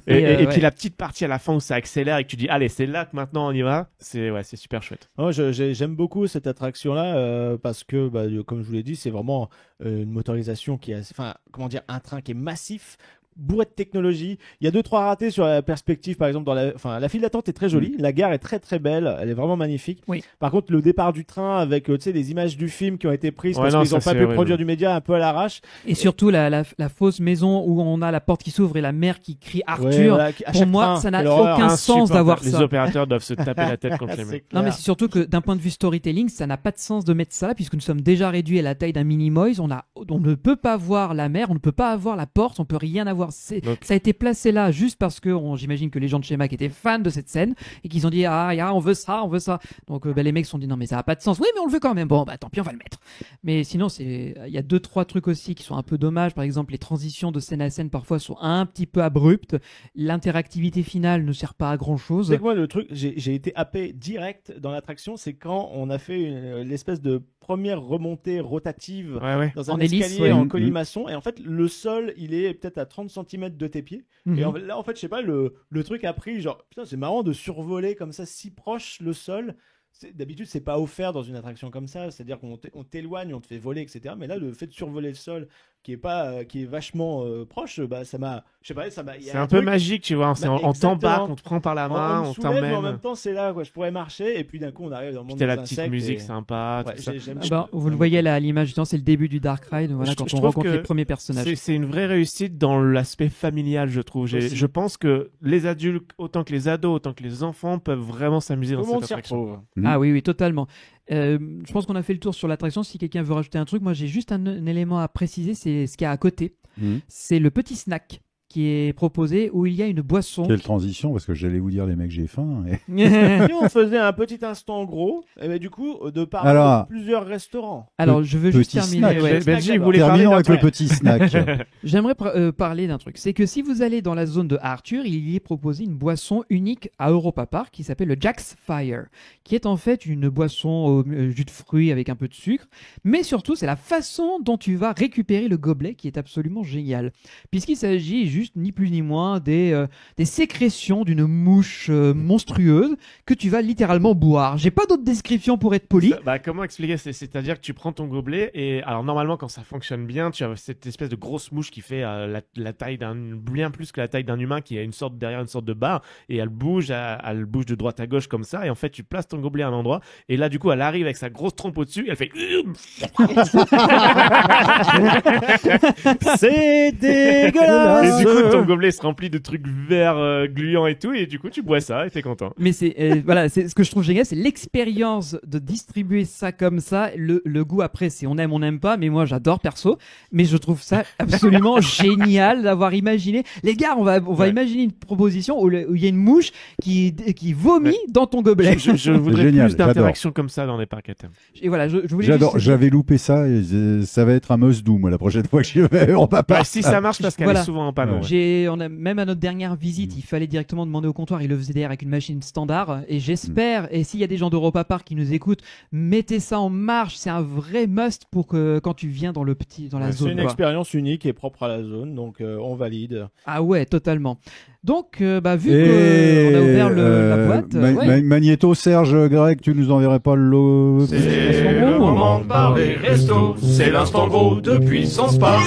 Et ouais. puis la petite partie à la fin où ça accélère et que tu dis allez, c'est là que maintenant on y va, c'est super chouette. Moi, j'aime beaucoup cette attraction-là parce que, comme je vous l'ai dit, c'est vraiment une motorisation qui est, enfin, comment dire, un train qui est massif, bourré de technologie. Il y a 2-3 ratés sur la perspective, par exemple, la file d'attente est très jolie, la gare est très très belle, elle est vraiment magnifique. Oui. Par contre, le départ du train avec, tu sais, des images du film qui ont été prises Ouais, parce non, qu'ils ça, n'ont pas c'est pu horrible. produire du média un peu à l'arrache. Et surtout la fausse maison où on a la porte qui s'ouvre et la mère qui crie Arthur. Ouais, voilà, à Pour chaque moi, train, ça n'a quelle horreur. aucun sens Insupportable. d'avoir Les ça. opérateurs doivent se taper la tête contre les C'est mains. Non, mais clair. c'est surtout que d'un point de vue storytelling, ça n'a pas de sens de mettre ça là, puisque nous sommes déjà réduits à la taille d'un mini-moise. On ne peut pas voir la mer, on ne peut pas avoir la porte, on peut rien avoir. Donc- Ça a été placé là juste parce que j'imagine que les gens de chez Mac étaient fans de cette scène et qu'ils ont dit on veut ça, on veut ça. Donc les mecs se sont dit non mais ça n'a pas de sens. Oui mais on le veut quand même. Bon bah tant pis on va le mettre. Mais sinon il y a 2-3 trucs aussi qui sont un peu dommages. Par exemple les transitions de scène à scène parfois sont un petit peu abruptes. L'interactivité finale ne sert pas à grand chose. C'est que moi, le truc, j'ai été happé direct dans l'attraction, c'est quand on a fait l'espèce de première remontée rotative Ouais. dans un En hélice, escalier ouais. en Mhm. colimaçon. Et en fait, le sol, il est peut-être à 30 cm de tes pieds. Mhm. Et là, en fait, je sais pas, le truc a pris, genre, putain, c'est marrant de survoler comme ça, si proche le sol. D'habitude, c'est pas offert dans une attraction comme ça. C'est-à-dire qu'on t'éloigne, on te fait voler, etc. Mais là, le fait de survoler le sol, qui est vachement proche, ça m'a, je sais pas, ça m'a. il y a C'est un peu truc- magique, tu vois. Bah, on t'embarque, exactement. on te prend par la on main, me on soulève, mais en t'emmène. même temps, c'est là, quoi. Je pourrais marcher, et puis d'un coup, on arrive dans le Puis monde t'as des la petite insectes, musique et- sympa, Ouais, tout ça. j'aime- Vous le voyez là à l'image, c'est le début du Dark Ride, voilà, Je quand on trouve rencontre que les premiers personnages. C'est une vraie réussite dans l'aspect familial, je trouve. Aussi. Je pense que les adultes, autant que les ados, autant que les enfants, peuvent vraiment s'amuser Tout dans le monde cette s'y attraction. retrouve. Ah oui, totalement. Je pense qu'on a fait le tour sur l'attraction. Si quelqu'un veut rajouter un truc, moi j'ai juste un élément à préciser, c'est ce qu'il y a à côté. Mhm. C'est le petit snack qui est proposé où il y a une boisson. Quelle transition, parce que j'allais vous dire, les mecs, j'ai faim. Et- Si on faisait un petit instant gros, et ben du coup, de parler Alors- de plusieurs restaurants. Alors je veux juste Petit terminer. snack. ouais. Benji, il voulait parler Terminons d'un avec truc. le petit snack. J'aimerais parler d'un truc. C'est que si vous allez dans la zone de Arthur, il y est proposé une boisson unique à Europa Park qui s'appelle le Jack's Fire, qui est en fait une boisson au jus de fruits avec un peu de sucre. Mais surtout, c'est la façon dont tu vas récupérer le gobelet qui est absolument génial. Puisqu'il s'agit juste ni plus ni moins des sécrétions d'une mouche monstrueuse que tu vas littéralement boire. J'ai pas d'autre description pour être poli. Bah, comment expliquer? C'est-à-dire que tu prends ton gobelet et alors normalement quand ça fonctionne bien, tu as cette espèce de grosse mouche qui fait la taille bien plus que la taille d'un humain, qui a derrière une sorte de barre, et elle bouge de droite à gauche comme ça, et en fait tu places ton gobelet à un endroit et là du coup elle arrive avec sa grosse trompe au-dessus et elle fait C'est et dégueulasse. du coup ton gobelet se remplit de trucs verts gluants et tout, et du coup tu bois ça et t'es content. Mais voilà, c'est ce que je trouve génial, c'est l'expérience de distribuer ça comme ça. Le goût après, c'est on aime, on n'aime pas, mais moi j'adore perso. Mais je trouve ça absolument génial d'avoir imaginé. Les gars, on va Ouais. imaginer une proposition où il y a une mouche qui vomit Ouais. dans ton gobelet. Je voudrais Génial, plus d'interactions comme ça dans les parcs à thème. Et voilà, je voulais J'adore, juste- j'avais loupé ça, et ça va être un must-do, moi, la prochaine fois que j'y vais à Europa Bah, Park. si ça marche, parce qu'elle Voilà. est souvent en panne. Ouais. On a même à notre dernière visite, il fallait directement demander au comptoir. Il le faisait d'ailleurs avec une machine standard. Et j'espère, et s'il y a des gens d'Europa Park qui nous écoutent, mettez ça en marche. C'est un vrai must pour que quand tu viens dans la C'est zone. une quoi. expérience unique et propre à la zone, donc on valide. Ah ouais, totalement. Donc, vu Et, qu'on a ouvert la boîte, ouais. Magnéto, Serge, Greg, tu nous enverrais pas le... C'est le moment de parler resto, c'est l'instant gros de Puissance Park.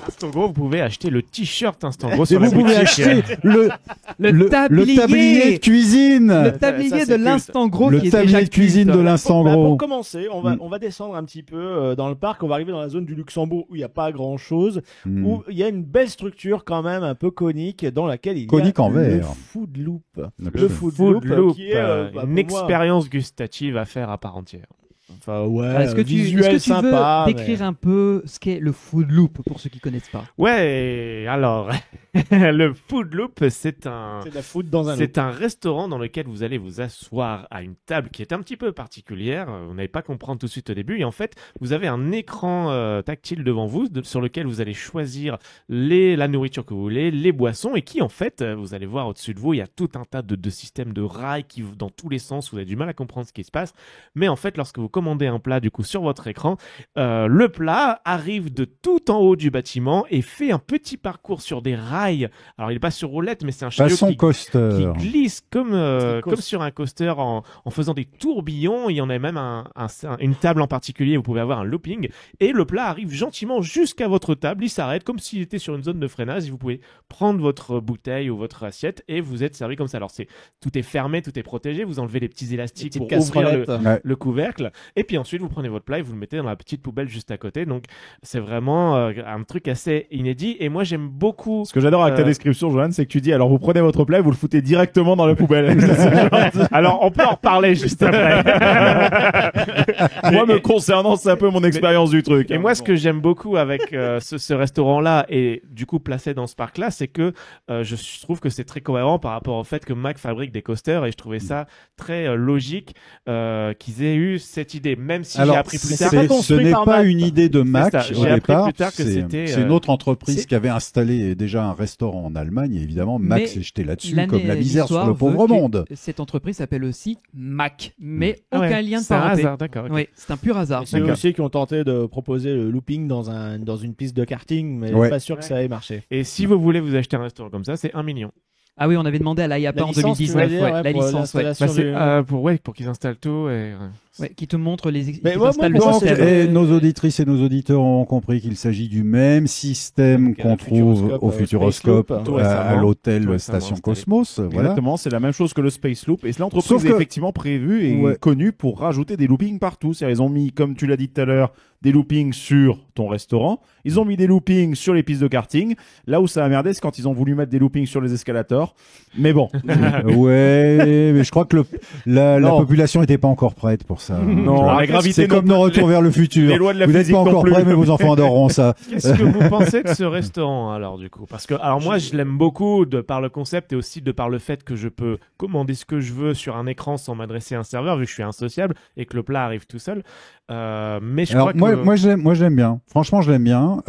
Instant Gros, vous pouvez acheter le t-shirt Instant Gros Et sur la vous pouvez boutique. acheter le tablier de cuisine. le tablier Ça, c'est de culte. l'instant gros Le qui est déjà tablier de cuisine culte. de l'instant Pour gros. commencer, on va descendre un petit peu dans le parc. On va arriver dans la zone du Luxembourg où il n'y a pas grand chose, Hmm. où il y a une belle structure quand même un peu conique dans laquelle il Conique y a en le verre. Food Loop. Absolument. Le Food Food Loop, Loop, qui est une pour moi, expérience gustative à faire à part entière. Enfin, ouais, Est-ce que tu sympa, veux décrire un peu ce qu'est le food loop pour ceux qui connaissent pas? Ouais, alors, le Food Loop, c'est c'est de la food dans un loop. C'est un restaurant dans lequel vous allez vous asseoir à une table qui est un petit peu particulière. Vous n'allez pas comprendre tout de suite au début. Et en fait, vous avez un écran tactile devant vous sur lequel vous allez choisir la nourriture que vous voulez, les boissons et qui, en fait, vous allez voir au-dessus de vous, il y a tout un tas de systèmes de rails qui vont dans tous les sens. Vous avez du mal à comprendre ce qui se passe. Mais en fait, lorsque vous commandez un plat, du coup, sur votre écran, le plat arrive de tout en haut du bâtiment et fait un petit parcours sur des rails. Alors, il n'est pas sur roulette, mais c'est un chariot Façon coaster. qui glisse comme sur un coaster en faisant des tourbillons. Il y en a même une table en particulier, vous pouvez avoir un looping. Et le plat arrive gentiment jusqu'à votre table, il s'arrête comme s'il était sur une zone de freinage. Et vous pouvez prendre votre bouteille ou votre assiette et vous êtes servi comme ça. Alors, tout est fermé, tout est protégé. Vous enlevez les petits élastiques pour ouvrir le couvercle. Et puis ensuite, vous prenez votre plat et vous le mettez dans la petite poubelle juste à côté. Donc, c'est vraiment un truc assez inédit. Et moi, j'aime beaucoup... Ce que j'adore avec ta description, Johan, c'est que tu dis alors vous prenez votre plat et vous le foutez directement dans la poubelle. Alors, on peut en reparler juste après. Moi, me concernant, c'est un peu mon expérience du truc. Et moi, ce que j'aime beaucoup avec ce restaurant-là et du coup placé dans ce parc-là, c'est que je trouve que c'est très cohérent par rapport au fait que Mac fabrique des coasters et je trouvais ça très logique qu'ils aient eu cette idée, même si j'ai appris plus tard. Ce n'est pas une idée de Mac au départ. Plus tard que c'est une autre entreprise qui avait installé déjà un restaurant en Allemagne et évidemment Mac s'est jeté là-dessus comme la misère sur le pauvre monde. Cette entreprise s'appelle aussi Mac, mais aucun lien de parenté. C'est un hasard, d'accord. Okay. Oui, c'est un pur hasard. C'est eux aussi qui ont tenté de proposer le looping dans une piste de karting, mais je suis pas sûr que ça ait marché. Et si vous voulez vous acheter un restaurant comme ça, c'est 1 million. Ah oui, on avait demandé à l'IAPA en 2019, la licence, pour qu'ils installent tout et qui te montre les nos auditrices et nos auditeurs ont compris qu'il s'agit du même système qu'on trouve au Futuroscope à l'hôtel Station Cosmos. Exactement, c'est la même chose que le Space Loop et l'entreprise est effectivement prévue et connue pour rajouter des loopings partout. C'est-à-dire, ils ont mis, comme tu l'as dit tout à l'heure, des loopings sur ton restaurant. Ils ont mis des loopings sur les pistes de karting. Là où ça a merdé, c'est quand ils ont voulu mettre des loopings sur les escalators. Mais bon. Ouais, mais je crois que la population n'était pas encore prête pour ça. Non, la gravité. C'est comme nos retours vers le futur. Vous n'êtes pas encore prêts, mais vos enfants adoreront ça. Qu'est-ce que vous pensez de ce restaurant, alors, du coup? Parce que, alors, moi, je l'aime beaucoup de par le concept et aussi de par le fait que je peux commander ce que je veux sur un écran sans m'adresser à un serveur, vu que je suis insociable et que le plat arrive tout seul. Mais je crois que... moi, j'aime bien. Franchement, je l'aime bien.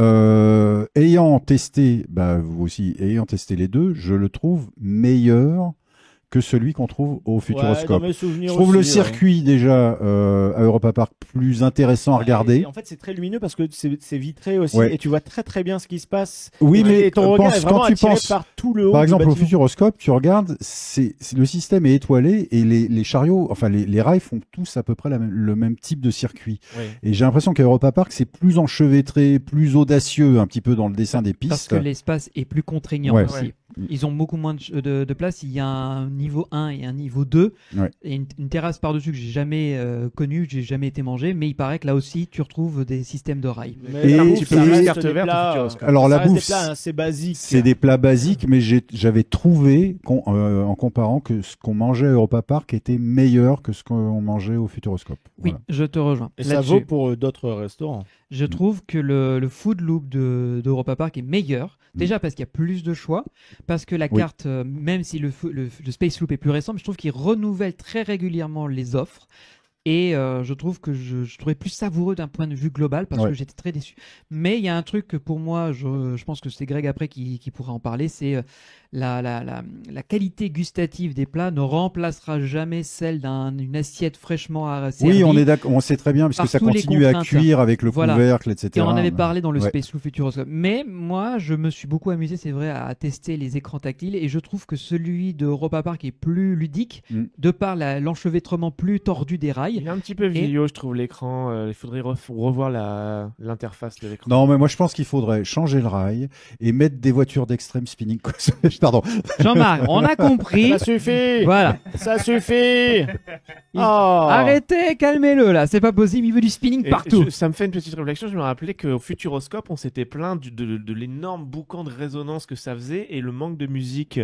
Ayant testé, vous aussi, ayant testé les deux, je le trouve meilleur que celui qu'on trouve au Futuroscope. Je trouve le circuit déjà à Europa Park plus intéressant à regarder. En fait, c'est très lumineux parce que c'est vitré aussi et tu vois très très bien ce qui se passe. Oui, mais ton regard est vraiment attiré par tout le haut. Par exemple, au Futuroscope, tu regardes, le système est étoilé et les chariots, enfin les rails font tous à peu près le même type de circuit. Oui. Et j'ai l'impression qu'à Europa Park, c'est plus enchevêtré, plus audacieux un petit peu dans le dessin des pistes. Parce que l'espace est plus contraignant aussi. Ils ont beaucoup moins de place. Il y a un niveau 1 et un niveau 2 et une terrasse par-dessus que j'ai jamais connue, que j'ai jamais été mangé, mais il paraît que là aussi tu retrouves des systèmes de rails. Et un petit peu plus carte verte au Futuroscope. Alors la bouffe, c'est des plats assez basiques. C'est des plats basiques, mais j'avais trouvé en comparant que ce qu'on mangeait à Europa Park était meilleur que ce qu'on mangeait au Futuroscope. Oui, je te rejoins. Et ça vaut pour d'autres restaurants. Je trouve que le food loop d'Europa Park est meilleur. Déjà parce qu'il y a plus de choix, parce que la carte, même si le Space Loop est plus récent, mais je trouve qu'il renouvelle très régulièrement les offres. Et je trouve que je trouvais plus savoureux d'un point de vue global parce que j'étais très déçu. Mais il y a un truc que pour moi, je pense que c'est Greg après qui pourra en parler, c'est la qualité gustative des plats ne remplacera jamais celle d'une assiette fraîchement servie. Oui, on est d'accord, on sait très bien parce que ça continue à cuire avec le couvercle, etc. Et on en avait parlé dans le Space Loop Futuroscope. Mais moi, je me suis beaucoup amusé, c'est vrai, à tester les écrans tactiles et je trouve que celui de Europa Park est plus ludique de par l'enchevêtrement plus tordu des rails. Il est un petit peu vieillot, je trouve, l'écran. Il faudrait revoir l'interface de l'écran. Non, mais moi, je pense qu'il faudrait changer le rail et mettre des voitures d'extrême spinning. Pardon. Jean-Marc, on a compris. Ça suffit. Voilà. Ça suffit. Arrêtez, calmez-le là. C'est pas possible. Il veut du spinning partout. Ça me fait une petite réflexion. Je me rappelais qu'au Futuroscope, on s'était plaint de l'énorme boucan de résonance que ça faisait et le manque de musique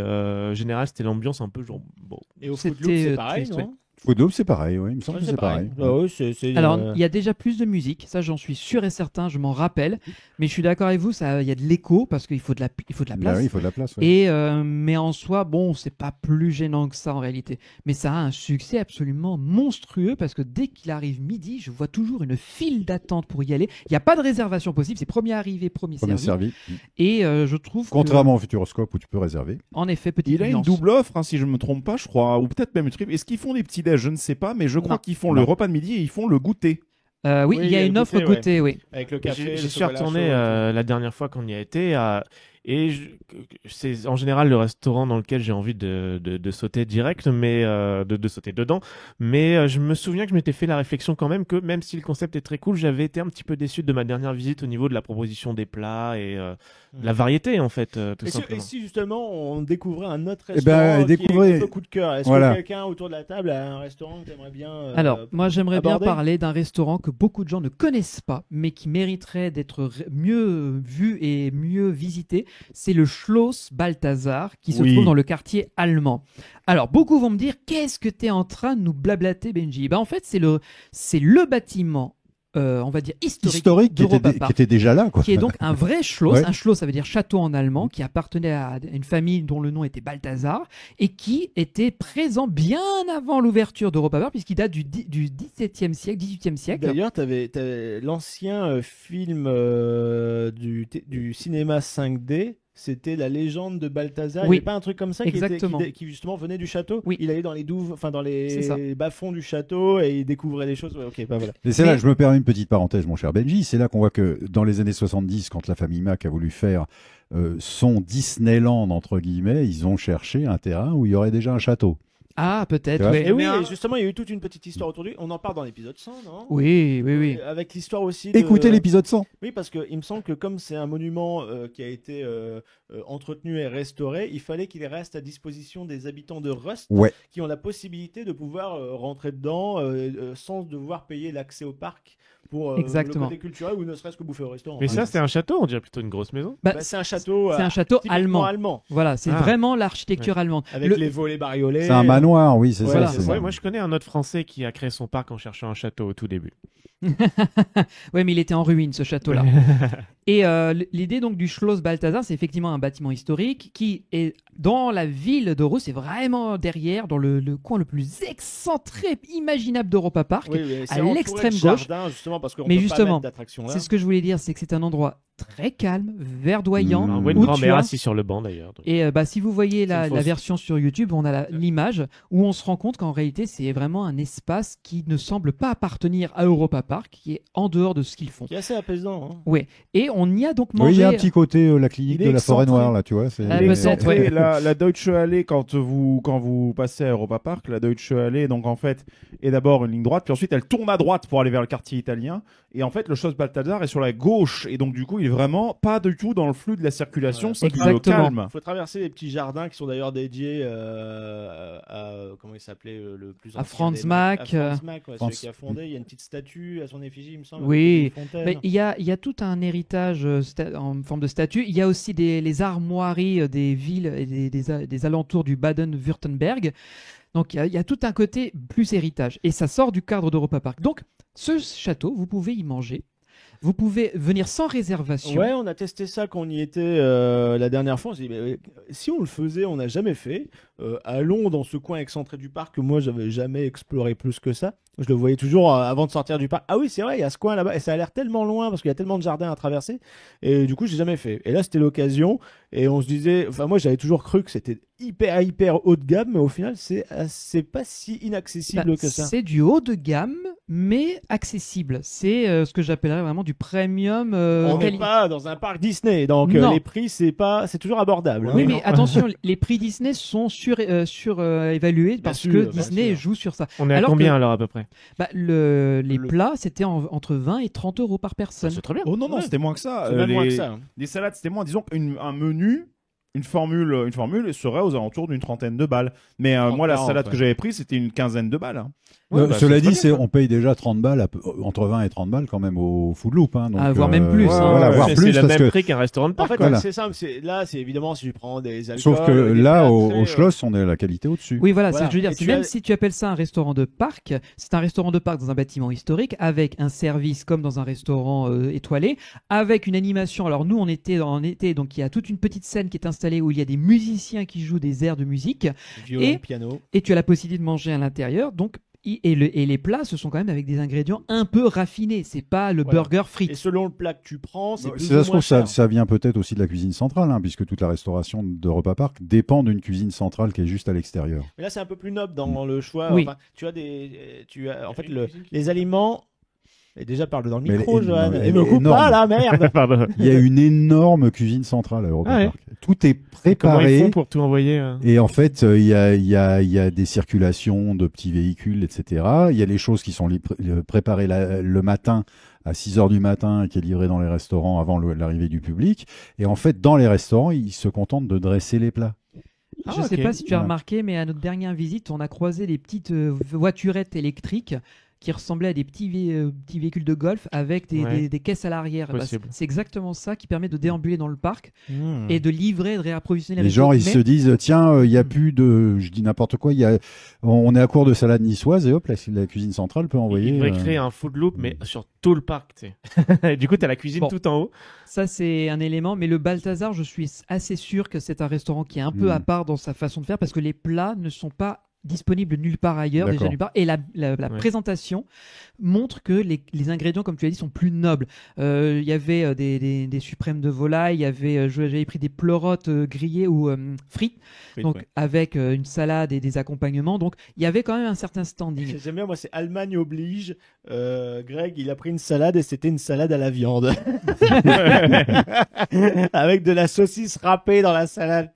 générale. C'était l'ambiance un peu genre. Bon. Et au Food Loop, c'est pareil, non? Footloop, c'est pareil, oui, il me semble Ouais, que c'est pareil. Ah ouais, c'est, Alors, il y a déjà plus de musique, ça j'en suis sûr et certain, je m'en rappelle. Mais je suis d'accord avec vous, il y a de l'écho parce qu'il faut de la Bah place. oui, il faut de la place. ouais. Et mais en soi, bon, c'est pas plus gênant que ça en réalité. Mais ça a un succès absolument monstrueux parce que dès qu'il arrive midi, je vois toujours une file d'attente pour y aller. Il n'y a pas de réservation possible, c'est premier arrivé, premier Premier servi. servi. Et je trouve Contrairement au Futuroscope où tu peux réserver. que, en effet, petite Il a une nuance. double offre, hein, si je me trompe pas, je crois, ou peut-être même une triple. Est-ce qu'ils font des petits déj? Je ne sais pas, mais je crois Non. qu'ils font le Non. repas de midi et ils font le goûter. Oui, Oui, il y a une le offre goûter, ouais. goûter, oui. avec le café. le J'y suis chocolat retourné chaud, la dernière fois qu'on y a été. Et c'est en général le restaurant dans lequel j'ai envie de sauter direct, mais de sauter dedans. Mais je me souviens que je m'étais fait la réflexion quand même que même si le concept est très cool, j'avais été un petit peu déçu de ma dernière visite au niveau de la proposition des plats et de la variété en fait, tout Et simplement. si justement on découvrait un autre Eh ben, restaurant qui découvrez- est un peu coup de cœur, est-ce Voilà. que quelqu'un autour de la table a un restaurant que tu aimerais bien Alors, moi j'aimerais bien aborder parler d'un restaurant que beaucoup de gens ne connaissent pas, mais qui mériterait d'être mieux vu et mieux visité. C'est le Schloss Balthasar, qui se Oui. trouve dans le quartier allemand. Alors, beaucoup vont me dire, qu'est-ce que tu es en train de nous blablater, Benji? En fait, c'est le bâtiment, on va dire, Historique d'Europa qui Park. était déjà là, quoi. Qui est donc un vrai Schloss. Ouais. Un Schloss, ça veut dire château en allemand, qui appartenait à une famille dont le nom était Balthasar et qui était présent bien avant l'ouverture d'Europa Park, puisqu'il date du XVIIe siècle, XVIIIe siècle. D'ailleurs, t'avais l'ancien film du cinéma 5D. C'était la légende de Balthazar. Oui. Il n'y avait pas un truc comme ça Exactement. qui justement venait du château. Oui. Il allait dans les douves, enfin dans C'est ça. les bas-fonds du château et il découvrait des choses. Ouais, ok, bah voilà. Et c'est là Mais- que je me permets une petite parenthèse, mon cher Benji. C'est là qu'on voit que dans les années 70, quand la famille Mac a voulu faire son Disneyland, entre guillemets, ils ont cherché un terrain où il y aurait déjà un château. Ah, Tu peut-être, vois, oui. Et oui, Mais et justement, il y a eu toute une petite histoire autour de lui. On en parle dans l'épisode 100, non Oui, oui, oui. Avec l'histoire aussi de... Écoutez l'épisode 100. Oui, parce qu'il me semble que comme c'est un monument qui a été entretenu et restauré, il fallait qu'il reste à disposition des habitants de Rust Ouais. qui ont la possibilité de pouvoir rentrer dedans sans devoir payer l'accès au parc pour Exactement. le côté culturel ou ne serait-ce que bouffer au restaurant. Mais ça, c'est un château, on dirait plutôt une grosse maison. Bah, Bah, c'est un château, c'est un château typiquement allemand. Voilà, c'est Ah. vraiment l'architecture allemande. avec Le- les volets bariolés. C'est un manoir, oui, c'est Voilà, ça. c'est c'est ça. Ouais, moi je connais un autre Français qui a créé son parc en cherchant un château au tout début. Ouais, mais il était en ruine, ce château-là. Et l'idée donc du Schloss Balthasar, c'est effectivement un bâtiment historique qui est dans la ville d'Aarhus, c'est vraiment derrière, dans le coin le plus excentré imaginable d'Europa Park. Oui, oui, c'est à entouré l'extrême de gauche. jardins, justement, parce qu'on Mais peut justement, pas mettre d'attraction là. C'est ce que je voulais dire, c'est que c'est un endroit très calme, verdoyant. Mmh. On voit une où tu grand-mère as- assise sur le banc d'ailleurs. donc. Et si vous voyez la C'est une fausse. version sur YouTube, on a l'image où on se rend compte qu'en réalité, c'est vraiment un espace qui ne semble pas appartenir à Europa Park, qui est en dehors de ce qu'ils font. Qui est assez apaisant. Hein. Et on y a donc Oui, mangé. il y a un petit côté, la clinique Il est de la forêt excentré. noire, là, tu vois. C'est... Ah, Il est peut-être, excentré. ouais. La Deutsche Allee, quand vous passez à Europa Park, la Deutsche Allee, donc en fait, est d'abord une ligne droite, puis ensuite elle tourne à droite pour aller vers le quartier italien. Et en fait, le Schloss Balthasar est sur la gauche. Et donc, du coup, il est vraiment pas du tout dans le flux de la circulation. Ouais. C'est Exactement. calme. Il faut traverser les petits jardins qui sont d'ailleurs dédiés à comment il s'appelait le plus À ancien Franz des Mack, à Franz Mack, ouais, celui Franz- qui a fondé. Il y a une petite statue à son effigie, il me semble. Oui. une fontaine. Mais il y a tout un héritage en forme de statue. Il y a aussi les armoiries des villes et des alentours du Baden-Württemberg. Donc il y a tout un côté plus héritage. Et ça sort du cadre d'Europa Park. Donc ce château, vous pouvez y manger. Vous pouvez venir sans réservation. Ouais, on a testé ça quand on y était la dernière fois. On s'est dit, mais, si on le faisait, on n'a jamais fait. Allons dans ce coin excentré du parc que moi, j'avais jamais exploré plus que ça. Je le voyais toujours avant de sortir du parc. Ah oui, c'est vrai, il y a ce coin là-bas. Et ça a l'air tellement loin parce qu'il y a tellement de jardins à traverser. Et du coup, j'ai jamais fait. Et là, c'était l'occasion. Et on se disait, enfin, moi, j'avais toujours cru que c'était hyper haut de gamme. Mais au final, c'est pas si inaccessible Bah, que ça. c'est du haut de gamme, mais accessible. C'est ce que j'appellerais vraiment du premium. On n'est pas dans un parc Disney. Donc, Non. les prix, c'est toujours abordable. Oui, hein. mais attention, les prix Disney sont évalués parce sûr, que bien Disney sûr. joue sur ça. On est à Alors combien que- alors à peu près? Bah, les Le- plats, c'était entre 20 et 30 euros par personne. C'est très bien. Oh non, Ouais. c'était moins que ça. C'est même moins les... que ça. les salades, c'était moins. Disons qu'un menu, une formule serait aux alentours d'une 30aine de balles. Mais 30, moi, la 40, salade ouais. que j'avais prise, c'était une 15aine de balles. Hein. Cela dit, très bien, on paye déjà 30 balles, entre 20 et 30 balles quand même au Food Loop. Hein, donc, voire même plus, hein. Voilà, voire c'est plus le parce même que... prix qu'un restaurant de En parc. fait, Voilà. c'est simple. Là, c'est évidemment si tu prends des alcools. Sauf que des là, plats au très, Schloss, on est à la qualité au-dessus. Oui, voilà, c'est Voilà. ce que je veux dire. Et tu Même as- si tu appelles ça un restaurant de parc, c'est un restaurant de parc dans un bâtiment historique avec un service comme dans un restaurant étoilé, avec une animation. Alors nous, on était en été, donc il y a toute une petite scène qui est installée où il y a des musiciens qui jouent des airs de musique violon, et- piano. et tu as la possibilité de manger à l'intérieur. Donc et les plats, ce sont quand même avec des ingrédients un peu raffinés. C'est pas le Voilà. burger Et frites. selon le plat que tu prends, c'est Si plus ça ou se moins trouve, ça, cher. ça vient peut-être aussi de la cuisine centrale, hein, puisque toute la restauration de Repas Park dépend d'une cuisine centrale qui est juste à l'extérieur. Mais là, c'est un peu plus noble dans le choix. Oui. Enfin, en fait, les aliments. Et déjà, parle dans le Mais micro, elle est- Johan. non, Et elle me est coupe énorme. pas, là, merde. Pardon. Il y a une énorme cuisine centrale à Europa Ah ouais. Park. Tout est Comment ils préparé. font pour tout envoyer Et en fait, il y a des circulations de petits véhicules, etc. Il y a les choses qui sont préparées le matin à 6 heures du matin et qui est livré dans les restaurants avant l'arrivée du public. Et en fait, dans les restaurants, ils se contentent de dresser les plats. Je sais ok. pas si tu as Voilà. remarqué, mais à notre dernière visite, on a croisé des petites voiturettes électriques qui ressemblaient à des petits véhicules de golf avec Ouais. des caisses à l'arrière. Bah, Possible. c'est exactement ça qui permet de déambuler dans le parc Mmh. et de livrer, de réapprovisionner Les les gens, restos. ils se disent, tiens, il y a plus de, je dis n'importe quoi, on est à court de salade niçoise et hop, la cuisine centrale peut envoyer. Ils devraient créer un food loop, mais sur tout le parc, tu sais. Et du coup, t'as la cuisine Bon. tout en haut. Ça, c'est un élément. Mais le Balthazar, je suis assez sûr que c'est un restaurant qui est un peu à part dans sa façon de faire parce que les plats ne sont pas disponibles nulle part ailleurs, déjà D'accord. nulle part. Et la Ouais. présentation montre que les ingrédients, comme tu as dit, sont plus nobles. Il y avait des suprêmes de volaille, il y avait, j'avais pris des pleurotes grillées ou frites, donc Ouais. avec une salade et des accompagnements. Donc il y avait quand même un certain standing. J'aime bien, moi, c'est Allemagne oblige. Greg, il a pris une salade et c'était une salade à la viande. Avec de la saucisse râpée dans la salade.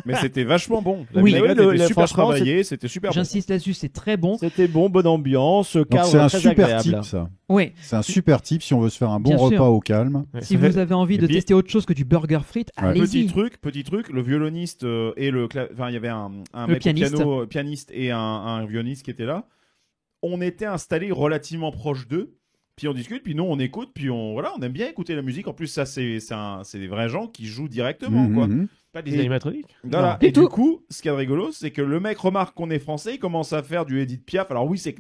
Mais c'était vachement bon. La Oui. vinaigrette Oui, était super franchement, travaillée, c'était super bon. J'insiste là-dessus, c'est très bon. C'était bon, bonne ambiance, Donc cadre c'est un très super agréable. type, ça. Oui. C'est un super type si on veut se faire un bon Bien sûr. repas au calme. Ouais, Si ça fait- vous avez envie Et de puis- tester autre chose que du burger frites, Ouais. allez-y. Petit truc, le violoniste et enfin il y avait un Le mec pianiste. au piano, pianiste et un violoniste qui était là. On était installés relativement proches d'eux. Puis on discute, puis nous on écoute, puis on aime bien écouter la musique. En plus ça c'est des vrais gens qui jouent directement quoi. Mhm. Pas des Et- animatroniques. Voilà. Non. Et du coup, ce qui est rigolo, c'est que le mec remarque qu'on est français, il commence à faire du Edith Piaf. Alors oui, c'est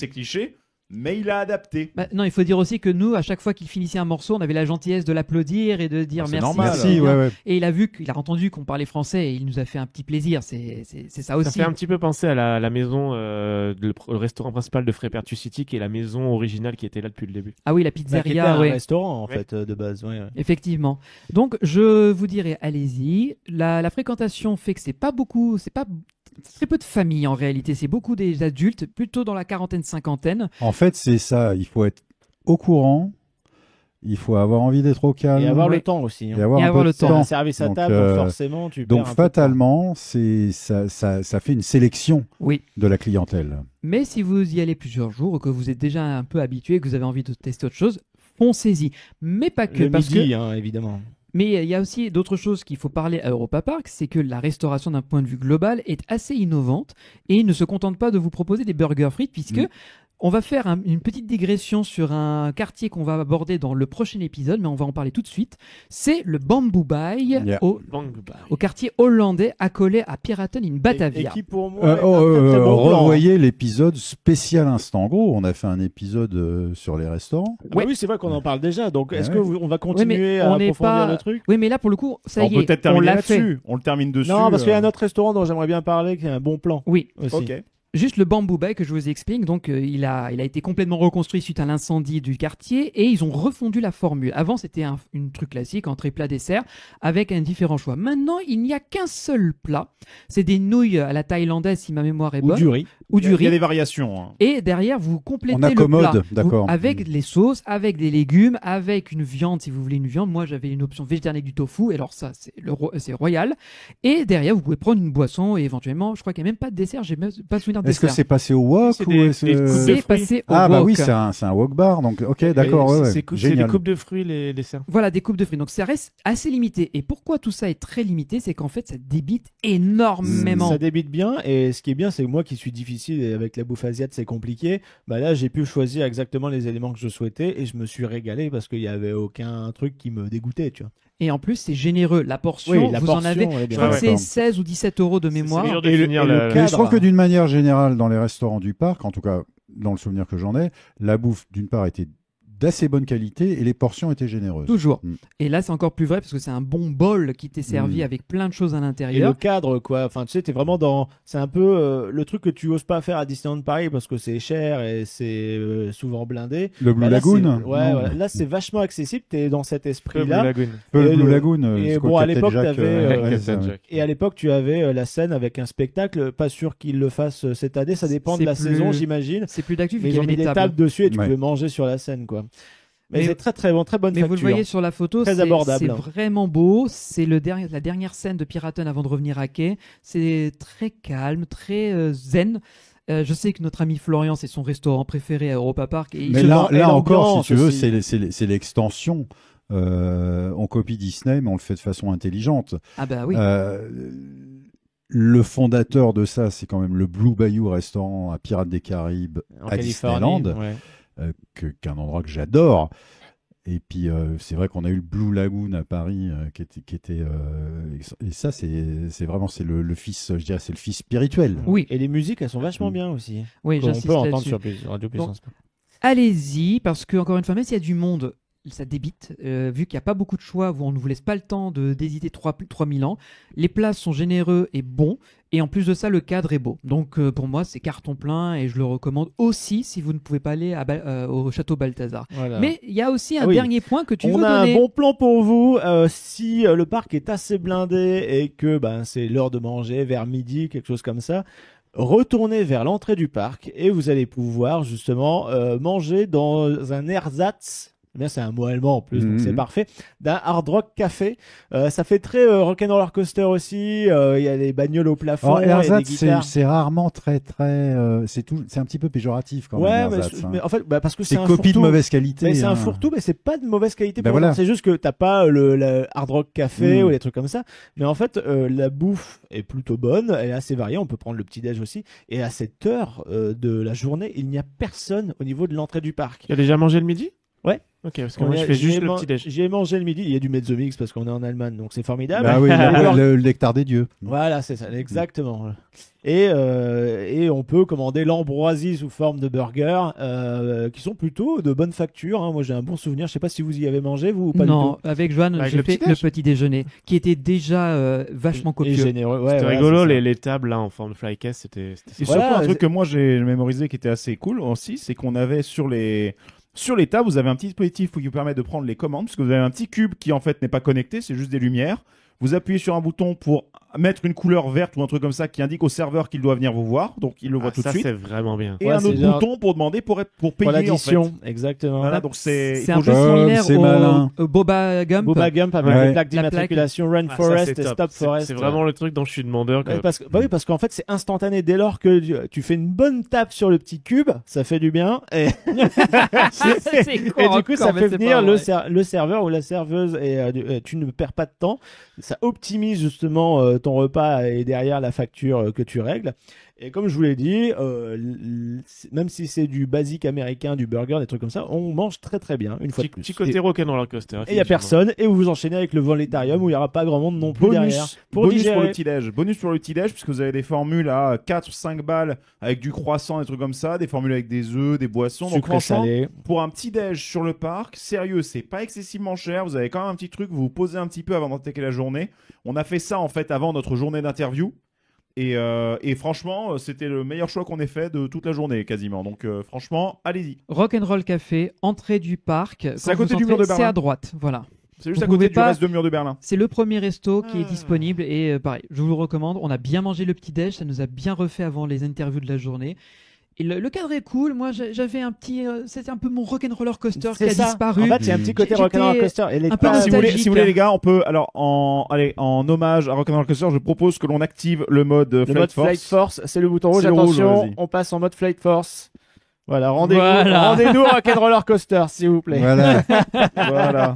cliché, mais il a adapté. Bah, non, il faut dire aussi que nous, à chaque fois qu'il finissait un morceau, on avait la gentillesse de l'applaudir et de dire c'est merci. normal. c'est Merci, bien. ouais, ouais. Et il a entendu qu'on parlait français et il nous a fait un petit plaisir. C'est ça Ça aussi. fait un petit peu penser à la maison, le restaurant principal de Frépertus City, qui est la maison originale qui était là depuis le début. Ah oui, la Qui était pizzeria, un ouais. restaurant, en Ouais. fait, de base. Ouais. Effectivement. Donc, je vous dirais, allez-y. La fréquentation fait que c'est pas très peu de familles en réalité. C'est beaucoup des adultes, plutôt dans la quarantaine, cinquantaine. En fait, c'est ça. Il faut être au courant. Il faut avoir envie d'être au calme. Et avoir Ouais. le temps aussi. Et Hein. avoir Et un avoir peu le de temps. C'est un temps. service à Donc, table, donc forcément, tu Donc perds un peu de temps. fatalement, ça fait une sélection Oui. de la clientèle. Mais si vous y allez plusieurs jours ou que vous êtes déjà un peu habitué, que vous avez envie de tester autre chose, foncez-y. Mais pas que, Le parce midi, que. hein, évidemment. Mais il y a aussi d'autres choses qu'il faut parler à Europa Park, c'est que la restauration d'un point de vue global est assez innovante et ne se contente pas de vous proposer des burgers frites puisque on va faire une petite digression sur un quartier qu'on va aborder dans le prochain épisode, mais on va en parler tout de suite. C'est le Bamboo Bay Yeah. au quartier hollandais accolé à Piraten in Et Batavia. qui, pour moi, est un très, très bon plan. Revoyez l'épisode spécial Instant Gros. On a fait un épisode sur les restaurants. Ah oui, c'est vrai qu'on en parle déjà. Donc, est-ce Ouais. que on va continuer mais à on n'est approfondir pas- le truc? Oui, mais là pour le coup, ça On y peut est, peut-être on terminer l'a fait. là-dessus. On le termine dessus. Non, parce qu'il y a un autre restaurant dont j'aimerais bien parler, qui est un bon plan Oui. aussi. Ok. Juste le Bamboo Bay que je vous explique, donc il a été complètement reconstruit suite à l'incendie du quartier et ils ont refondu la formule. Avant c'était une truc classique, entrée plat dessert, avec un différent choix. Maintenant il n'y a qu'un seul plat, c'est des nouilles à la thaïlandaise si ma mémoire est Ou bonne, du riz. ou du Il y a riz. des variations. hein. Et derrière vous complétez On le accommode, plat d'accord. avec les sauces, avec des légumes, avec une viande si vous voulez une viande. Moi j'avais une option végétarienne avec du tofu, et alors ça c'est royal. Et derrière vous pouvez prendre une boisson et éventuellement, je crois qu'il n'y a même pas de dessert, j'ai même pas de souvenir en Est-ce que dessert. c'est passé au wok C'est ou des est-ce- coupes de C'est fruits. passé au Ah bah wok. oui, c'est un wok bar, donc ok, d'accord, ouais, ouais. C'est des Génial. coupes de fruits, les desserts. Voilà, des coupes de fruits. Donc ça reste assez limité. Et pourquoi tout ça est très limité, c'est qu'en fait, ça débite énormément. Ça débite bien, et ce qui est bien, c'est que moi qui suis difficile et avec la bouffe asiatique c'est compliqué, bah là j'ai pu choisir exactement les éléments que je souhaitais et je me suis régalé parce qu'il n'y avait aucun truc qui me dégoûtait, tu vois. Et en plus, c'est généreux. La portion, Oui, la vous en portion, avez, elle est je bien. crois que Ouais, c'est d'accord. 16 ou 17 euros de mémoire. C'est dur de Et le- finir et le le- cadre. Mais je trouve que d'une manière générale, dans les restaurants du parc, en tout cas dans le souvenir que j'en ai, la bouffe d'une part était d'assez bonne qualité et les portions étaient généreuses. Toujours. Mm. Et là, c'est encore plus vrai parce que c'est un bon bol qui t'est servi Mm. avec plein de choses à Et le l'intérieur. cadre, quoi. Enfin, tu sais, t'es vraiment dans. C'est un peu le truc que tu oses pas faire à Disneyland Paris parce que c'est cher et c'est souvent blindé. Le Blue Bah, là, Lagoon c'est- non. voilà. Là, c'est vachement accessible. T'es dans cet Blue esprit-là. Lagoon. Le Et Blue le- Lagoon. et c'est quoi, bon, à Captain l'époque, Jack, t'avais, ouais, Captain ça, ouais. Jack. Et à l'époque, tu avais la scène avec un spectacle. Pas sûr qu'ils le fassent cette année. Ça dépend de C'est la plus- saison, j'imagine. C'est plus d'actu vu Mais qu'il y ils ont avait mis des des tables. tables dessus et tu Ouais. pouvais manger sur la scène, quoi. Mais Mais- c'est très très bon, très bonne Mais vous le facture. voyez sur la photo, Très c'est abordable. c'est vraiment beau. C'est la dernière scène de Piraten avant de revenir à quai. C'est très calme, très zen. Je sais que notre ami Florian, c'est son restaurant préféré à Europa Park. Et il Mais se là, et là encore, l'ambiance si tu veux, aussi. c'est l'extension. On copie Disney, mais on le fait de façon intelligente. Ah bah oui. Le fondateur de ça, c'est quand même le Blue Bayou restaurant à Pirates des Caraïbes En à Californie, Disneyland, ouais. qu'un endroit que j'adore. Et puis c'est vrai qu'on a eu le Blue Lagoon à Paris, qui était et ça c'est vraiment le fils, je dirais, c'est le fils spirituel. Oui, Et les musiques, elles sont vachement Mm. bien aussi. oui, On j'insiste peut entendre là-dessus. sur Radio Puissance. Allez-y, parce que encore une fois, même s'il y a du monde, ça débite. Vu qu'il n'y a pas beaucoup de choix, on ne vous laisse pas le temps d'hésiter 3000 ans. Les plats sont généreux et bons. Et en plus de ça, le cadre est beau. Donc pour moi, c'est carton plein et je le recommande aussi si vous ne pouvez pas aller au château Balthazar. Voilà. Mais il y a aussi un Ah oui. dernier point que tu on veux a donner. un bon plan pour vous. Si le parc est assez blindé et que c'est l'heure de manger vers midi, quelque chose comme ça, retournez vers l'entrée du parc et vous allez pouvoir justement manger dans un ersatz. Eh bien, c'est un mot allemand en plus, donc Mhm. c'est parfait. D'un Hard Rock Café. Ça fait très Rock'n'Roller Coaster aussi. Il y a des bagnoles au plafond, Alors, il y a des ersatz, guitares. c'est rarement très c'est un petit peu péjoratif quand Ouais, même. mais, ersatz, hein. mais en fait, parce que C'est c'est un copie de fourre-tout. mauvaise qualité. Mais c'est un hein. fourre-tout, mais c'est pas de mauvaise qualité. Ben pour voilà. autant. C'est juste que t'as pas le Hard Rock Café Mm. ou des trucs comme ça. Mais en fait, la bouffe est plutôt bonne, elle est assez variée. On peut prendre le petit déj aussi. Et à cette heure de la journée, il n'y a personne au niveau de l'entrée du parc. Tu as déjà mangé le midi? Ouais. Ok, parce que moi je fais juste le petit déj. J'ai mangé le midi. Il y a du Mezzomix parce qu'on est en Allemagne, donc c'est formidable. Bah oui, Alors- le nectar des dieux. Voilà, c'est ça, exactement. Et on peut commander l'ambroisie sous forme de burger, qui sont plutôt de bonne facture. Hein. Moi, j'ai un bon souvenir. Je sais pas si vous y avez mangé, vous, ou pas Non, du tout. avec Joanne, Avec j'ai le fait petit-déj. le petit déjeuner, qui était déjà vachement Et copieux. généreux. Ouais, C'était voilà, rigolo, c'est ça. les tables là en forme de flycase, c'était Et Voilà, surtout, un c'est- truc que moi j'ai mémorisé qui était assez cool aussi, c'est qu'on avait sur les tables, vous avez un petit dispositif qui vous permet de prendre les commandes, parce que vous avez un petit cube qui en fait n'est pas connecté, c'est juste des lumières. Vous appuyez sur un bouton pour mettre une couleur verte ou un truc comme ça qui indique au serveur qu'il doit venir vous voir, donc il le voit tout de ça suite. c'est vraiment bien. Et Ouais, un c'est autre genre- bouton pour demander pour Pour payer en fait. l'addition, exactement. Voilà, donc c'est il C'est faut un peu juste- similaire c'est malin. au Boba Gump. Boba Gump avec Ouais. les plaques La plaque. d'immatriculation Run Ah, ça, Forest c'est et top. Stop Forest. C'est vraiment le truc dont je suis demandeur. Ouais, oui, parce qu'en fait, c'est instantané. Dès lors que tu fais une bonne tape sur le petit cube, ça fait du bien. Et, C'est et con du coup, ça encore, mais fait c'est venir pas le, vrai. le serveur ou la serveuse et tu ne perds pas de temps. Ça optimise justement ton repas et derrière la facture que tu règles. Et comme je vous l'ai dit, même si c'est du basique américain, du burger, des trucs comme ça, on mange très très bien, une fois de plus. Petit côté rock'n'roller coaster. Et il n'y a personne, et vous vous enchaînez avec le volétarium où il n'y aura pas grand monde non plus derrière. Pour bonus digérer. pour le petit-déj. Bonus pour le petit-déj, puisque vous avez des formules à 4-5 balles avec du croissant, des trucs comme ça, des formules avec des œufs, des boissons. Donc Sucré franchement, salé. pour un petit-déj sur le parc, sérieux, c'est pas excessivement cher. Vous avez quand même un petit truc, vous vous posez un petit peu avant d'attaquer la journée. On a fait ça en fait avant notre journée d'interview. Et franchement, c'était le meilleur choix qu'on ait fait de toute la journée quasiment. Donc franchement, allez-y. Rock'n'Roll Café, entrée du parc. C'est à Quand côté vous du mur de entrez, C'est Berlin. à droite, voilà. C'est juste Vous à côté pouvez du pas- reste de mur de Berlin. C'est le premier resto qui est Ah. disponible et pareil, je vous le recommande. On a bien mangé le petit déj, ça nous a bien refait avant les interviews de la journée. Et le cadre est cool. Moi, j'avais un petit, c'était un peu mon rock'n'roller coaster qui C'est a ça. disparu. En fait, il y a un petit côté J'étais rock'n'roller coaster. Et les un peu tables- nostalgique. Si vous voulez, les gars, on peut. Alors, en hommage à Rock'n'Roll Coaster, je propose que l'on active le mode le Flight mode Force. Flight Force, c'est le bouton rouge. C'est le rouge, Attention, vas-y. on passe en mode Flight Force. Voilà, rendez-vous Voilà. rendez-nous au rock'n'roller coaster, s'il vous plaît. Voilà. Voilà.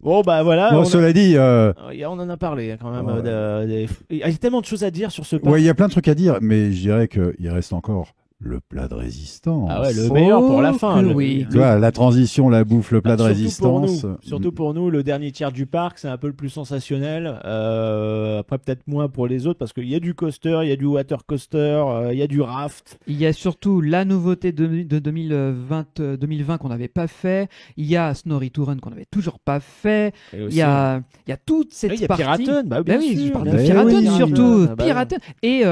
Bon, bah voilà. Bon, on, cela dit, on en a parlé quand même. Ouais. Il y a tellement de choses à dire sur ce parc. ouais, il y a plein de trucs à dire, mais je dirais qu'il reste encore le plat de résistance. Ah ouais, le meilleur pour la fin. que le- oui. Tu vois, la transition, la bouffe, le plat de résistance. Surtout pour nous, le dernier tiers du parc, c'est un peu le plus sensationnel. Après, peut-être moins pour les autres, parce qu'il y a du coaster, il y a du water coaster, il y a du raft. Il y a surtout la nouveauté de 2020 qu'on n'avait pas fait. Il y a Snorri Touren qu'on n'avait toujours pas fait. Et Il aussi- y a toute cette il y a partie. Piraten, bah, bien Bah oui, sûr. je parle de Bah Piraten oui. surtout, Ah bah Piraten. Et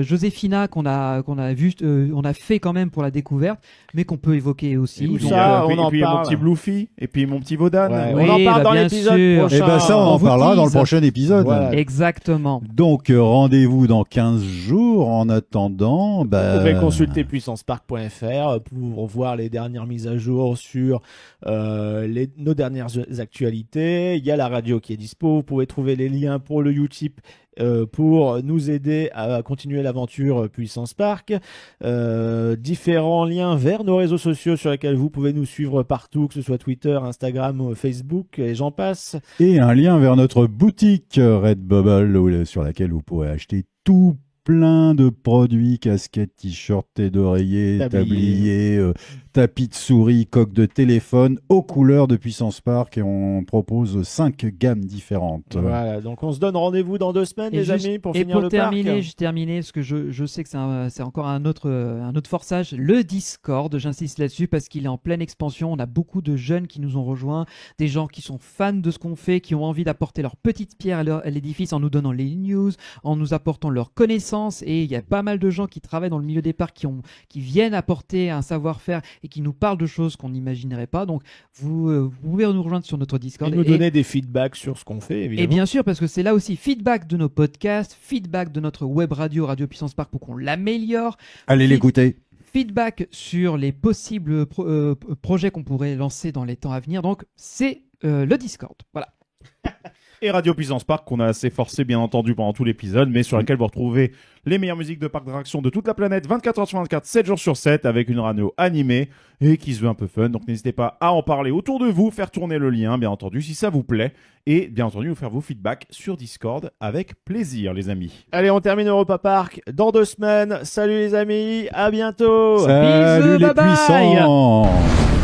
Joséphina qu'on a vu, on a fait quand même pour la découverte, mais qu'on peut évoquer aussi. Et Donc, ça, puis, on en puis, mon parle. petit Bluffy, et puis mon petit Vodan. Ouais, Oui, on en parle bah, dans bien l'épisode sûr. prochain. Et ben ça, on on en vous parlera dans le tease. prochain épisode. Voilà. Exactement. Donc, rendez-vous dans 15 jours. En attendant, Vous pouvez bah, consulter puissancepark.fr pour voir les dernières mises à jour sur nos dernières actualités. Il y a la radio qui est dispo. Vous pouvez trouver les liens pour le Utip pour nous aider à continuer l'aventure Puissance Park. Différents liens vers nos réseaux sociaux sur lesquels vous pouvez nous suivre partout, que ce soit Twitter, Instagram, Facebook et j'en passe. et un lien vers notre boutique Redbubble sur laquelle vous pourrez acheter tout plein de produits, casquettes, t-shirts, têtes d'oreiller, tabliers, tapis de souris, coques de téléphone, aux couleurs de Puissance Park, et on propose 5 gammes différentes. Voilà, donc on se donne rendez-vous dans 2 semaines, les amis, pour finir le terminer, parc. j'ai terminé, parce que je sais que c'est encore un autre forçage, le Discord, j'insiste là-dessus parce qu'il est en pleine expansion. On a beaucoup de jeunes qui nous ont rejoints, des gens qui sont fans de ce qu'on fait, qui ont envie d'apporter leur petite pierre à l'édifice en nous donnant les news, en nous apportant leurs connaissances, et il y a pas mal de gens qui travaillent dans le milieu des parcs qui viennent apporter un savoir-faire et qui nous parlent de choses qu'on n'imaginerait pas. Donc vous pouvez nous rejoindre sur notre Discord Et nous donner des feedbacks sur ce qu'on fait, évidemment. et bien sûr, parce que c'est là aussi feedback de nos podcasts, feedback de notre web radio, Radio Puissance Park, pour qu'on l'améliore, Allez l'écouter. feedback sur les possibles projets qu'on pourrait lancer dans les temps à venir. Donc, c'est le Discord. Voilà. Et Radio Puissance Park, qu'on a assez forcé bien entendu pendant tout l'épisode, mais sur laquelle vous retrouvez les meilleures musiques de parcs d'attractions de toute la planète, 24 heures sur 24, 7 jours sur 7, avec une radio animée et qui se veut un peu fun. Donc n'hésitez pas à en parler autour de vous, faire tourner le lien, bien entendu, si ça vous plaît, et bien entendu, nous faire vos feedbacks sur Discord avec plaisir, les amis. Allez, on termine Europa Park dans 2 semaines. Salut les amis, à bientôt. Salut Bisous, les bye bye. puissants.